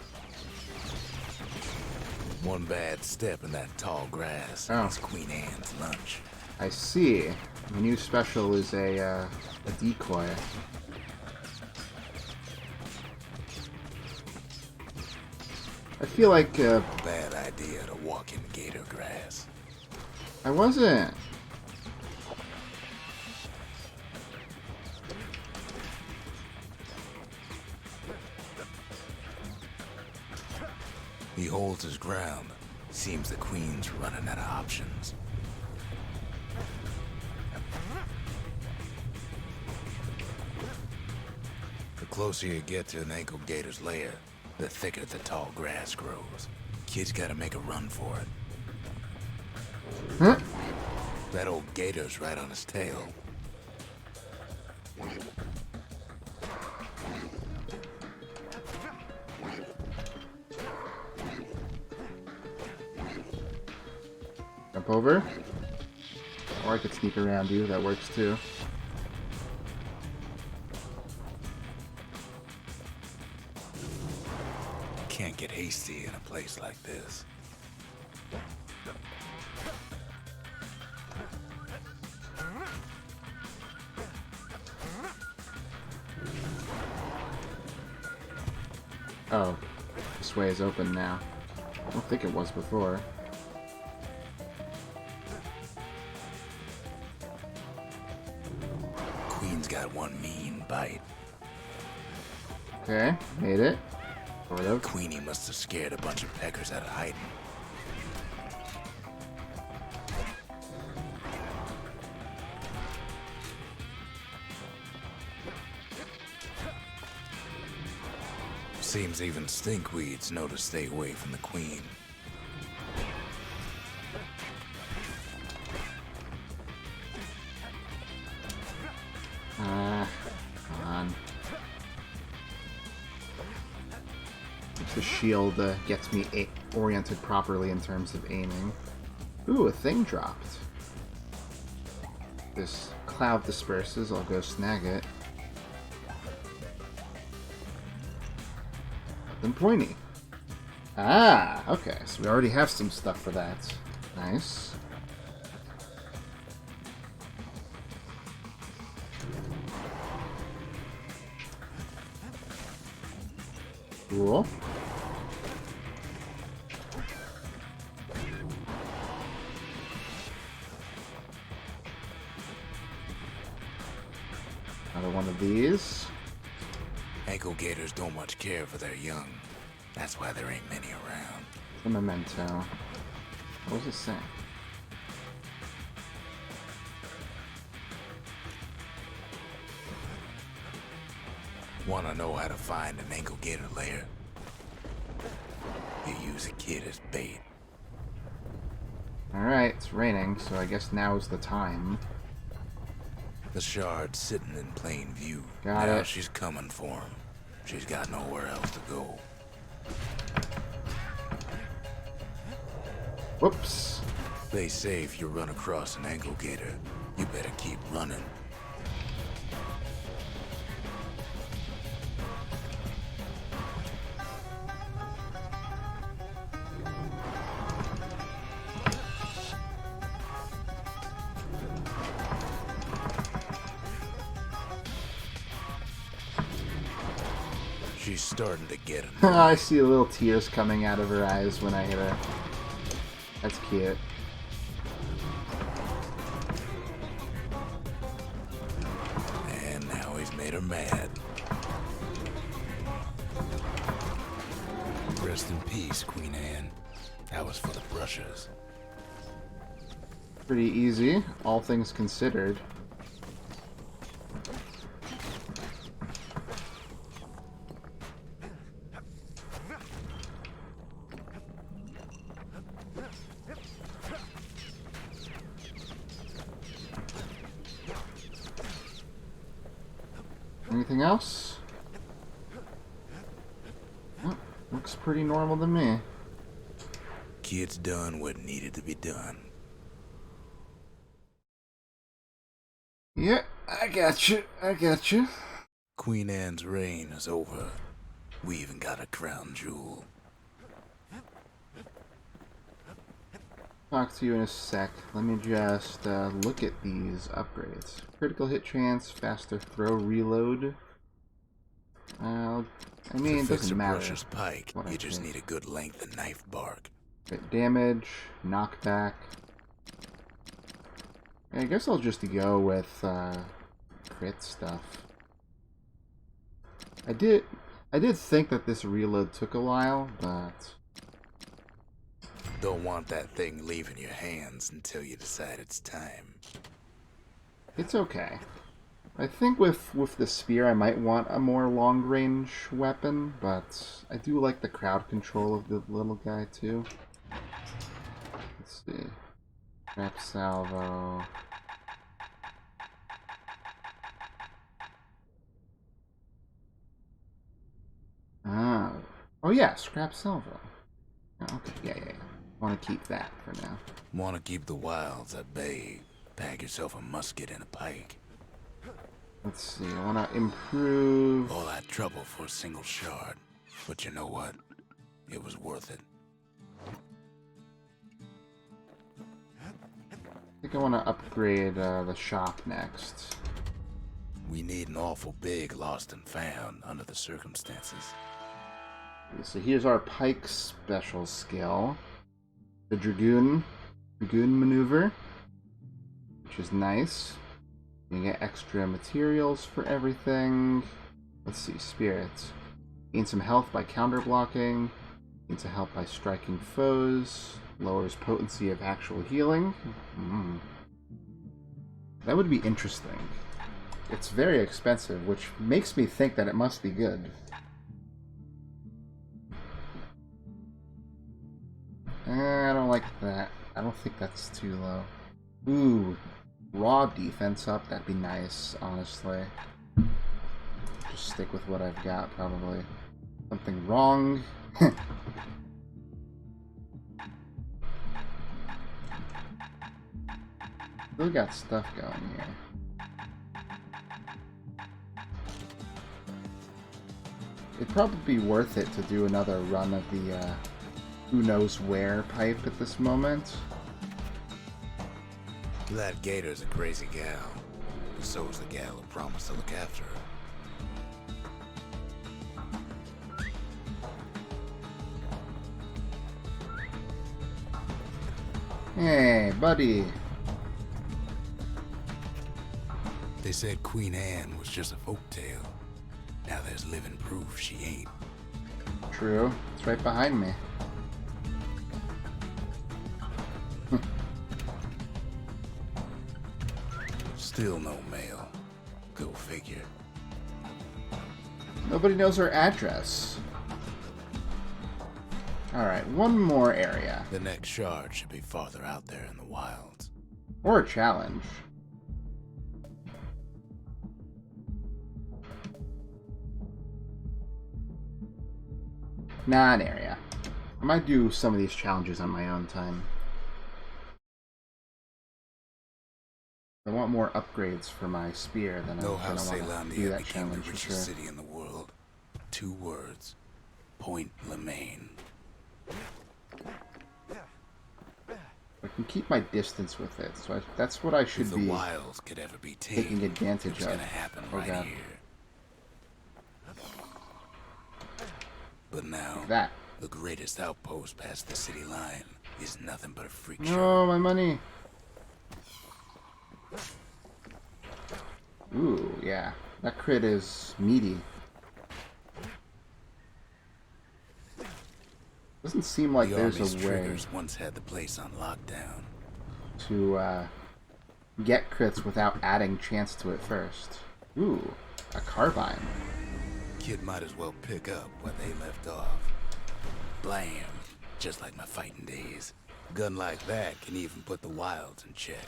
One bad step in that tall grass, and it's Queen Anne's lunch. I see. The new special is a decoy. I feel like Bad idea to walk in gator grass. I wasn't. He holds his ground. Seems the Queen's running out of options. The closer you get to an ankle gator's lair, the thicker the tall grass grows. Kid's gotta make a run for it. Huh? That old gator's right on his tail. Jump over. Or I could sneak around you, that works too. Can't get hasty in a place like this. Oh, this way is open now. I don't think it was before. Queen's got one mean bite. Okay, made it. Sort of. Queenie must have scared a bunch of peckers out of hiding. Seems even stinkweeds know to stay away from the Queen. Come on. The shield gets me oriented properly in terms of aiming. Ooh, a thing dropped. This cloud disperses, I'll go snag it. Then pointy. Ah, okay, so we already have some stuff for that. Nice. Cool. Another one of these. Ankle gators don't much care for their young. That's why there ain't many around. A memento. What was it saying? Wanna know how to find an ankle gator lair? You use a kid as bait. Alright, it's raining, so I guess now's the time. The shard's sitting in plain view. Got now it. She's coming for him. She's got nowhere else to go. Whoops. They say if you run across an ankle gator, you better keep running. She's starting to get him. I see little tears coming out of her eyes when I hit her. That's cute. And now he's made her mad. Rest in peace, Queen Anne. That was for the brushers. Pretty easy, all things considered. Anything else? Oh, looks pretty normal to me. Kid's done what needed to be done. Yeah, I got you. Queen Anne's reign is over. We even got a crown jewel. Talk to you in a sec. Let me just look at these upgrades. Critical hit chance, faster throw reload. I mean, it doesn't matter. To fix a brusher's pike, what I you just pick. need a good length of knife bark. Crit damage, knockback. I guess I'll just go with crit stuff. I did think that this reload took a while, but Don't want that thing leaving your hands until you decide it's time. it's okay. I think with the spear I might want a more long-range weapon, but I do like the crowd control of the little guy too. Let's see. Trap salvo. Ah. Oh yeah, scrap salvo. Oh, okay, yeah. Want to keep that for now. Want to keep the wilds at bay? Pack yourself a musket and a pike. Let's see, I want to improve... All that trouble for a single shard. But you know what? It was worth it. I think I want to upgrade the shop next. We need an awful big lost and found under the circumstances. So here's our pike special skill. The Dragoon maneuver, which is nice. You get extra materials for everything. Let's see, spirits. Gain some health by counter blocking. Gain some health by striking foes. Lowers potency of actual healing. That would be interesting. It's very expensive, which makes me think that it must be good. I don't like that. I don't think that's too low. Ooh, raw defense up. That'd be nice, honestly. Just stick with what I've got, probably. Something wrong. Still got stuff going here. It'd probably be worth it to do another run of the who knows where pipe at this moment. That Gator's a crazy gal. But so is the gal who promised to look after her. Hey, buddy. They said Queen Anne was just a folktale. Now there's living proof she ain't. True. It's right behind me. Still no mail. Go figure. Nobody knows our address. Alright, one more area. The next shard should be farther out there in the wilds. Or a challenge. Nah, an area. I might do some of these challenges on my own time. I want more upgrades for my spear than Know I how want to do Celandia that became the challenge for richest sure. city in the world? 2 words. Point Lemaine. I can keep my distance with it, so that's what I should If the be wilds could ever be taking tamed, advantage it's of. gonna happen Oh, right God. here. But now, Like that. the greatest outpost past the city line is nothing but a freak No, show. my money. Ooh, yeah. That crit is meaty. Doesn't seem like The there's Army's a way triggers once had the place on lockdown. to get crits without adding chance to it first. Ooh, a carbine. Kid might as well pick up where they left off. Blam! Just like my fighting days. Gun like that can even put the wilds in check.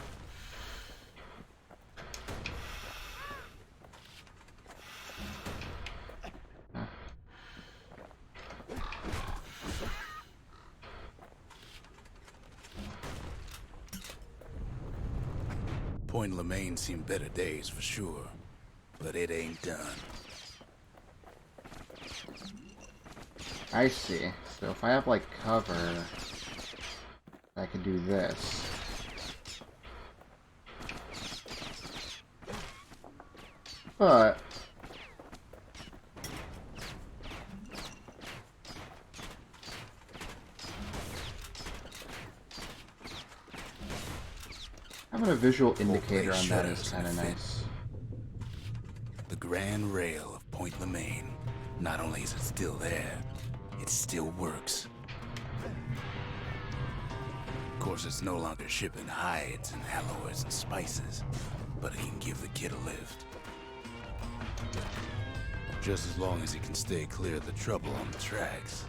Point Lemaine seen better days for sure, but it ain't done. I see. So if I have, like, cover, I can do this. But... having a visual indicator on that is kind of nice. The Grand Rail of Point Lemaine. Not only is it still there, it still works. Of course, it's no longer shipping hides and alloys and spices, but it can give the kid a lift. Just as long as he can stay clear of the trouble on the tracks.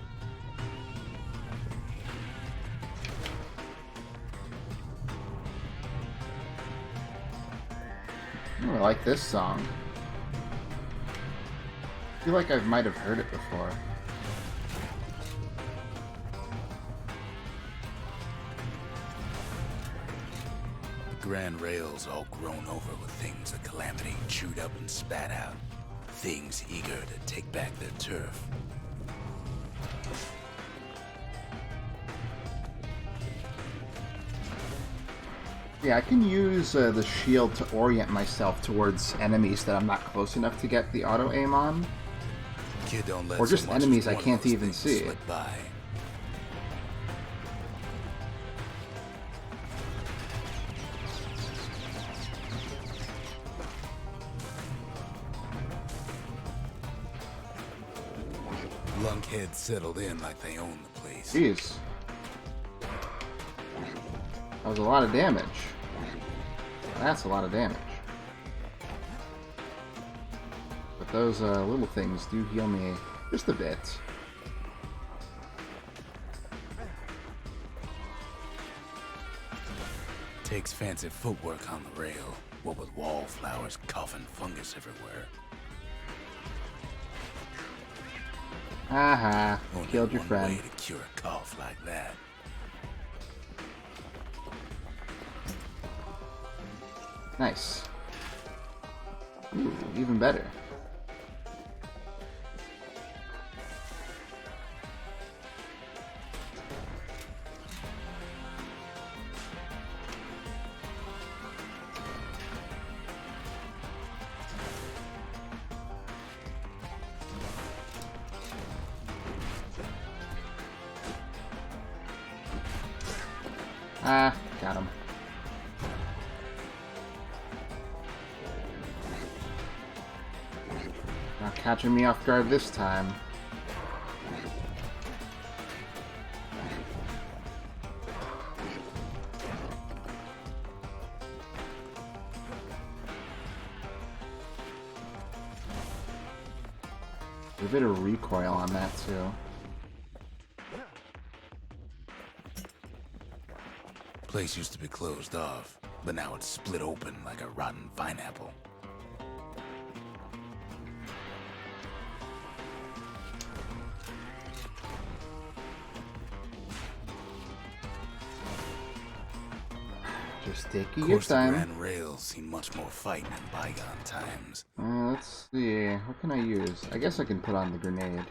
I like this song. I feel like I might have heard it before. The Grand Rail's all grown over with things the Calamity chewed up and spat out. Things eager to take back their turf. Yeah, I can use the shield to orient myself towards enemies that I'm not close enough to get the auto-aim on. Kid don't let Or just so much enemies as I one can't of those even things see. slip by. Lunkheads settled in like they own the place. Jeez. That was a lot of damage. That's a lot of damage. But those little things do heal me just a bit. Takes fancy footwork on the rail, what with wallflowers coughing fungus everywhere. Aha, Only killed your one friend. way to cure a cough like that. Nice. Ooh, even better. Ah, got him. Not catching me off guard this time. A bit of recoil on that too. Place used to be closed off, but now it's split open like a rotten pineapple. Just taking Of your course, the time. Grand Rail's seen much more fighting in bygone times. Let's see. What can I use? I guess I can put on the grenade.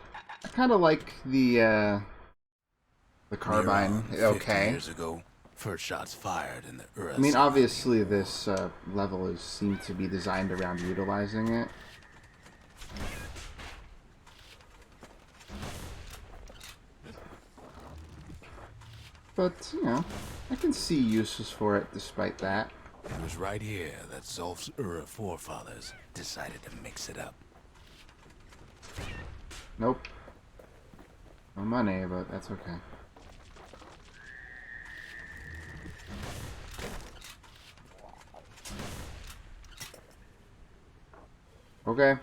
I kind of like the carbine. Near on 50 Okay. years ago, first shots fired in the Ura. I mean, obviously, this level is seemed to be designed around utilizing it. But, you know, I can see uses for it despite that. It was right here that Zolf's Ura forefathers decided to mix it up. Nope. No money, but that's okay. Okay.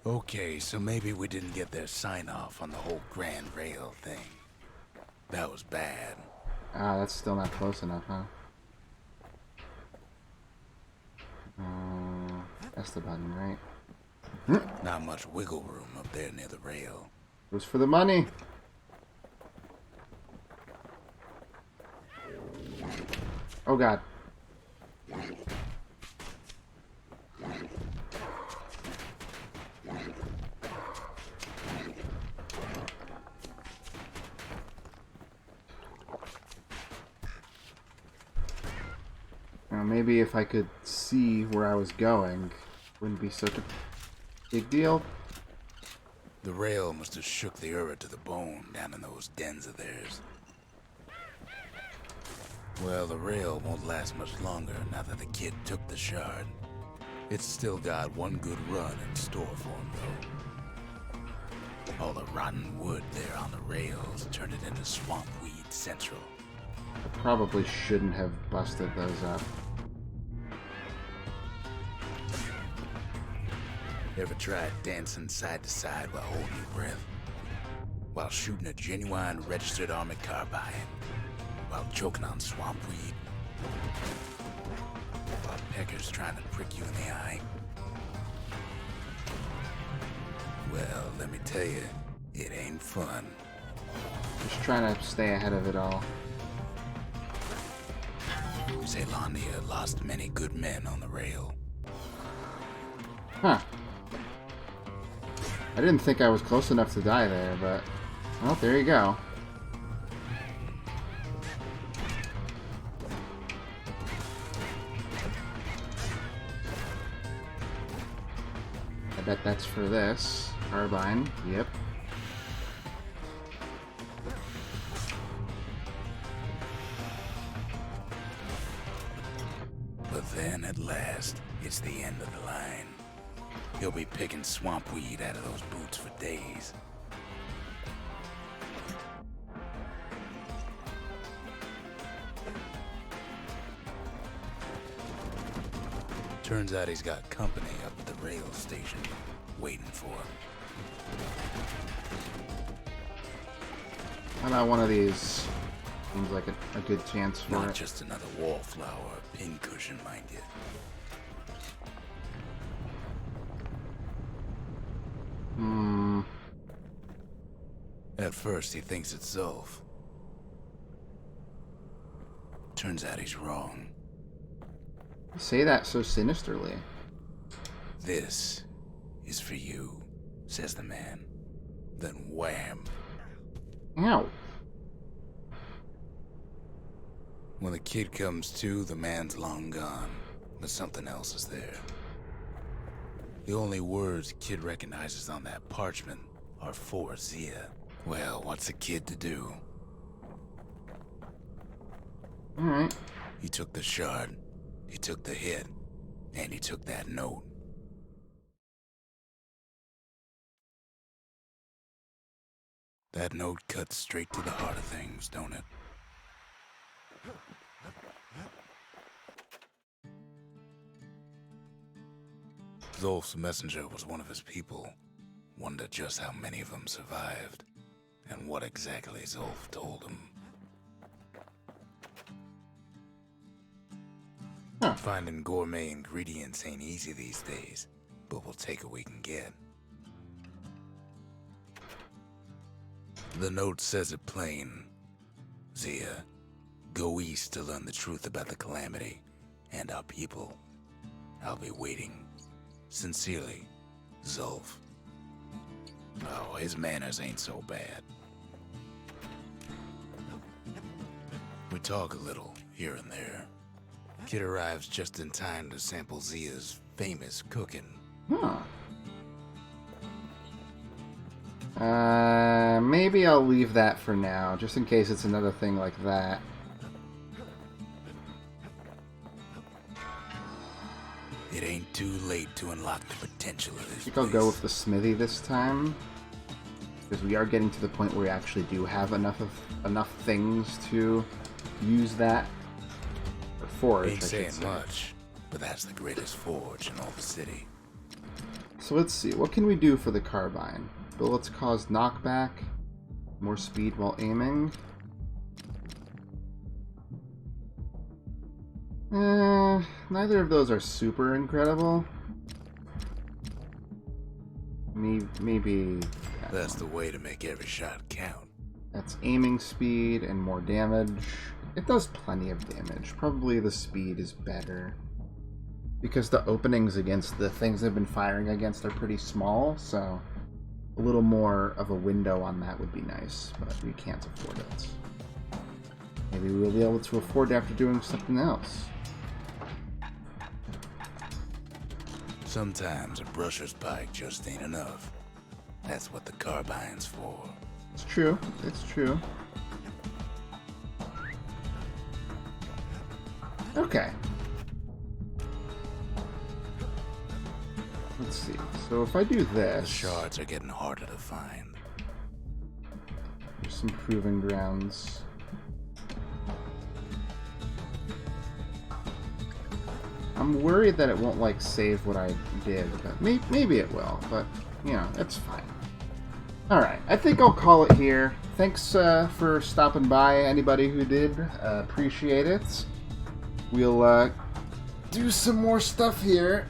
Okay, so maybe we didn't get their sign-off on the whole Grand Rail thing. That was bad. Ah, that's still not close enough, huh? That's the button, right? Not much wiggle room up there near the rail. It was for the money. Oh god. Maybe if I could see where I was going, wouldn't be such a big deal. The rail must have shook the Ura to the bone down in those dens of theirs. Well, the rail won't last much longer now that the kid took the shard. It's still got one good run in store for him, though. All the rotten wood there on the rails turned it into swamp weed central. I probably shouldn't have busted those up. Ever tried dancing side to side while holding your breath? While shooting a genuine registered armored carbine? While choking on swamp weed? While peckers trying to prick you in the eye? Well, let me tell you, it ain't fun. Just trying to stay ahead of it all. Zealandia lost many good men on the rail. Huh. I didn't think I was close enough to die there, but... well, there you go. I bet that's for this. Carbine. Yep. But then, at last, it's the end of the line. He'll be picking swamp weed out of those boots for days. Turns out he's got company up at the rail station, waiting for him. How about one of these? Seems like a good chance for Not it. just another wallflower or pincushion, mind you. At first, he thinks it's Zulf. Turns out he's wrong. You say that so sinisterly. This is for you, says the man. Then wham. Ow. When the kid comes to, the man's long gone, but something else is there. The only words kid recognizes on that parchment are for Zia. Well, what's a kid to do? Alright. He took the shard, he took the hit, and he took that note. That note cuts straight to the heart of things, don't it? Zulf's messenger was one of his people. Wondered just how many of them survived, and what exactly Zulf told him. Huh. Finding gourmet ingredients ain't easy these days, but we'll take what we can get. The note says it plain. Zia, go east to learn the truth about the calamity and our people. I'll be waiting. Sincerely, Zulf. Oh, his manners ain't so bad. We talk a little, here and there. Kid arrives just in time to sample Zia's famous cooking. Huh. Maybe I'll leave that for now, just in case it's another thing like that. It ain't too late to unlock the potential of this I think I'll go place. with the smithy this time, because we are getting to the point where we actually do have enough things to use that or forge. Ain't I should saying say. much, but that's the greatest forge in all the city. So let's see, what can we do for the carbine? Bullets cause knockback, more speed while aiming. Neither of those are super incredible. Maybe That's the way to make every shot count. that's aiming speed and more damage. It does plenty of damage. Probably the speed is better. Because the openings against the things I've been firing against are pretty small, so a little more of a window on that would be nice, but we can't afford it. Maybe we'll be able to afford it after doing something else. Sometimes a brusher's pike just ain't enough. That's what the carbine's for. It's true. It's true. Okay. Let's see. So if I do The this, shards are getting harder to find. there's some proving grounds. I'm worried that it won't, like, save what I did, but maybe it will, but, you know, it's fine. Alright, I think I'll call it here. Thanks for stopping by, anybody who did. Appreciate it. We'll do some more stuff here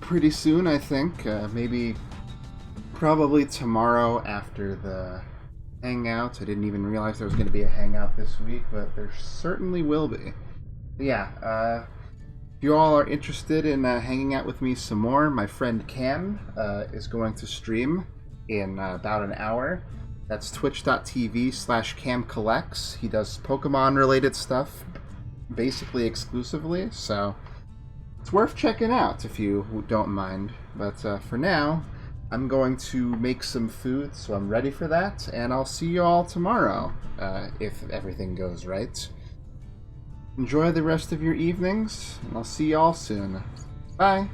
pretty soon, I think. Maybe, probably tomorrow after the hangout. I didn't even realize there was going to be a hangout this week, but there certainly will be. But yeah, if you all are interested in hanging out with me some more, my friend Cam is going to stream in about an hour. That's twitch.tv/camcollects. He does Pokemon-related stuff, basically exclusively, so it's worth checking out if you don't mind. But for now, I'm going to make some food, so I'm ready for that, and I'll see you all tomorrow, if everything goes right. Enjoy the rest of your evenings, and I'll see you all soon. Bye!